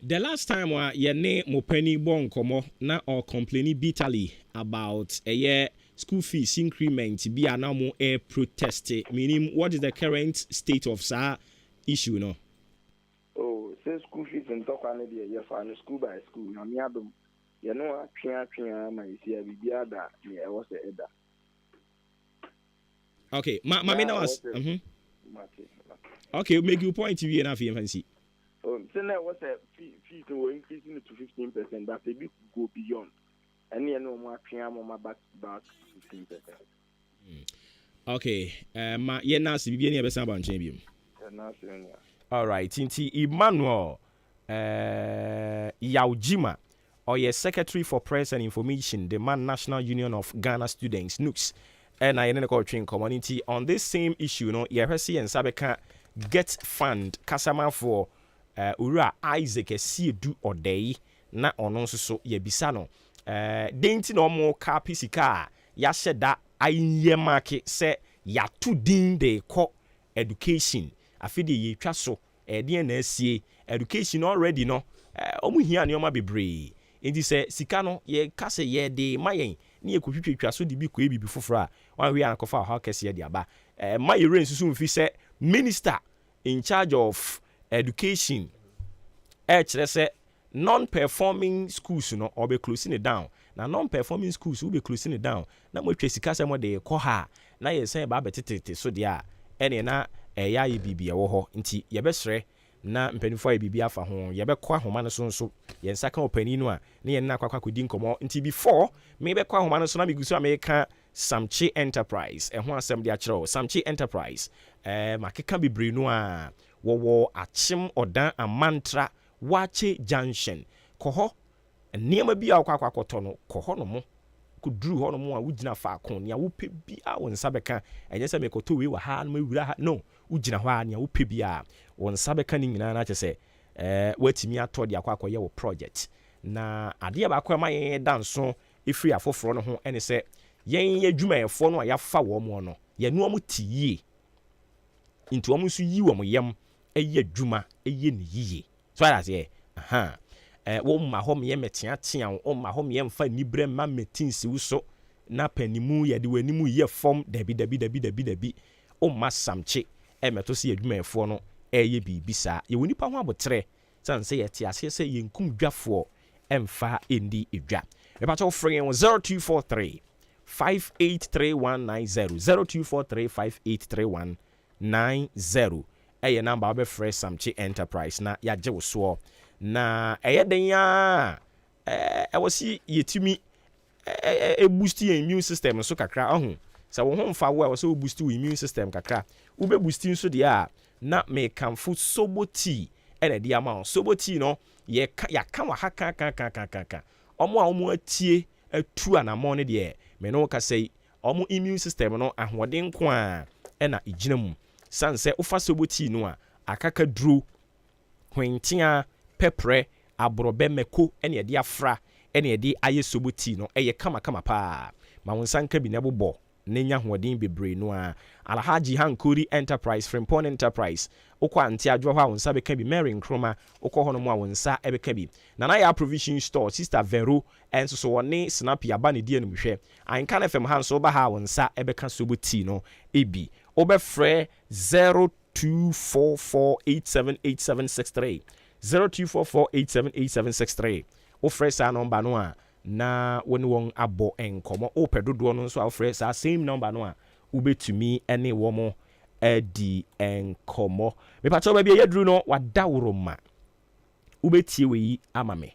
The last time your name Mopeni Bon Komo na or complaining bitterly about a year school fees increment be a now more a protest, meaning what is the current state of sa issue no? Oh, say school fees and talk on the year for school by school. Now, me adam, you know, my see be other, yeah, was the header. Okay, my was. Okay, make you point to you enough, fancy. So now what's a fees were increasing it to 15%, but they go beyond. And you know, my back 15%. Okay, my yenas be any of the champion. All right, Tinti Emmanuel Yaujima, or your Secretary for Press and Information, the Man National Union of Ghana Students, NUCS, and I in the train community on this same issue, no, Yeresi and Sabeka get fund Kasama for Ura Isaac see do or day, na ono so ye bisano. Denti no more car pisika, ya said that I Maakye say ya too din de call education. Afidi ye twaso DNSC education already no omu hia ne oma bebre enti se sika no ye kase ye de mayen ne ye kwitwitwa so de bi ko ebibi foforo a wan we ankofa ha kase ye de aba maye rain susu mfi se minister in charge of education kire se non-performing schools no or be closing it down na non-performing schools will be closing it down na mo twa sika se mo de ko ha na ye se ba betete so de a ene na ya ye bibia wo ho nti ye besre na mpanifo ye bibia fa ho ye bekwa homa no so ye nsaka opani no a na ye na kwakwa kodi nkomo nti before me bekwa homa no so na migusu America Samchi Enterprise ho asem de a kire Samchi Enterprise makeka bibre no a wo achim odan amantra wache junction koho niema bia kwakwa koto no koho no mo kudru ho no mo a wugina fa akon ne a wo pe bia won sabeka enye se mekoto we wa ha no mawura ha no wugina ho a ne a wo pe bia won sabeka ni nyina na kyese watimi ato de akwa akoye wo project na ade ba akwa ma yen danso efiri afoforo no ho ene se yen adwumayefo no a yafa wo mo no ye no mo tiye into omo so yi wo mo yam eye adwuma eye ne yiye so that say wo ma ho me metia tia wo ma ho me mfa nibre ma metinsi wuso na panimu ye de wanimu ye fom dabi o ma samche meto se adwumayefo no eye bibisa ye woni pa ho abotre san se ye ti ase se ye nkum dwafo emfa endi edwa e pa to free 0243 583190 0243 583190 eye number be fresh samche enterprise na ya je wo so na den ya wasi yetimi boost your immune system so kakra ohun sa wo homfa wo so boost your immune system kakra wo be boosting so dia na me kamfo soboti ene dia ma soboti no ya kan wa haka kan omo a omo atie atu anamo ne de me no ka sei omo immune system no ahoden ko a ena igina mu sanse ufa soboti no a akaka duro hwentia pepre abrobe meko ene ye de afra ene ye de aye soboti no eye kama pa ma wonsanka bi ne bobọ nenya hoɔden bebree no a Alhaji Hankuri Enterprise Frimpon Enterprise okɔ ante adwo hɔ a wonsa bɛka bi Mary Nkroma okɔ hɔ no mu a wonsa ɛbɛka bi Nana ya provision store Sister Vero enso so wɔne Snappy aba ne die no hwɛ Ankan FM ha nso ba ha wonsa ɛbɛka sobo tea no ebi obɛfrɛ 0244878763 0244878763 ofrɛ saa number no a na woni won abo enkomo opɛ dodoɔ no nso a ofrɛ saa same number no a ubetumi ene wo mo edi enkomo me pacho ba bia yadru no wadaworo ma ubetie we ama me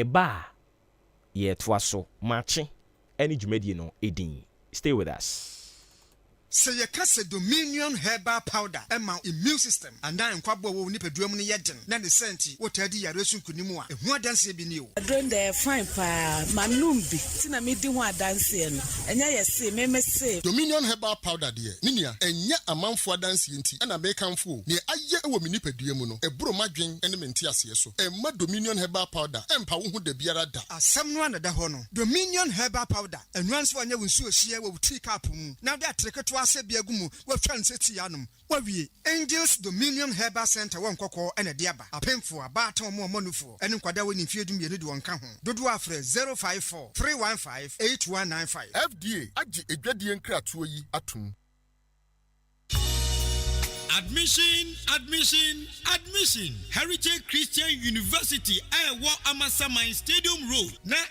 ba ye toa so maakye ene dwumadie no edin stay with us. Say your case Dominion Herbal Powder, Emma immune system, and I am Quabo will nip a drum in yet. Then the senti, what I did, I resume Kunimua, and what dance be new. I don't dare fine pa, Manumbi, Tina midi one dancing, and I say, Meme say Dominion Herbal Powder, dear, Minia, and yet a month for dancing, and a bacon fool. Near I yet a woman nip a diamono, a bro my drink, and a mentias so, and my Dominion Herbal Powder, and Pau the Biarada. As someone at the honor, Dominion Herbal Powder, and once one you will sue share will take up. Now that trick to us. Biagumu, what transit yanum, what we Angels Dominion Herbal Center, one cocoa and a diaba, a pen for a baton more monufo, and in Quadawin in Field Mid one come home. Dodwafre 054 315 8195. FDA, Aji, a Gradian Kratui, Atum. Admission. Heritage Christian University, Iowa Amasaman Stadium Road. Now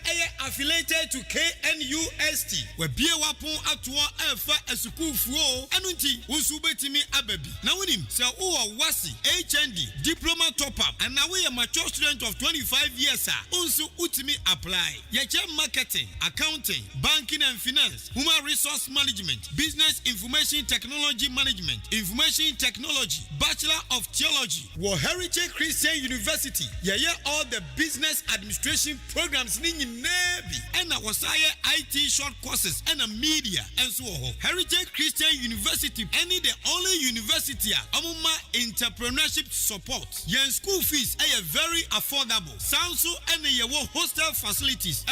affiliated to KNUST. Where Biawapon Atwa Alpha a school for Anunti, Usubetimi Ababi. Now with him, Sir Owa Wasi, HND, diploma top up, and now we are mature student of 25 years, sir. Also Utimi apply. Yacha marketing, accounting, banking and finance, human resource management, business information technology management, information technology, Bachelor of Theology, War Heritage Christian University. Yeah, all the business administration programs in Navy and our IT short courses and a media and so on. Heritage Christian University, any the only university amuma entrepreneurship support. Your school fees are very affordable. Sound so and your hostel facilities.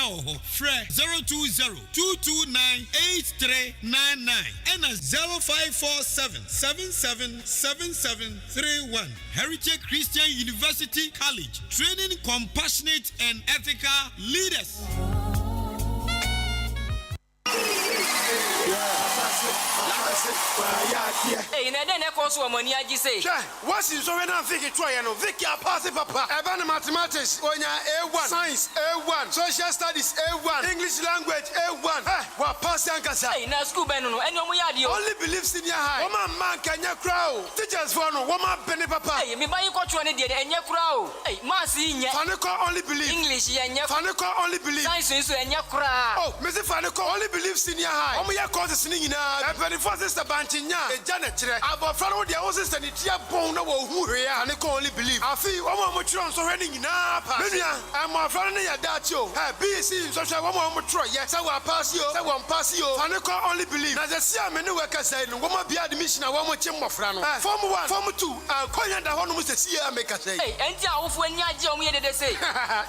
Fre 020-229-8399 and a 0547-777731. Heritage Christian University College, training compassionate and ethical leaders. Hey, na den e koso amani agi say. What's in so when I think it try no Vicky pass papa. Even mathematics onya A1, science A1, social studies A1, English language A1. Wa pass yankasa. Hey, na school ben no eni omo yade o. Only believe senior high. Woman man kanya crowd. Teachers for no woman penny papa. Hey, me buy ko chwo ne de enye crowd. Hey, mass nye. Faniko only believe. English yenye. Faniko only believe. Science so enye crowd. Oh, me say Faniko only believe senior high. Omo ya courses ni nyina. E penny for sister banchinya. E jana chire. Abofra wo de wo sister ni tia bon na wo hu hwe ya. Faniko only believe. Afi omo chiro nso hwe ni nyina pa. Menua, am afra ne ya dachi o. BC so hwe omo chiro ye. Say wa pass yo, say wa pass yo. Faniko only believe. Na se sia me ne we ka say no. Womo bia admission na womo chi mmofra no. Form 1, Form 2, konya da ho no se sia me ka say. Hey, enti awofo ani age omo ye de say.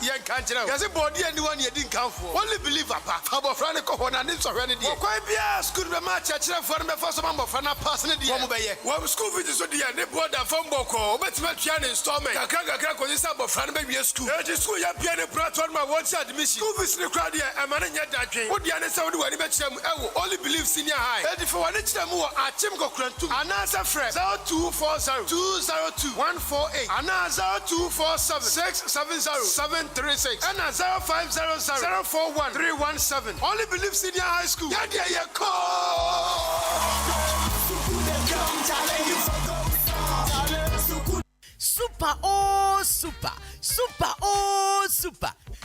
Ye kan kire. Ye se body ani one ye din kanfo. Only believe apa. Abofra ne ko ho na ne so hwe ne de. Okwan bia school be ma chachire for me for so mmofra na pass ne de. Womo be ye. Wo school fees so de ye ne board form boko. Obetima twa ne installment. Kakra ko isa abofra ne be wie school. E school ya bia ne platform ma want admission. School fees ne crowd ye e ma ne nya dadwen. Wo dia ne se wo de wani be kire mu. Ewo only believe senior high. E di for wani kire mu wo achim kokrantum. Anasa fre 0240-202-148. Anasa 0247-670-736. And 0500-041-317. Only believe senior high school. Yeah,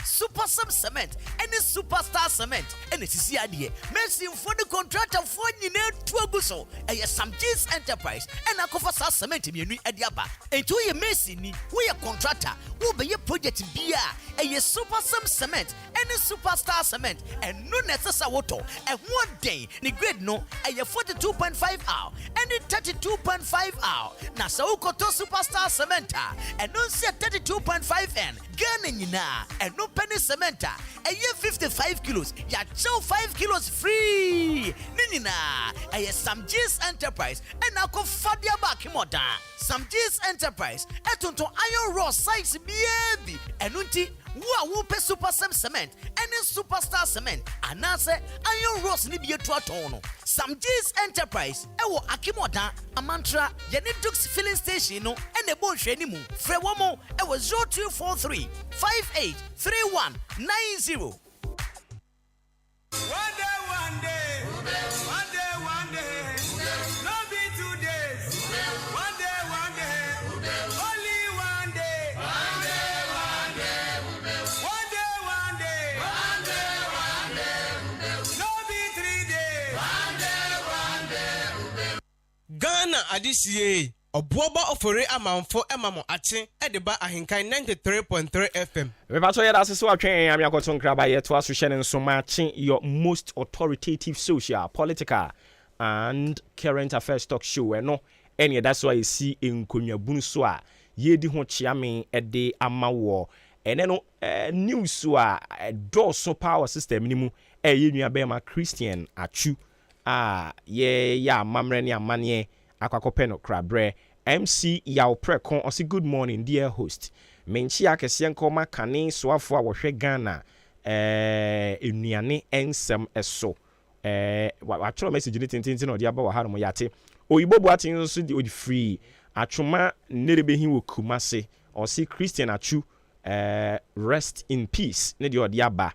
Super Sub Cement and the Superstar Cement and it's the idea. Messi for the contractor for you to Aguso and your some G's enterprise and a cover cement in your Adiaba. And to your Messi, we are contractor will be your project beer and your Super Sub Cement and the Superstar Cement and no necessary water. And one day, the grade no and your 42.5 hour and the 32.5 hour. Now, so to Superstar Cementa and no say 32.5 N. Gunning na and no penny cementa and you 55 kilos. Ya chow 5 kilos free. Ninina, aye Sam G's Enterprise. And I go fadia back moda. Sam G's Enterprise. Etonto iron raw size baby. Enunti wo super cement. Any superstar cement. Anase iron rods ni bi etu atono. Sam G's Enterprise. Ewo akimoda amantra yene Dux filling station no ene bon hwe ni mu. Frɛ wo mo ewo 0243 583190. One day, no be 2 days. One day, only one day. One day, no be 3 days. Ghana adisiye Obuoba Ofori Amanfo emamo ache edeba AHENKAN933FM FM. Repato ya dase so atwen am yakoto nkraba ye to aso hye nso mache your most authoritative social, political and current affairs talk show no any that's why you see enkonwa bunu so a ye di ho chiame ede amawo ene no news so a do so power system ni mu ye nua be ma Christian achu ye ya mamre ni amane akwakope no krabre MC Yaw Prekon osi good morning dear host menchi akese nkoma kane soafo a wo hwe Ghana enuane ensem eso wa tro message ni tintin no de aba wa hanom yate oyibo buatin nso di free atwoma nerebehin wo kumase osi Christian achu rest in peace ne de ode aba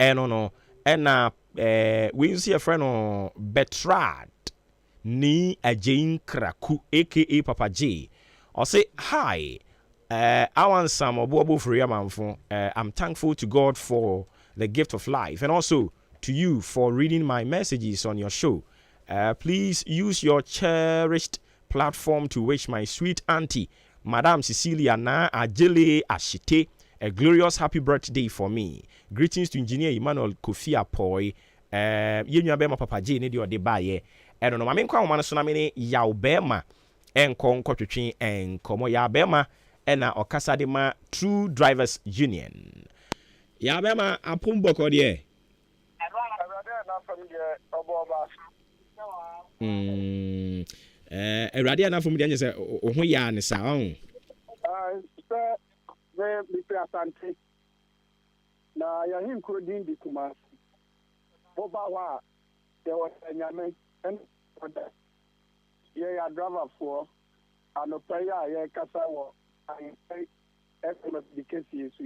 no na we use your friend no Betrad ni Ajain Kraku aka Papa J or say hi I want some Obuoba Ofori Amanfo. I'm thankful to God for the gift of life and also to you for reading my messages on your show. Please use your cherished platform to wish my sweet auntie Madam Cecilia Na Ajele Ashite a glorious happy birthday for me. Greetings to Engineer Emmanuel Kofi Apoy. Yenua bema Papa J ne de ode baye. No mame nkwa wo so na me ne Yaw bema enko nkotwetwe enkomo Yaw bema ena okasa de ma True Drivers Union. Yaw bema apumboko de Erade na fom de anye se ho ya ne sa on me asante na ya hin krodin di kuma boba wa de wa nyame en ya driver for anopeya ya kasa wo ai SMS dikesi su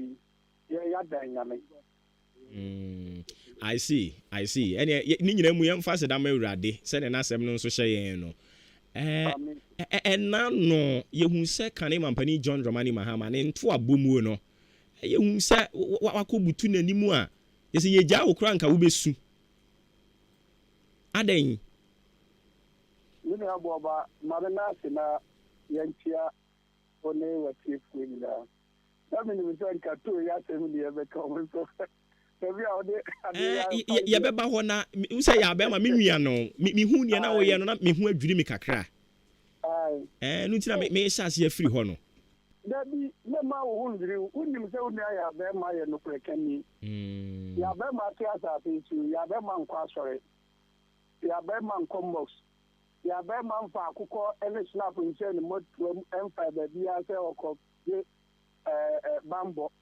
ya dan nyame I see ene ni nyina mu yam fa se da ma Erade se ne na asem no so hye yen no na no yehu se kane mampani John Romani Mahama ne nto abomuo no yehu se wakobutu nanimu a yesi yeja wo kra nka wo besu adan ni Obuoba marina sina yantia one watifu ila nami ni mtu nkato ya semu ni ebe ko so ya beba ho na unse ya be ma menua no mi hu ne na wo ye no na me hu adwiri mi kakra no ntina me shase ya free ho no dabi me ma wo hu ndiri unim se unu ya be ma ye no prekani ya be ma ti asa pe tu ya be ma nkwa sore ya be ma nkombox ya be ma mfa akukọ ene snap nche ni motu emfa be bia se okọ bambo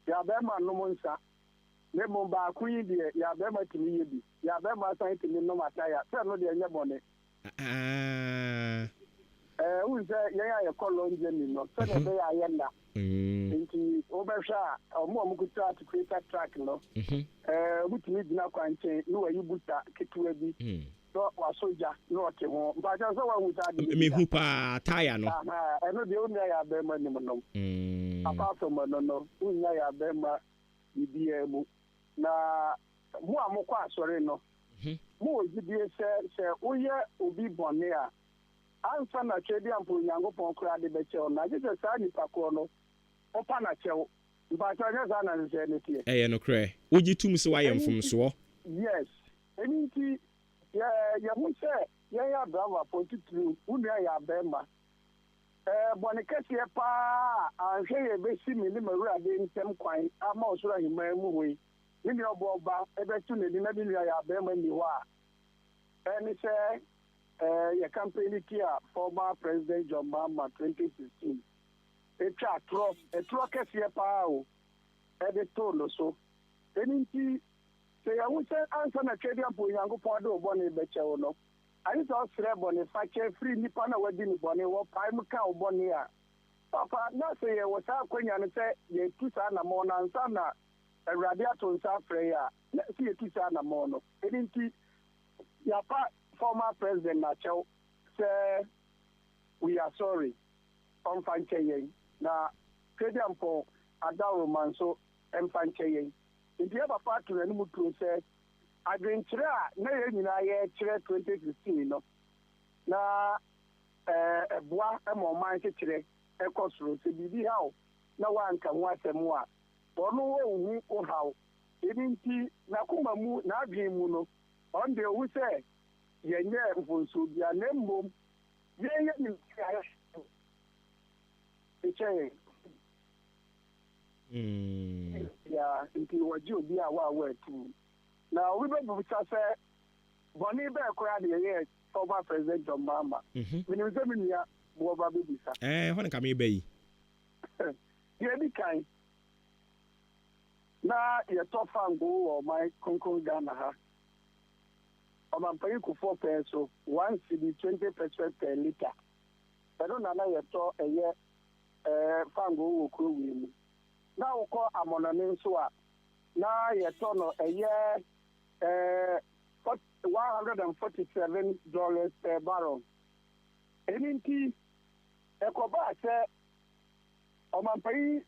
ya be ma no monsa ne mo ba kuyi de ya be ma timi ye bi ya be ma san timi no mata ya se no de enye bone unse ya kolonje ni no se ne be ya yenda nti obehwa omo kuta to create track no mutimi dina kwanche no wayi buta ketuwa bi so wa soja no te ho ba ja so wa huta de me hu pa tire no eno de unya ya be ma ni mo no apart from no unya ya be ma bibia mu na mu amokwa asore no mu ogidie se uye obi bone a anfa na chedi ampo Nyankopon kura de beche na je sa ni pakọ no opa na chewo ba ta nya za na nse ne tie no kre ogi tum se wayem fom so yes anything ya mu se ya bravo point through unu ya bema Bonicassia pa, and say a basic minimum in some coin, a most right in my movie. In your Obuoba, ever soon in the Nigeria, Berman, you are. And it's a campaign here, former President John Mahama 2016. A truck here, pao, at the toll so. Then say, I would say, answer a trader for Yango Podo Bonnie Bechono. I saw Srebon if I can free Nipana wedding bonnie or Pimuka Bonia. Papa, not say I was out when you say, ye Tusana Mona and Sana, a radiator in South Freya. Let's see a Tusana Mono. Didn't Yapa, former President Nacho, say, we are sorry. On Fanchaying. Now, Kediam for Adaro Manso and Fanchaying. In the other part to the Mutu say, I've been trying, no, you know, 2015, no. Now, a boy, a more minded today, a cost road to be how. No one can watch them more. But no one who how. Even tea, Nakuma Mu, Nabi Muno, on the who say, ye name for so be a name boom. Ye, yeah, into what you be our way too. Now, we will say, Bonnie Bear cried a former President John Mahama. When you say, Obuoba baby, sir. When come you be? You're the kind. Now, you're tough and go or my Concon Ghana. I'm paying for 4 pesos, 1 CD, 20% per liter. I don't know you're talk a year, Fango will crew with me. Now, we call Amon and Insua. Now, you're talking a year. $147 per barrel. Anything, a coba said, Omampay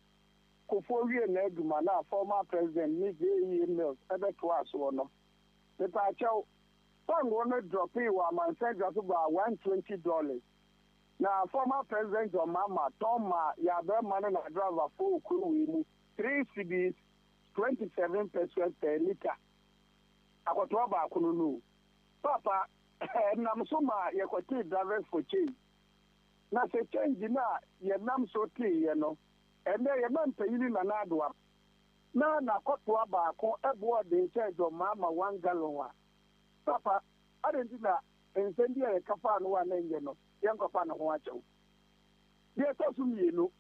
Kufori and Edumana, former president, Nick emails, ever to us or no. The Pacho, some wanna drop in one man said just about $120. Now, former president of Mama, Toma, Yaberman and a driver full crew, 3 CDs, 27% per liter. Akotoa ba kununu papa nam so ma ye kwati driver for change na se change na ye nam so ti ye no ene ye man payini na nadoa na kotoa ba ko ebo de change o mama 1 gallon wa papa adenji na ensendi ye kafa no wa na nge no ye nkofa na ho achew ye to su mi no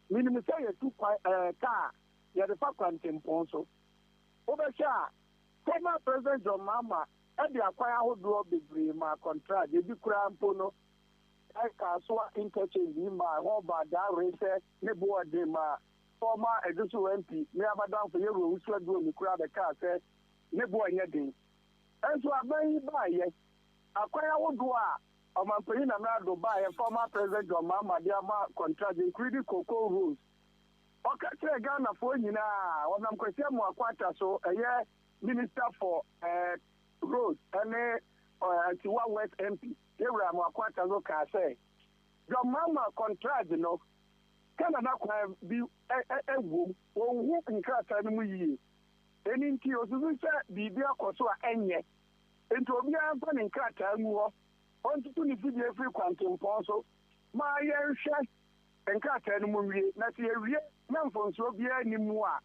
minimum say ye tu car ye de fa kwantempon so obesha former President John Mahama, and the acquire who do be my contract, the big crampono, I can swap interchange in my home by that race, Nebo de ma former Edusu MP, never down for you, which will do the crowd the car, said Nebo and Yadin. And so I may buy yes, acquire who do I'm paying a to buy a former President John Mahama, their contract, including cocoa rules. Okay, Ghana for you now, when I'm questioning more quarter, so a year. Minister for Roads and Tiwa West MP, Abraham Wakwata Loka say, your mama contract, you know, Canada can be a womb or whoop in Catanimu. Any in Kiosu, be there Kosoa Enye, and to be a fan in Catanimu, on to the video frequent in Ponso, my young shot and Catanimu, not a real man from Sobia anymore.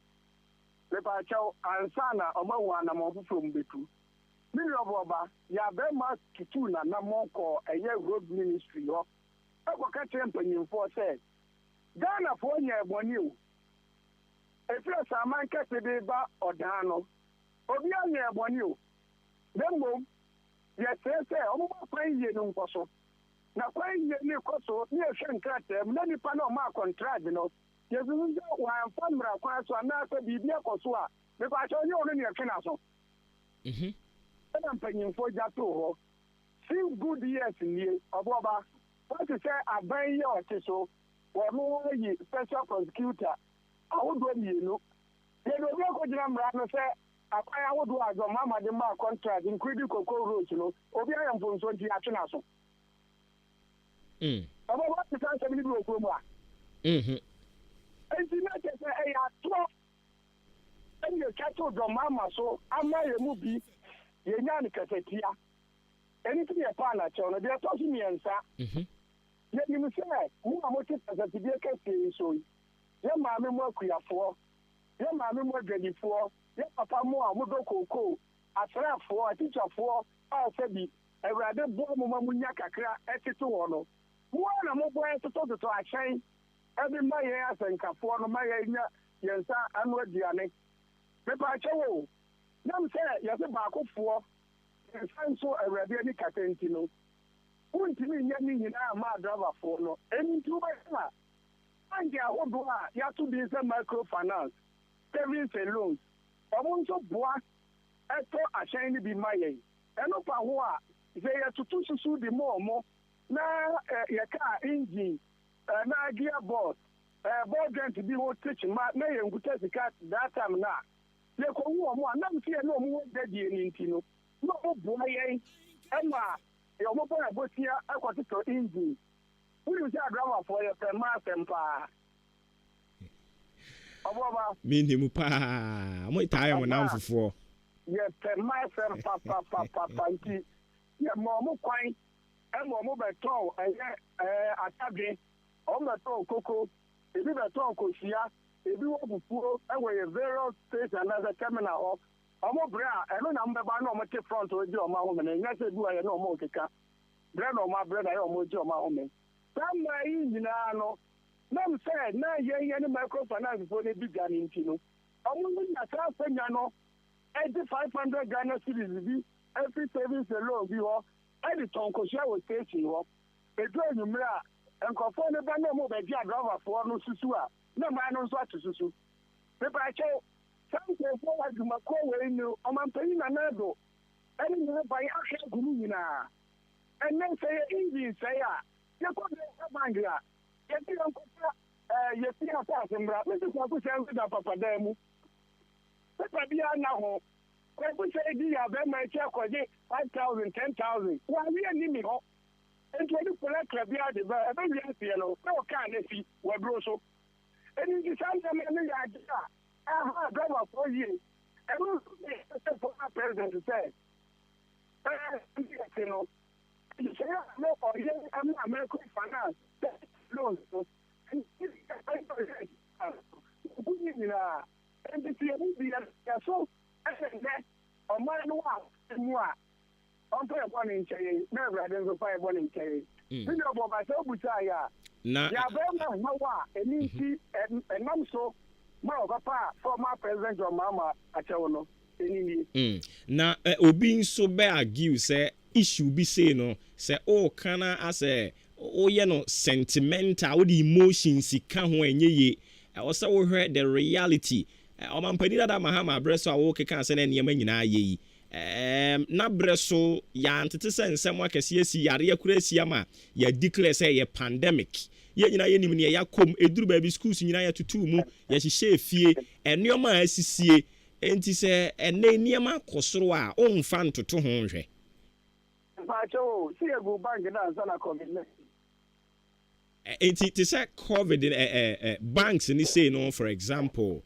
Le Pacho Ansana Omawana Mobu from Betu. Obuoba, Yabema Kituna Namoko, a year road ministry of Equaka Champion for said, Ghana for year one you. A plus a man Casadeba or Dano, Obia near one you. Then, yes, say, almost playing ye no coso. Now, playing ye new coso, near Shankate, many Panama contract, you know. Yes, why I'm from Raquas, and now the Bibia Cosua, because I told you only a Kenaso. I'm paying for that too. 6 good years in years, Obuoba. What to say, I buy your tissue, or more special prosecutor. I would do you know. They will go to them and say, I would do as a mama the mark contract, including cocoa roads, you know, or the iron from 20 Achenaso. About what the time 70 will and you not just say, hey, I talk. And you catch your mama, so I'm not a movie. You're not a cassetia. Anything a partner, they're talking me and sir. Yet you say, who are motive as a PDK so. Your mammy more queer for, your mammy more ready for, your papa more Mudoko, a friend for, a teacher for, I'll say, a rather bomb Munyaka, Etituano. One of my boys to talk to a chain. Every my ass and Capuano, my Yensa, and what Diane. Peppa Chow. Nam say, yes, a barco for, and so a radiant catentino. Wouldn't mean any driver for no, any two by and ya Obuoba, ya to be some microfinance, savings and loans. I want to boy, I thought a shiny be my aim. And no power, they are to do the more. Now, your car engine, now gearbox, board going to be what teaching my mayor and test the cat that time now. They call more, not fear no more dead in Tino. No boy, Emma, your mobile boat here, I got it to engine. Who is that drama for your master? Minimum pa. Mo time on now for. Yes, my friend, papa, yeah, more quite. And more beton, and Atabi, on the tone cocoa, if you beton cosia, if you want to pull away a various space another terminal of more bra, and no number by no much front to your woman, and yes, I do I know more kicker. Bread on my bread, I almost your woman. Some my no. Nam said, now ye any microfinance before they began in Tino. I'm moving a thousand, 500 Ghana cities, every savings alone, you are. Every tongue was facing you. A draw you mirror and conform the banner move a driver for no susua. No man knows what to susu. The Pacho, something forward to my call in you, or my paying another. And by Asha Gumina. And then say, Indian say, you put the Bangla. You see a thousand bra, Mrs. Wapu with a papa demo. But I be now. When we say, "Dear, then my check was 5,000, 10,000." Why we are naming up? And when you collect a beer, the very piano, no kind of fee, were broso. And in the Santa Maria, I have driver for years. And also, for my president to say, you know, you say, no, I'm not American finance. Loans. And the CMB, so. On my no one, on pay one in Chay, never than the 5 1 in Chay. You know about myself, which I are. Now, and I'm so, my papa, former president of Mama, at Chono. Now, being so bad, you say, issue be say no, say, oh, can I say, oh, you know, sentimental, the emotions, he can't when ye. I also heard the reality. Omampani da mahama breso awo keka se na niam nyina ye na breso ya ntete se nsem akese asi yare akura asi ama ya declare say ye pandemic ye nyina ye nim ne ya kom eduru ba bi schools nyina ya tutu mu ya hihye efie enioma asisie enti se ene niam akosoro a onfa ntoto ho nhwe ba cho see go bank na sana covid enti say covid banks ni say no for example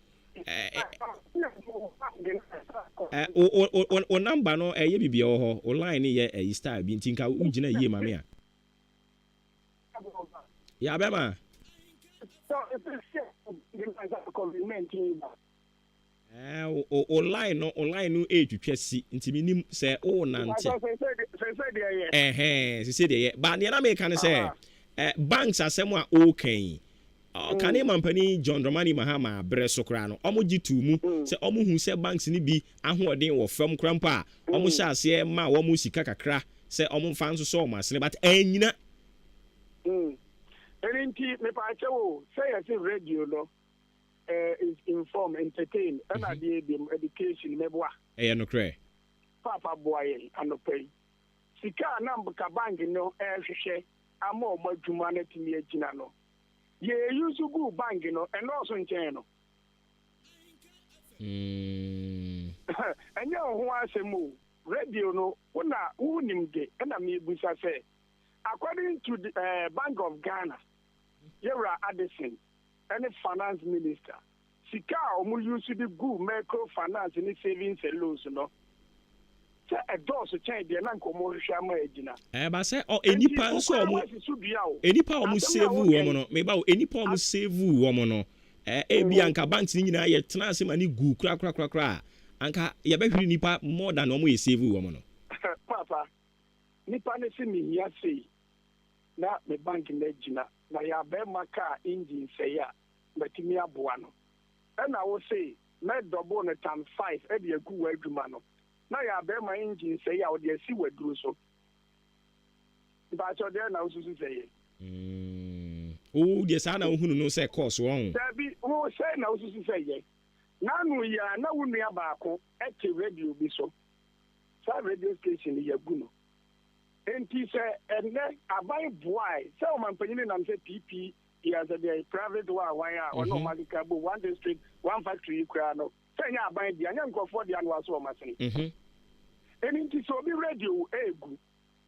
o number no ye bibia ho online ye style bi ntinka ungina ye mame a ya bema so if online no etwetwa si ntimi nim se o nante se de ba ne na me kan se banks asem a o kan Can a company John Dramani Mahama Bresokrano, Omojitu mu, say Omu say banks ni bi ahoɔden wɔ fam krampa Omu hyɛ ase ma Omu sika kakra say Omu fans so ma sene but enyina Enti me pa chewo say say radio no is inform entertain and the education meboa no kre papa boy anopai sika na mbka bank no hwehwɛ ama o madwuma na timi agina no ye use go bank no and also nchen no anya ho asemu radio no wona unimge na me busa say according to the Bank of Ghana Yera Addison and the finance minister sika omu use the go microfinance ni savings and loans no sɛ ɛdɔɔso kyɛn deɛ na nkɔmmɔ hwehwɛ ama agina ba sɛ enipa nso enipa ɔmo save wɔ no meba enipa ɔmo save wɔ mo no ebi anka banks ni nyinaa yɛ tena ase ma ni gu kra anka yɛbɛhwere nipa more than ɔmo yɛ save wɔ mo no papa nipa ne si mi hia sei na me bank na agina na yɛ abɛɛma kaa engine sɛe a matumi aboa no ɛna wo sei na double no times 5 ɛde agu wɔ adwuma no na yɛ abɛɛma engine sɛe a wɔde asi waduro so mpakyɛ deɛ na wosusu sɛeɛ deɛ saa na wohunu no sɛ course wɔn dabi wo sɛ na wosusu sɛeɛ nanu yi a na wo nua baako ɛte radio bi so saa radio station yɛgu no enti sɛ ɛnɛ aban boae sɛ ɔmampanyini nam sɛ pp yɛsɛ deɛ private one a ɔne ɔmakeka bo one district one factory yi koraa no sɛ nyɛ aban deɛ anyɛ nkurɔfoɔ deɛ ano aso ɔmasene ɛno nti sɛ obi radio ɛɛgu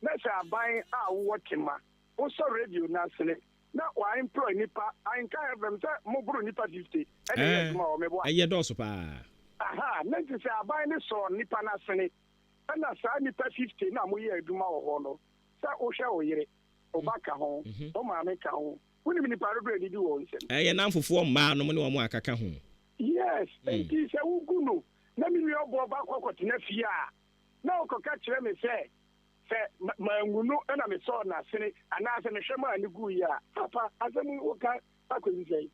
na sɛ aban a wowɔ tema wosɔ radio no asene na wɔaemploy nipa anka fm sɛ moboro nipa 50 ɛne yɛ adwuma wɔ mɛboa ɛyɛ dɔɔso paa na nti sɛ aban ne sɔɔ nipa no asene ɛna saa nipa 50 na moyɛ adwuma wɔ hɔ no sɛ wohwɛ wo yere ɔba ka ho wo maame ka ho wonim nipa dodoɔ adidi wɔ nsɛm ɛyɛ namfofoɔ mmaa nom ne wɔn akaka ho yes nti sɛ wogu no na me nua ɔbɔ ɔba kɔkɔtena fie a na wokɔka kyerɛ me sɛ mangu no ɛna mesɔɔ no asene anaasɛ mehwɛ maa ne guu yi a papa asɛm woka akɔsi sɛi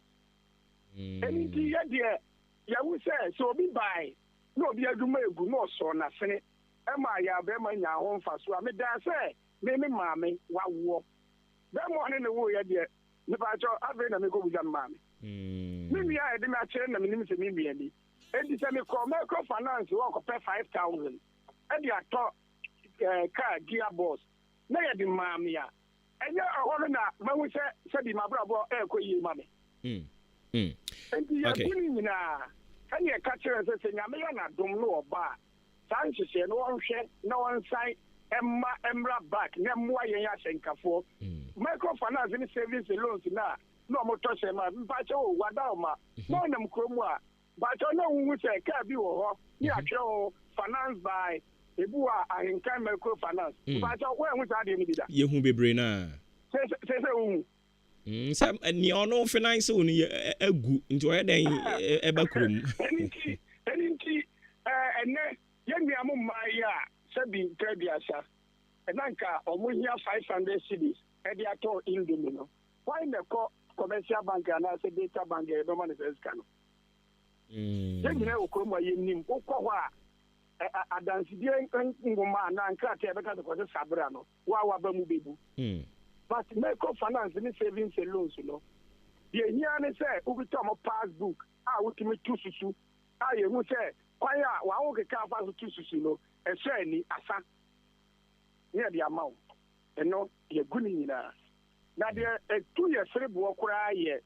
ɛno nti yɛdeɛ yɛwo sɛ sɛ obi bae na obi adwuma egu na ɔsɔɔ no asene ɛma yɛ abɛɛma nya ho mfa so a medaa sɛ me maame wawoɔ bɛɛma ɔne ne woyɛ deɛ mepakyɛ afei na mekɔbusa me maame me nua a yɛde me akyerɛ na menim sɛ me nua ni enti sɛ mekɔ microfinance wɔkɔpɛ 5,000 ɛde atɔ car gearbox na yɛde maame a ɛnyɛ ɛhɔ no na mahu sɛ sɛde mabrabɔ ɛɛkɔ yie ma me enti yɛgu no nyinaa ɛne yɛka kyerɛ sɛ sɛ nyame yɛ n'adom no ɔba a saa nhyehyɛ no wɔnhwɛ na wɔnsan mmra back na mmoa yɛn ahyɛnkafoɔ microfinance ne savings loans na ɔmotɔ hyɛ ma mpakyɛ wɔ wada ɔma na ɔnam kurom a mpakyɛ na wohu sɛ kaa bi wɔ hɔ ne atwerɛ wo finance by ebi wɔ ahenkan microfinance mpakyɛ woahu saa deɛ no bi da yɛhu bebree no a sɛ wohu sɛ nea ɔno finance wo no agu nti ɔyɛ dɛn ɛba kurom ɛno nti ɛnɛ yɛnnua mo mmaa yi a sɛbi nkraduasa ɛna nka ɔmo hia 500 cedis ɛde atɔ indomie no why na kɔ commercial bank anaasɛ data bank ɛbɛma no sɛ sika no yɛnyina wɔ kurom a yɛnim wokɔ hɔ a adansedie nwoma anaa nkrataa ɛbɛka sɛ kɔsɛ sabra no wo a waba mu bɛbu but microfinance ne savings and loans no deɛ hia ne sɛ wobɛtɔ mo passbook a wotumi to susu a yɛhu sɛ kwan a wawo keka afa so to susu no ɛhyɛ ani asa ne yɛde ama wo ɛno yɛgu no nyinaa na deɛ ɛtu yɛ sereboɔ koraa yɛ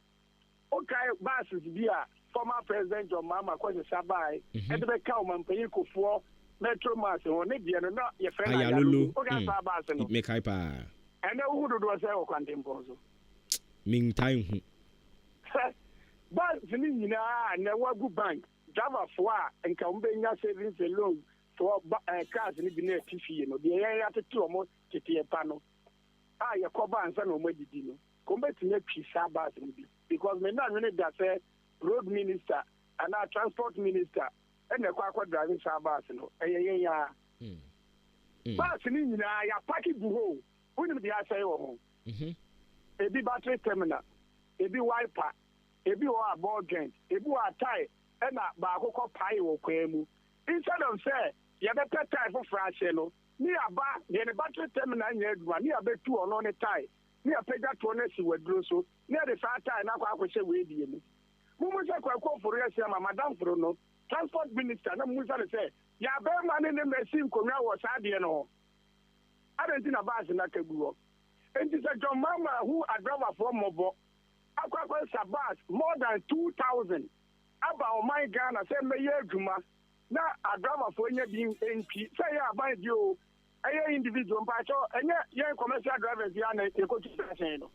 wokae bases bi a former president John Mahama Kwesi Sabai ɛde bɛka ɔmampanyin kofoɔ metro mass hɔ ne deɛ no na yɛfrɛ no ayalolo woka saa base no mekae paa ɛnɛ wohu dodoɔ sɛ wɔ kwantempɔn so mentan hu base no nyinaa na wagu bank driverfoɔ a nka wɔmbɛnya savings and loans for cars no bi na ɛti fie no deɛ yɛn atete ɔmo teteɛ pa no a yɛkɔba ansa na ɔmo adidi no kɔmbɛtumi atwi saa base no bi because me na nwene da sɛ road minister anaa transport minister ɛna ɛkɔ akɔ driving saa base no ɛyɛ yɛn ya base no nyinaa yɛapake gu hɔ wonim deɛ asɛe wɔ ho ebi battery terminal ebi wiper ebi wɔ a ball joint ebi wɔ a tie ɛna baako kɔ pae wɔ kwan mu instead of sɛ yɛbɛpɛ tie foforɔ ahyɛ no ne yɛaba deɛ ne battery terminal nyɛ adwuma ne yɛbɛtu ɔno ne tie ne yɛpɛgya toɔ no asi waduro so ne yɛde saa tie no akɔ akɔhyɛ weedie mu mumu sɛ kwakɔ foro yɛ sɛ ma madam foro no transport minister na mumu sɛ sɛ yɛabɛɛma ne ne masi nkonnwa wɔ saa deɛ no hɔ adɛn nti na baase no aka gu hɔ enti sɛ John Mahama hu adrabafoɔ mmɔbɔ akɔ sa bas more than 2,000 aba ɔman Ghana sɛ mmɛyɛ adwuma na adrabafoɔ nya bi nti sɛ yɛ aban bi o ɛyɛ individual mpakyɛ ɛnyɛ yɛn commercial drivers ya na yɛkɔtu sɛsɛn no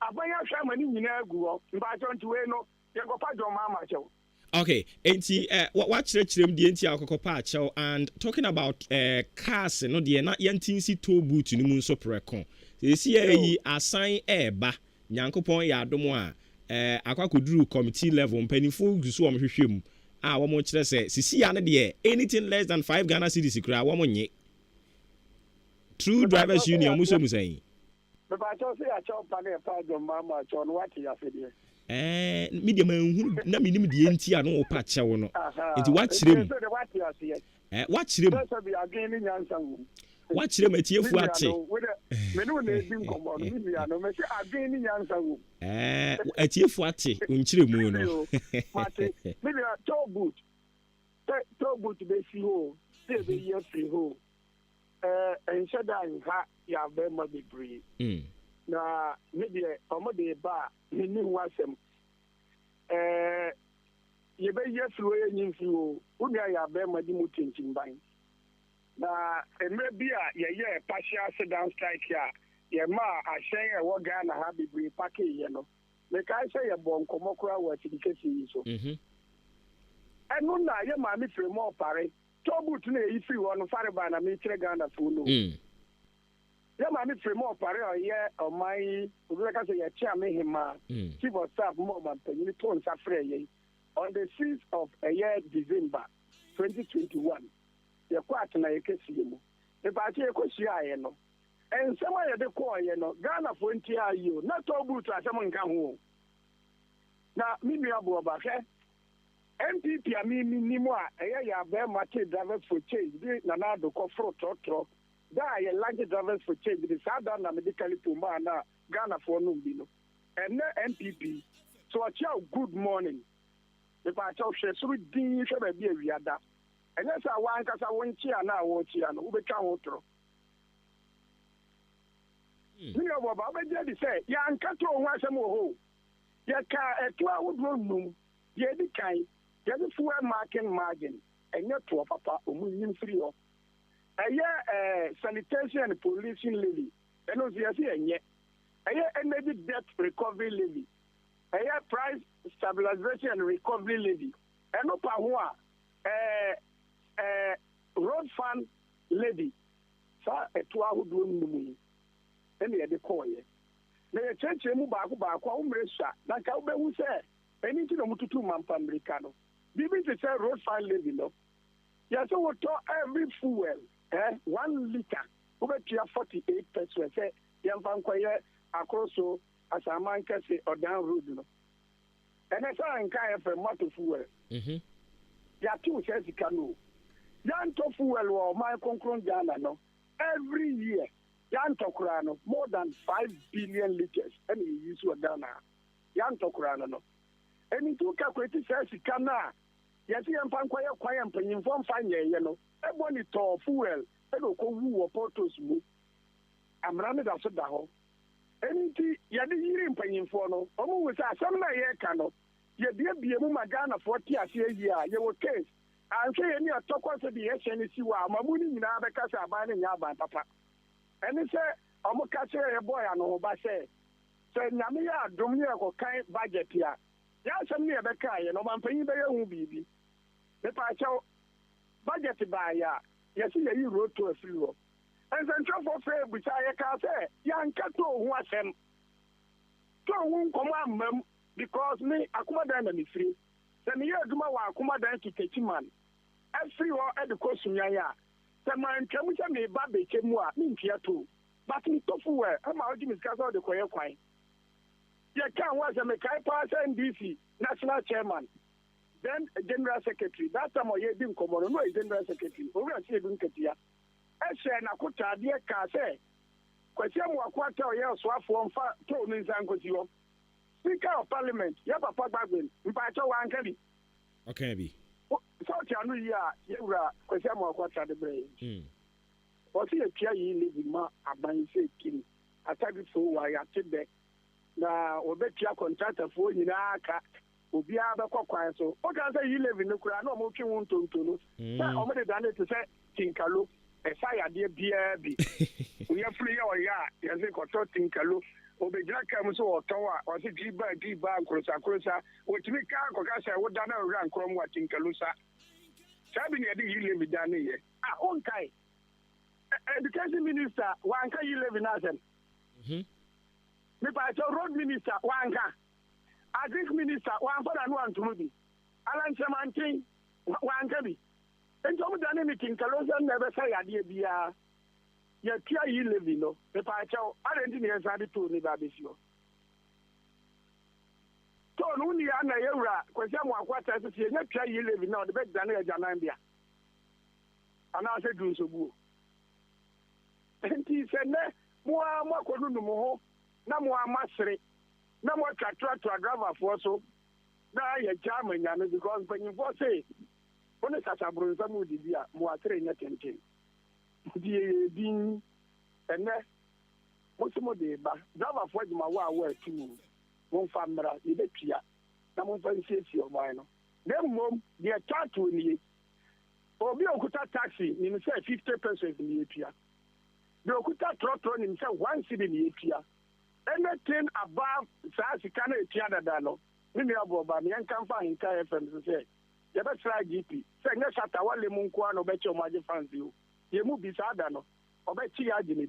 aban ahwɛ ama ne nyinaa gu hɔ mpakyɛ nti wei no yɛkɔfa John Mahama kyɛw Okay, enti what chirem di enti akoko pa achew and talking about cars no de na yantinsi toll booth ni mu nso preko. Esi yi assign ba nyankopon ya adomo a akwakoduru committee level mpanifo gusu o mhwehwem a wo mo kire se sisi ya ne de anything less than 5 Ghana cedis kra wo mo nye. True Drivers Union muso musayi. Baba cho se achew pa ne pa jo mama cho no what ya fe de. Media man na minim de enti a no pa chewo no enti wachirem wachirem wachirem atiefu ate me no na ebi nkomo no media no me se agen ni nyansa wo atiefu ate unchiremu no mate media toll boot be si ho se be ye free ho enshada nha ya be ma bebre na media omode ba ni wasem ye be ye fluwe nyin fluwo unia ya be ma di mutintin ban na emre bia ye partial sit down strike ya ye ma ahyen e wo Ghana ha bibri pake ye no me kai say ye bon komokura wa tidikesi so enu na ye ma mi fremo pare tobut na e free wo no fare ba na mi kire Ghana fu no ya ma mi fremo pare o ye o mai obi ka say ye chia me hima chief of staff mo man penini ton safre ye on the 6th of a year December 2021 ye kwat na ye kesi mu e ba tie ko shia ye no ensema ye de ko ye no Ghana fo nti ayo na tobut asem nka ho na mi nua Obuoba hwe MPP ami ni mu a eye ya be Maakye drivers for change bi na na do ko fro trotro da ye large drivers for change bi sada na medically to ma na Ghana for no bi no ene MPP so acha good morning the party of shesuru din hwe ba bi awiada ene sa wan kasa won chia na wo chia no ubeka ho tro ni Obuoba ba je di say ya nkato ho asem ho ya ka etwa wodro num ye di kai ye di fuel margin enye to papa omunyim free ho eye sanitation and policing levy eno si enye eye energy debt recovery levy eye price stabilization and recovery levy eno pa ho a road fund levy sa eto ahodo nnumu ene ye de koye na ye cheche mu baako a umresha na ka ubehu se eni ti no mututu mampa America no bibi te say road fund levy no ya so we to every fuel 1 liter ubetia 48 pesos say yamfa nkoye akroso asaman kase odan road no ene sa nka e fe motor fuel ya ti o se sika no ya nto fuel wo my konkron Ghana no every year ya nto kura no more than 5 billion liters and you use wa Ghana ya nto kura no eni tu ka kweti se sika na ya ti yamfa nkoye kwan mpanyimfo mfa nyeye no ebo ni to fuel e do ko wu wo portos mu amra me da so da ho enti ya de yiri mpanyimfo no omo wo sa asem na ye ka no ye bie mu magana 40 ase yi a ye wo case anhwe ye ni atokwa se de ye hye ni si wa amamu ni nyina be kasa aban ne nya aban papa eni se omo ka se ye boy ano ba se nyame ya adom ni ko kan budget ya asem ni ye be ka ye no mampanyi be ye hu bibi me pa chaw budget ba ya yes ye yi road to free wo and central for fair bi sa ye ka se ya nka to hu asem to hu nkomo amam because me akuma dan na me free se me ye aduma wa akuma dan to techiman every wo e de ko sunya ya se man twam se me ba be chemu a me ntia to but me to fu we e ma oji miska so de koye kwan ye kan wa se me kai pa NDC national chairman then general secretary that time ye di nkomo no general secretary o wi ase bi nketia e hye na kota de ka se kwasi mu akwata o ye so afo mfa to ni nsankosi ho Speaker of Parliament ya papa gbagben mpacho wa nka bi okay bi so ti anu yi a ye wura kwasi mu akwata de bre o si e pia yi le bi ma aban se kiri atabi fo wa ya tebe na obetia contractor fo nyina aka obi abekọ kwan so o kan say yi levi no kura na o mo twi won tonto no na o mo de dan to say tinkalo e sa ya de bia bi o ye free ya o ya ye se ko to tinkalo obegyina kam so ɔtɔn a ɔse diba nkorosa otumi ka akɔka sɛ woda na owura nkorɔm wa tinkalusa saa bi ne yɛde yi levi da ne yɛ wonkae education minister wanka yi levi no asɛm mepakyɛ road minister wanka agric minister wamfa na no wantomo bi alankyɛmanten wanka bi enti ɔmo da ne ne tinkalusa na ɛbɛsɛ yadeɛ biara yɛtua yi levi no mepakyɛw adɛnti ne yɛsa de too ne baabɛsi hɔ too no woni ya na yɛwura kwasi amoakoata sɛ sɛ yɛnya tua yi levi na ɔde bɛgya ne agyanan bia anaasɛ du nsobuo enti sɛ nnɛ moa moakɔno no mo ho na moa masere na moatwa toatoa driverfoɔ so na yɛgya amanyame because mpanyimfoɔ se wo ne sasaboronsam wodidi a moasere nyɛ tenten die din ene mo de ba driver for juma wa wa tu mo fa mra ye betua na mo fa nsiesie oman no na mmom de tato ni obi okuta taxi ni me say 50% ni etua de okuta trotro ni me say 1 cedi ni etua anything above saa sika na etua dada no ni me aboba me yankan fa AHENKAN FM say ye be try GP say nya shata wale mu nko ano be che mo age fancy o ye mu bi saa da no obechi ya agene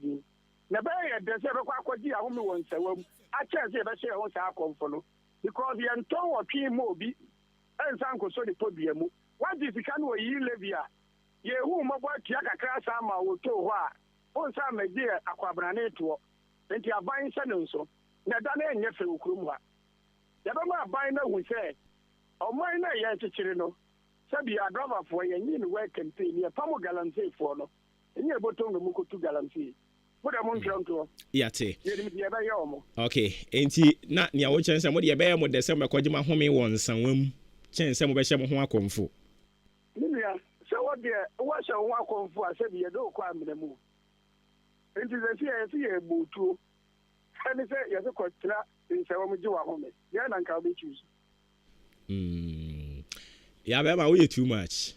na be ye de se be kwa akwaji ahome won sewam a chance ye be se ho saa akomfo no because ye nton wo twi mo obi ensan ko so de podua mu what is the kind of yi levia ye hu mo bo tia kakra saa ma wo to ho a on sa meje akwabrane to enti aban se no nso na da na enye fe okurum ha ye be ma aban na hu se oman na ye chichiri no sabi adova for ye nyi no work campaign ye pamo galamsey for no enye boton no mukotu galamsey boda mon tronto yate ye mi ye ba ye omo okay enti na nia wo chense mo de ye ba ye mo de se mo kwaji ma home won sanwam chense mo be hye mo ho akomfo ninia se wo de wo hye ho akomfo a sabi ye do kwa amnamu enti ze ye butu ani se ye se kwatra nse wo mo ji wa home ye na nka be choose yeah, but we too much.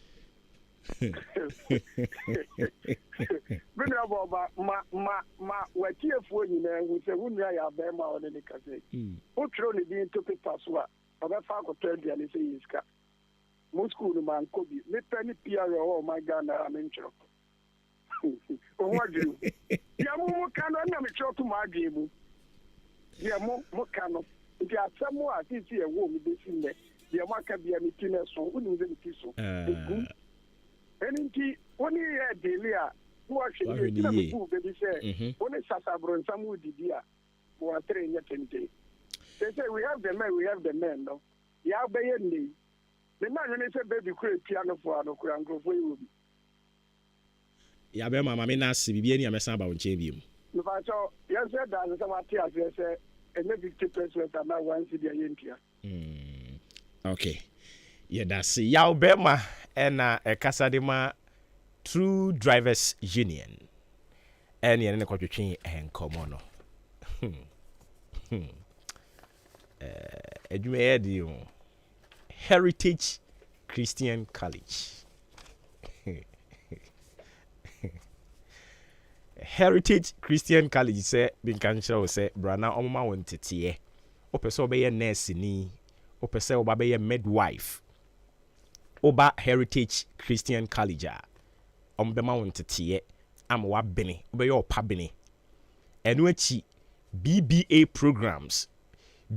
Bina baba ma watie fo nyina hu se hu nua ya ba ma one ne kase. O tro ne din to paper so a obefa ko tell dia ne se yiska. Mo school no man ko bi. Me pani pia yo my Ghana amenchro. O wa ju. Ya mo kanu na me chro to ma adwe mu. Ya mo kanu. Nti asemo a titi e wo mi be sinne. Ya maka bia mi tine so unu ze mi tiso egu eninti oni e delia wo ahwe ni na mi bu be bi se oni sasabro nsamu didi a wo atre nya tente say we have the men no ya be ye ni the man ni say baby kure piano for ano kura ngrofo yi bi ya be mama me na se bibia ni amesa ba wo nche biem no fa so ya say da se ma ti ase say ene 50% na one cedi ayentia okay. Yeah, that's Yao Bema and Casadema True Drivers Union. And you're in a quotation and common. Heritage Christian College. Heritage Christian College say, Binkancho say, Brana Oma wanted tea. Opeso be a nurse ni. Opese oba be midwife oba Heritage Christian College ombema wontete am wa bene obe yo pa bene enu achi BBA programs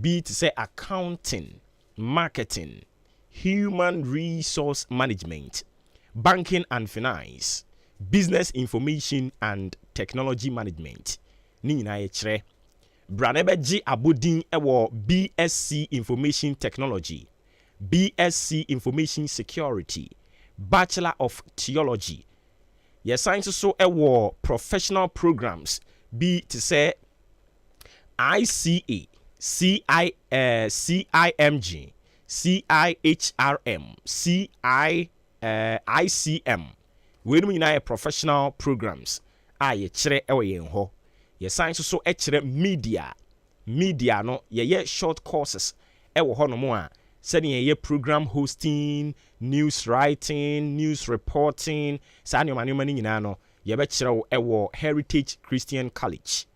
be to say accounting, marketing, human resource management, banking and finance, business information and technology management ni nyina ye kire Branebe G Abudin ewo BSc Information Technology, BSc Information Security, Bachelor of Theology. Yes, science so ewo professional programs be to say ICA, CIMG, CIHRM, ICM. We do mean professional programs. Ye chere ewo yen ho. Ye science so media no ye short courses wo ho no mo a said ye program hosting, news writing, news reporting, sa nyoma nyoma ni nyina no ye be kire wo Heritage Christian College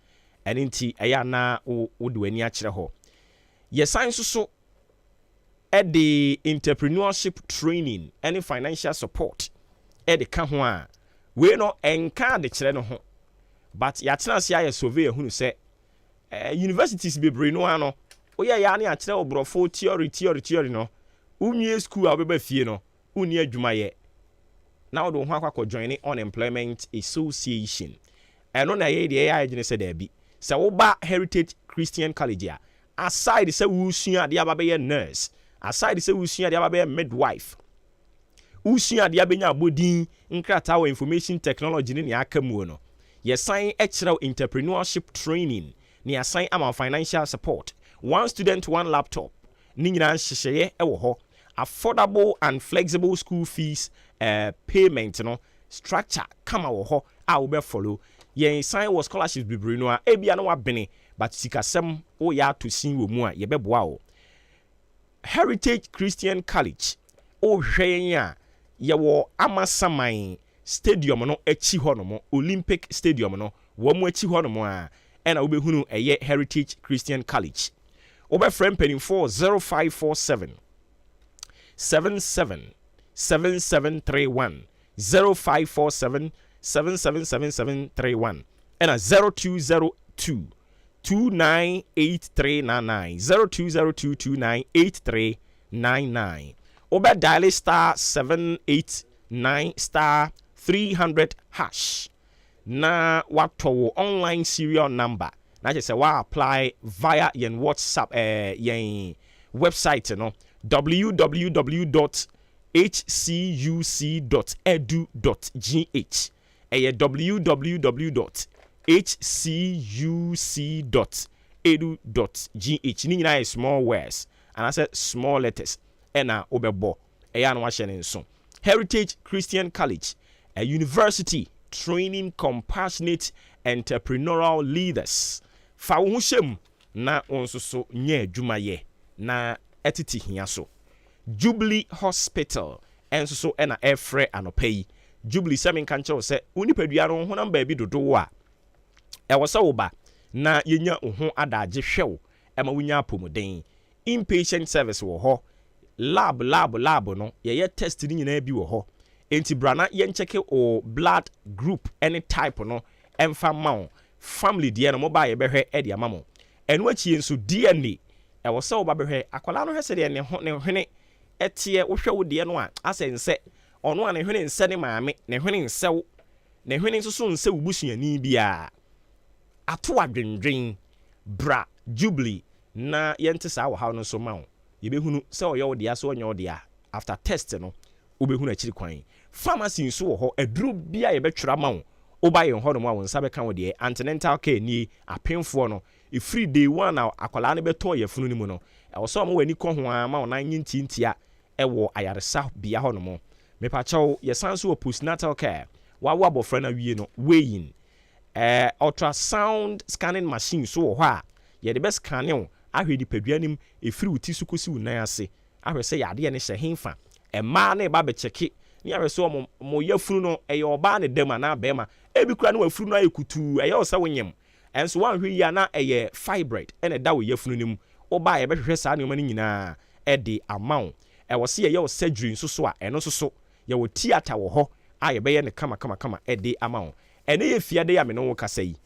ɛne nti ɛyɛ na wode w'ani akyerɛ hɔ yɛsan so the entrepreneurship training and financial support the ka ho a we no enka de kyerɛ no ho but yɛatena se ayɛ survey ehunu sɛ universities bebree no ano oyɛ ya ne akyerɛ obrofo theory no unwie school a obeba fie no unni adwuma yɛ na wo do ho akwa join unemployment association ɛno na yɛ de yɛ agene sɛ da bi sɛ wo ba Heritage Christian College a aside sɛ wo sua de aba bɛyɛ nurse aside sɛ wo sua de aba bɛyɛ midwife wo sua de abɛnya abodin nkrata wɔ information technology ne aka mu no yɛsan ɛkyerɛw entrepreneurship training ne yɛsan ama financial support one student one laptop ne nyinaa hyehyɛeɛ ɛwɔ hɔ affordable and flexible school fees payment no structure kama wɔ hɔ a wobɛfollow yɛn san wɔ scholarships bebree no a ebia no wabene but sikasɛm woyɛ ato sin wɔ mu a yɛbɛboa wo Heritage Christian College wohwɛ yɛn a yɛwɔ Amasaman stadium no akyi hɔ no Olympic stadium no wɔn mu akyi hɔ no a ɛna wobɛhunu ɛyɛ Heritage Christian College wobɛfrɛ mpanimfoɔ 0547 777731 0547 777731 and a 0202 298399 0202 298399 Oba dial star 789 star 300 hash na wato online serial number na just say wa apply via yen WhatsApp yen website no www.hcuc.edu.gh www.hcuc.edu.gh ni nyina small words and I said small letters ena obebo eya no ahye ne nso Heritage Christian College a university training compassionate entrepreneurial leaders fa wo hyem na onsoso nya adwuma ye na etiti hia so Jubilee Hospital enso so ena efre anopai Jubilee sɛme nka nkyɛw sɛ unipadua no ho namba bi dodo a ɛwɔ sɛ wo ba na yenya ho adagye hwɛw ɛma wonya apomuden inpatient service wɔ hɔ lab no yɛyɛ test ni nyinaa bi wɔ hɔ enti brana yɛnkyɛke o blood group any type no ɛmfa ma wo family deɛ no mo ba yɛbɛhwɛ ɛde ama mo ɛno akyi nso DNA ɛwɔ sɛ wo ba bɛhwɛ akwala no hwɛ sɛ deɛ ne hwene ɛteɛ wohwɛ wo deɛ no a asɛnsɛ ɔno a ne hwene nsɛ ne maame ne hwene nsɛw ne hwene nso so nsɛ wubusuani bia ato adwendwen bra Jubilee na yɛnte saa wɔ haw no so ma wo yɛbɛhunu sɛ ɔyɛ wo deɛ so ɔnyɛ wo deɛ after test no wobɛhunu akyiri kwan pharmacy nso wɔ hɔ aduro bia yɛbɛtwera ma wo woba yɛn hɔ no mu a wo nsa bɛka wo deɛ antenatal care nie apemfoɔ no free day one a akwalaa no bɛtɔ yɛfunu no mu no ɛwɔ sɛ ɔmo w'ani kɔ ho a ma wo nan nyintintia ɛwɔ ayaresa bia hɔ no mu mepakyɛw yɛsan so wɔ postnatal care wawo abɔfra no wie no weighing ultrasound scanning machine so wɔ hɔ a yɛde bɛ scanne wo ahwɛ nipadua nim ɛfiri wo ti so kɔsi wo nan ase ahwɛ sɛ yɛadeɛ ne hyɛ hemfa ɛmaa na ɛba bɛkyɛke ne ahwɛ sɛ mo yɛfunu no ɛyɛ ɔbaa ne dɛm anaa bɛrima ebi kura no wafunu no ayɛ kutuu ɛyɛ wo sɛ wonyam ɛnso woanhwɛ yi a na ɛyɛ fibroid ɛna ɛda wo yɛfunu no mu wobaa yɛbɛhwehwɛ saa nneɔma no nyinaa ɛde ama wo ɛwɔ sɛ yɛyɛ wo surgery nso so a ɛno nso so yɛwɔ theatre wɔ hɔ a yɛbɛyɛ ne kama ɛde ama wo ɛne yɛ fiade yɛ amene wo kasa yi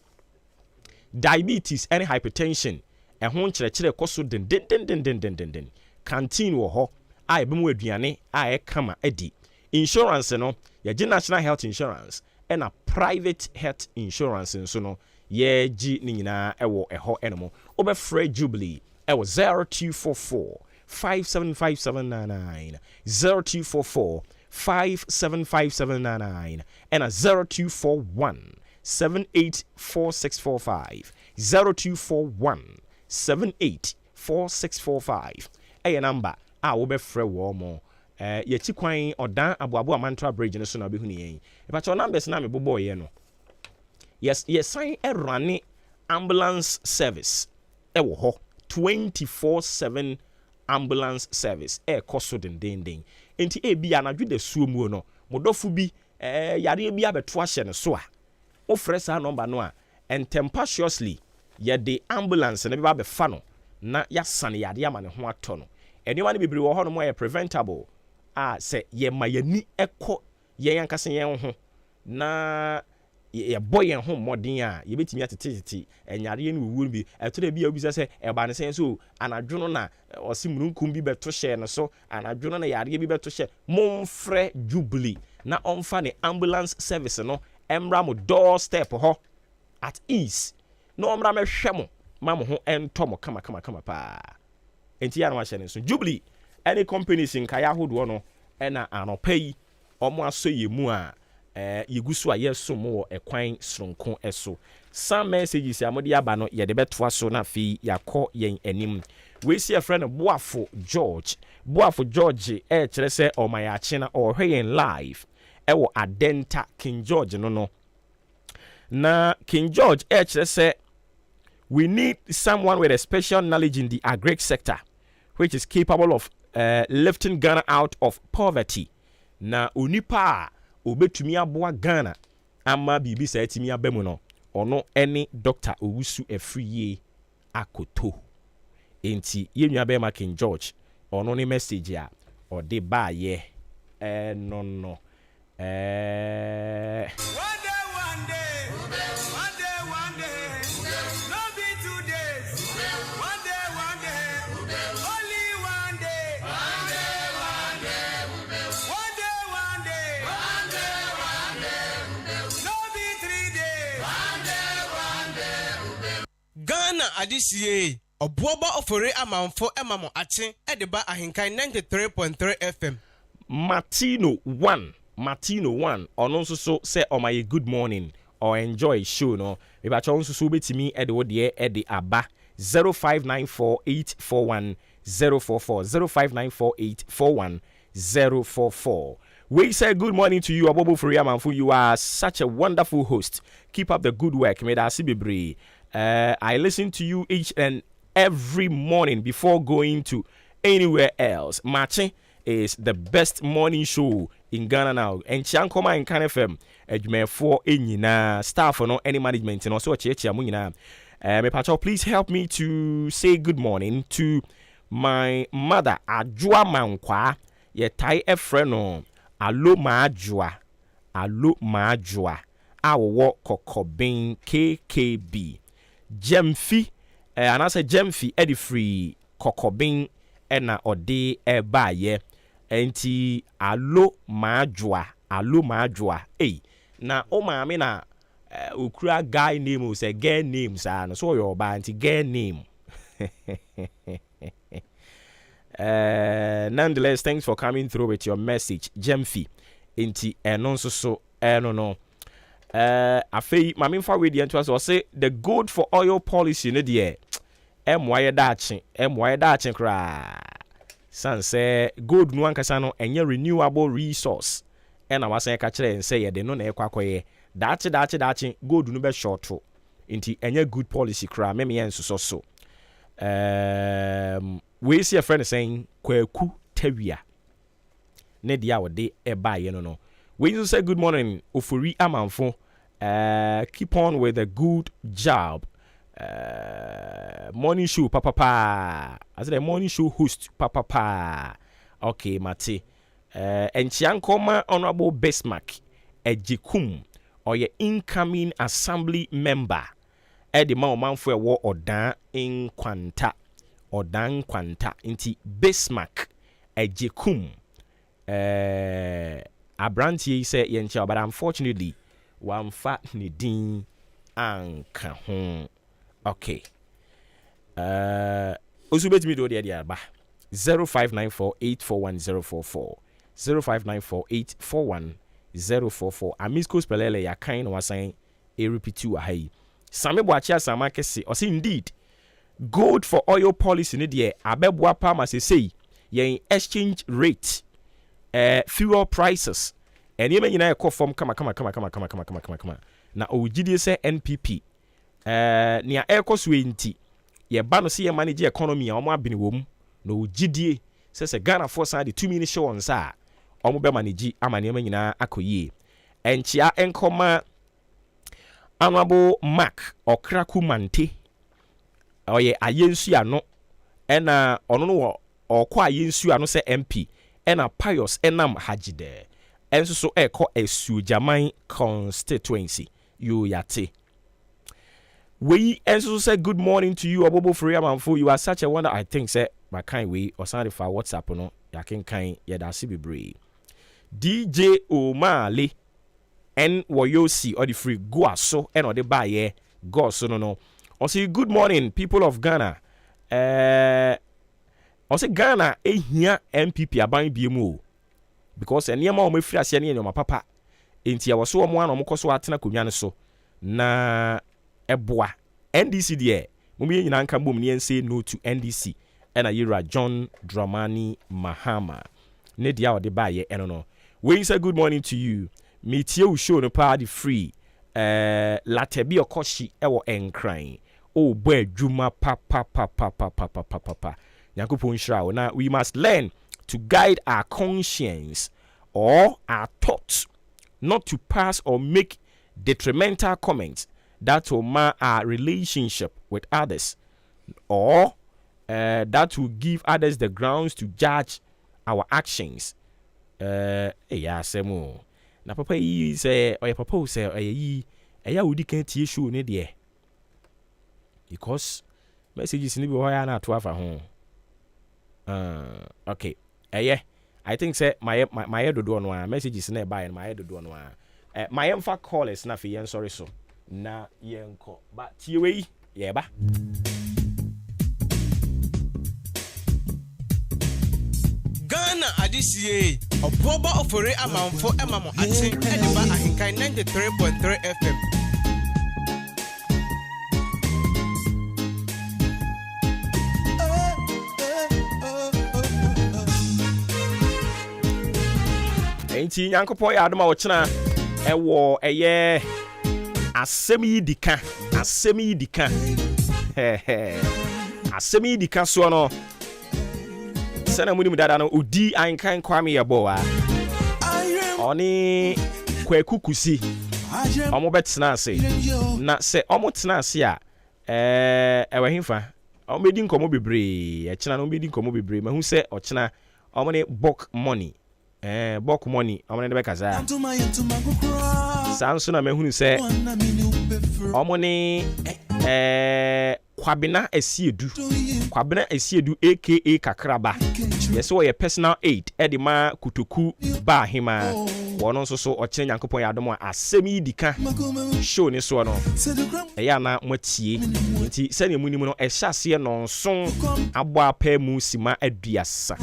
diabetes ɛne hypertension ɛho nkyerɛkyerɛ kɔ so dendendendendendenden canteen wɔ hɔ a yɛbɛmu aduane a ɛkama adi insurance no yɛgye national health insurance ɛna private health insurance nso no yɛgye ne nyinaa ɛwɔ ɛhɔ ɛno wobɛfrɛ Jubilee ɛwɔ 0244 575799 0244 575799 ɛna 0241 784645 0241 784645 ɛyɛ number a wobɛfrɛ wɔ mo yɛkyi kwan ɔdan aboabo amantra bridge no so na wobɛhu ne yɛn ɛpakyɛ numbers na mebobɔɔyɛ no yɛsan ɛrane ambulance service ɛwɔ hɔ 24/7 ambulance service ɛkɔ so dendenden enti ebi anadwo da suo mu no modɔfo bi yareɛ bi abɛto ahyɛ ne so a wofrɛ saa number no a tempestuously ye de ambulance na be fa no na ya sane yade ama ne ho ato no eniwa ne bibiri wo ho no mo preventable se ye ma yani ekọ ye yankase ye ho na ye boy yen ho modern a ye betimi atetete enyare ne wuwu bi etore bi obisa se eba ne sen so anadwono na osimununkum bi beto hye no so anadwono na yare bi beto hye momfre Jubilee na onfa ne ambulance service no emra mo doorstep ho at ease no omra mehwe mo ma mo ho ento mo kama pa enti ya no ahye ne so Jubilee any companies in kaya hodo no na anopai omo asoye mu a yegusu a yeso mo ekwan sronko eso some messages amodi aba no ye de betoa so na fi yakọ yen anim we see a friend Boafo George kire se omayache na ohwen live ewo Adenta King George no na King George kire se we need someone with a special knowledge in the agri sector which is capable of lifting Ghana out of poverty na onipa obetumi aboa Ghana ama bibi sa etimi abemu no ono any Dr. Owusu Efriye akoto enti yenua be ma King George ono ne message a ode ba ye no no One day, no be 2 days. One day, only one day. No be 3 days. Ghana adisiye Obuoba Ofori Amanfo emamo ache edeba AHENKAN933FM Martino 1 ono nso so say omaye good morning or enjoy show no me ba cho nso so betimi ede wo de ede aba 0594841044 0594841044 we say good morning to you Obuoba Ofori Amanfo. You are such a wonderful host. Keep up the good work. Me da sibebre. I listen to you each and every morning before going to anywhere else. Maakye is the best morning show in Ghana now. And Chankoma in AHENKAN933FM. Ejumefo enyina staff no any management no so cheche amu nyina. Me pacho, please help me to say good morning to my mother Adwoa Mankwa. Ye tai efre no alo maajwa awo kokobin KKB Jemfi anase Jemfi edi free kokobin ena ode ebaye enti alo maajwa na o maame na okura guy name o say girl name sa no so your ba anti girl name. Nonetheless, thanks for coming through with your message, Jemfi. Inti enonso so no. Afei mame fa we dey to say the good for oil policy no dey. Emwaye dache kra. San say good no ankasa no enye renewable resource. Ena wasan ka kire say ye de no na ekwakoye. Dache good no be short. Inti enye good policy kra me enso so. We see a friend saying Kweku Tewia. Nedia wode eba ye no. We used to say good morning, Ofori Amanfo. Keep on with a good job. Morning show, papa. I said a morning show host, papa. Okay, Mate. And Chiankoma Honorable Bismarck, Ejikum, or your incoming assembly member. Edi ma omanfo ewo odan kwanta inti Bismarck Ejikum abrantie say yencha but unfortunately wamfa ne din anka ho. Okay, osubetimi do de aba 0594841044 0594841044 Amisco spelele ya kan wasan e repeat wa hai Same Boachia Samakesi or say indeed good for oil policy ni de abeboa pa ma say yen exchange rate fuel prices and ye nyina e form kama na ogidie say NPP nia ekos we nti ye ba no say ye manage economy a omo abene wom na ogidie say Ghana for side 2 minutes show on sa omo be manage amane nyina akoyie enchia enkoma Honorable Mark Okraku Mante oye ayensu ano ena ono no okwa ayensu ano se MP ena Pius enam hagide enso so eko Esujaman constituency you yate we enso say good morning to you Obuoba Ofori Amanfo. You are such a wonder. I think say my kind way or something for WhatsApp no yakenkan yedase bebre DJ Omale en woyosi or the free go aso en or the buy go so no or say good morning people of Ghana or say Ghana ehia MPP aban biemu because enema o mefiri ase ne my papa enti ya so omo an omkoso atena konwa ne so na eboa NDC de mumye nyina nka mbom ne say no to NDC ena yira John Dramani Mahama ne dia o de baye eno no we say good morning to you metie u show no party free latebi okoshi ewo enkran o bo adwuma papa yakupon shira na we must learn to guide our conscience or our thoughts not to pass or make detrimental comments that will mar our relationship with others or that will give others the grounds to judge our actions. Yeah, semo. Na papa yi say or papa say yi eya wudi kan tie show ne de because messages ni bi ho ya na to afa ho. Okay. Yeah. I think say my dodo no a messages na buy my dodo no a my emfa callers na fi yen sorry so na yenko but tie we ye ba Ghana adisie Obuoba Ofori Amanfo emamo ate ediba ahenkan 93.3 FM. Enti Nyankopon ya adoma wo chena ewo eye asem yi dika asem yi dika so no sana muni mudada no odi ankan kwame yebo a oni kwaku kusi omo betena ase na se omo tena ase a ewe himfa omo bedi nkomo bebre e chena no bedi nkomo bebre mahu se o chena omo ne bulk money bulk money omo ne be kaza sanso na mahunu se omo ne kwabena esiedu aka kakraba yeso ye personal aid edima kutoku ba hima wono nso so o kire Nyankopon ya adom asemi dika show ne so no eya na mwatie nti sene munim no ehase no nso abo apa mu sima aduasa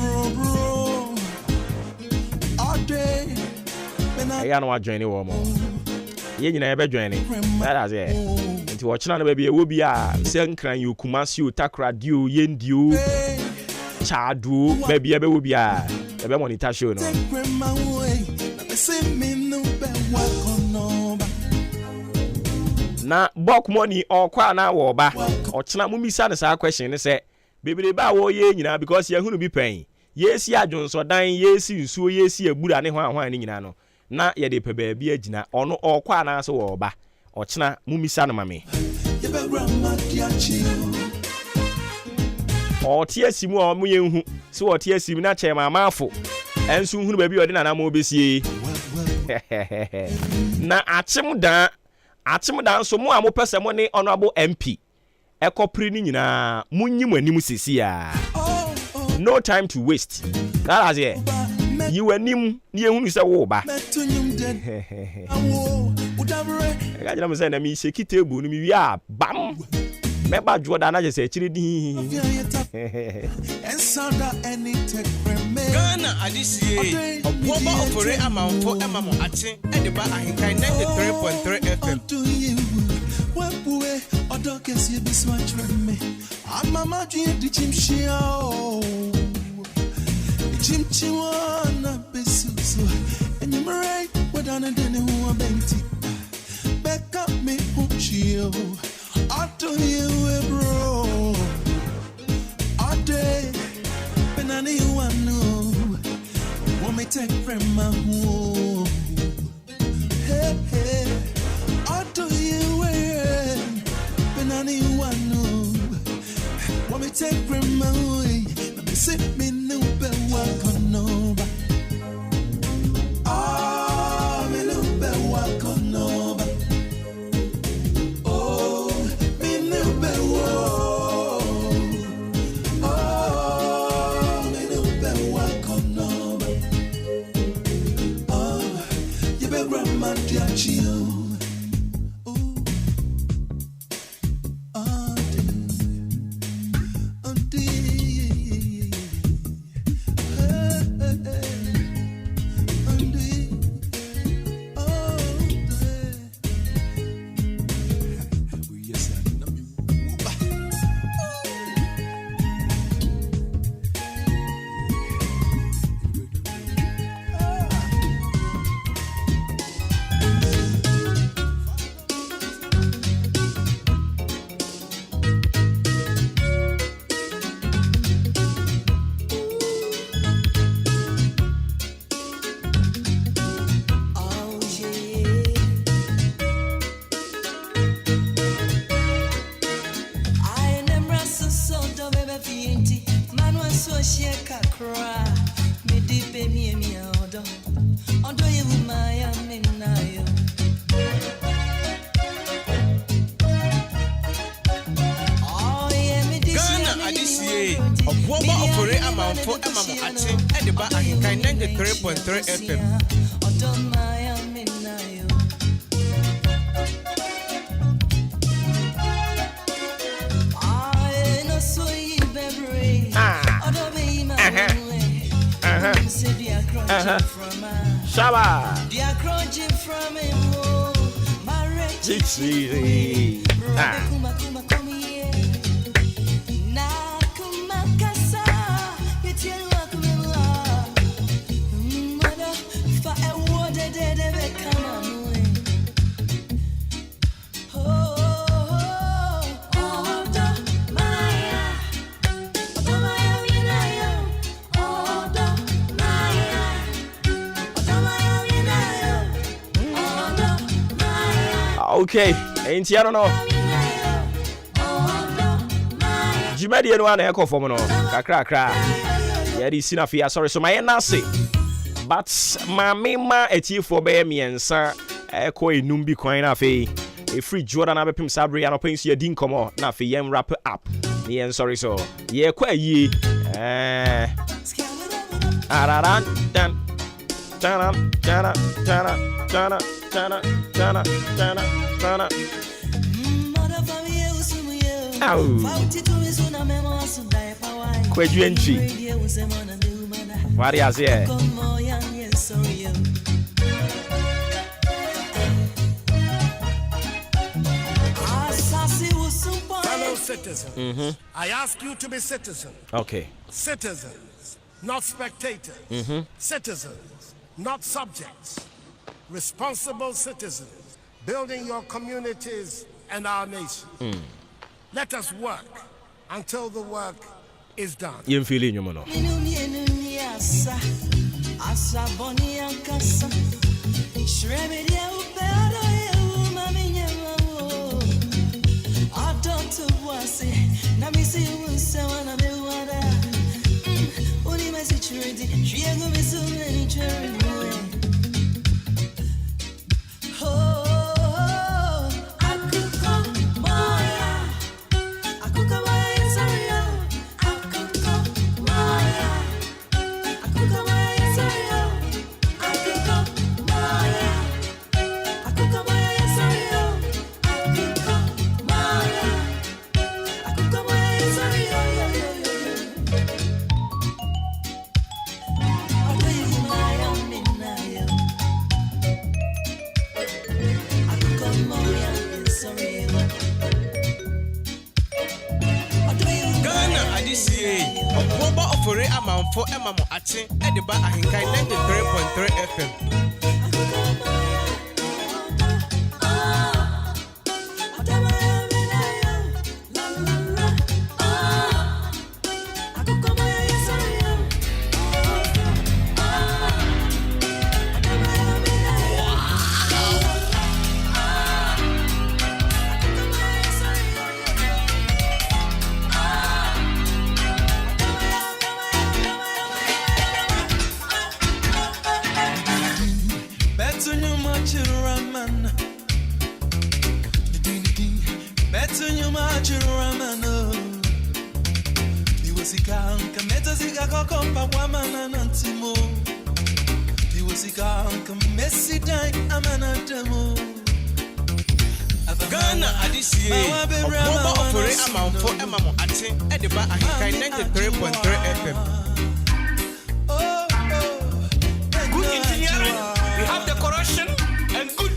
eya no wa join wo mo ye nyina ye be join ni that's it nti wo china na ba bi ewo bi a se nkran yokumasi otakra dio yendio chadu ba bi ebe wo bi a ebe monitor show no na bulk money okwa na wo ba o china mumisa na sa question ne se bebere ba wo ye nyina because ye hunu bi pen yesi adwonso dan yesi nsuo yesi ebura ne hwan ne nyina no na ye de pebe bi agina ono okwa na so wo ba ochina mumisa no mame o tie simu o mu yenhu se o tie simu na che mamafo ensu hunu ba bi odi na na mo besie na achimdan so mu a mo pese mo ne honorable MP ekopri ni nyina munyim anim sesia no time to waste that is it you anim ni ehunu se wo ba gajina mo se na mi sheki table ni mi wi a bam meba joda na je se chiri di Ghana adisie Obuoba Ofori Amanfo emamo ate ediba ahenkan 93.3 FM. Wepue odokesi biswachme amama dwie di chimshia chimchiwana besuso enyumere wadana dene huwa benti back up me uchio ato you bro ade penani wanu wame take from my home hey hey ato you penani wanu grandma, me say me no be welcome no ba. Ah, me no be welcome no ba. Oh, me no be welcome. Oh, me no be welcome no ba. Oh, you be grandma dear chill. Obuoba Ofori Amanfo Emamo Ate Ediba AHENKAN933FM. Shaba. Dixie. Okay, ain't you don't know. Jimadi and one echo for no. Kakra. Yadi Sinafia, sorry, so my nasi. But Mamma at you for bear me and sir, echo a numbi coin of a free Jordan Abepim Sabri and opens your dinkomo, Nafi yam wrap up. Me and sorry, so ye quite ye. Araran, dan, dana. Kweju entry. What is here? Fellow citizens, I ask you to be citizens. Okay. Citizens, not spectators. Citizens, not subjects. Responsible citizens, building your communities and our nation. Let us work until the work is done. You feel in your mono. Obuoba Ofori Amanfo Emamo Ate Ediba AHENKAN933FM. Ghana adisiye Obuoba Ofori Amanfo emamo ate ediba ahenkan 93.3 FM. Good engineering, we have decoration and good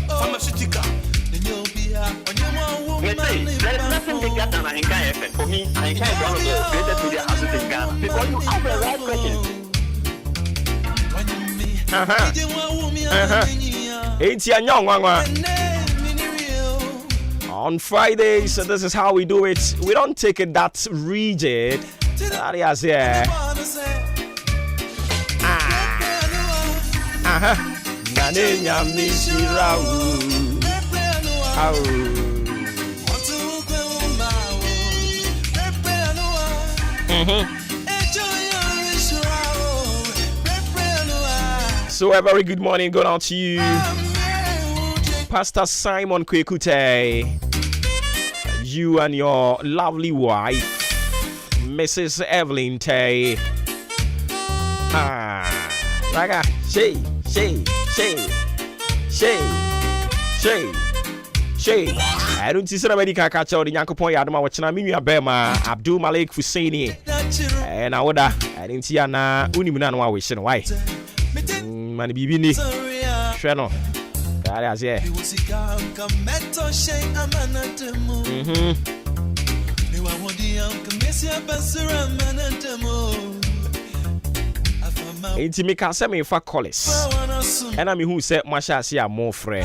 pharmaceutical. There is nothing bigger than AHENKAN FM. For me, AHENKAN is one of the greatest media houses in Ghana. Because you ask the right questions. On Fridays, so this is how we do it. We don't take it that rigid. That is, yeah. So a very good morning going out to you, Pastor Simon Kwekute, you and your lovely wife, Mrs. Evelyn Tay. Raga, she. I don't see somebody can catch out the Yankopon Yadama watching me Bema, Abdul Malik Husseini, and I didn't see Anna Unimunana wishing why. Mani Bibini, Shano. Yeah. Intimika semi for college. And I mean who said Masha see more free.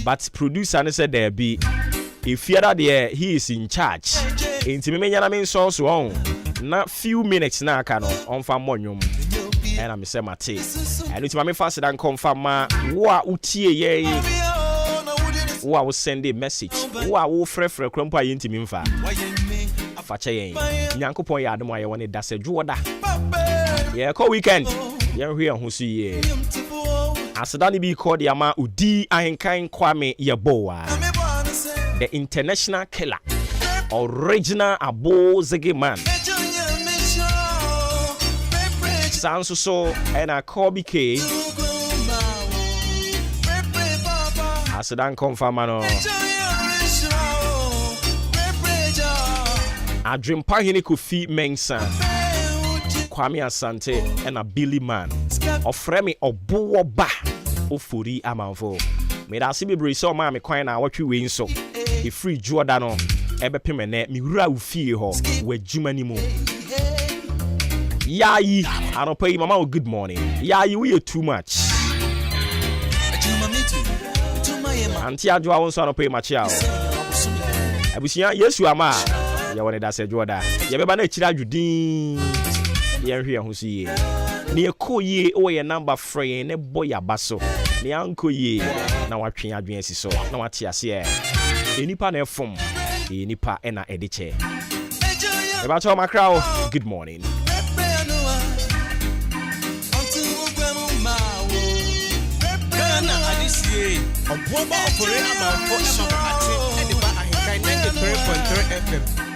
But producer said there be if you are there, he is in charge. Intimimenya na mean so on. Not few minutes na kano on famonyum. And I'm say Mate. And it's my faster than confirm wa utie ye. Wa will send a message. Wa will free krompa intimimfa. Facha ye. Nyankopon ya adom aye woni da se juoda. Yeah, call weekend. Yeah, here who see ye. Asadani be called Yama Udi Ahenkan Kwame Yaboa. The international killer. Original Abo Zege man. Sounds so and a Kobe K. Asadan confirmano. I dream Pahini Kufi Mensa. Kwame Asante and a Billy Man. Ofremi Obuoba Ofori Amanfo. Me da sibi bri so ma me kwan na watwe we nso. E free Jordano ebe pemene mi wura ufie ho we jumani mu. Yayi, I don't pay mama good morning. Yayi, we are too much. Auntie Adwa won't so pay much out. Abusia, yes, you are ma. Ya wanted that said Jordan. Ya beba na chira judin. Ya here who see ye. Ni ko ye o ye number free ne boy abaso. Ni anko ye na watwe adwen si so. Na wate ase e. Enipa na efom. Enipa e na ediche. Eba to makrao. Good morning. Obuoba Ofori Amanfo emamo ate ediba ahenkan 93.3 FM.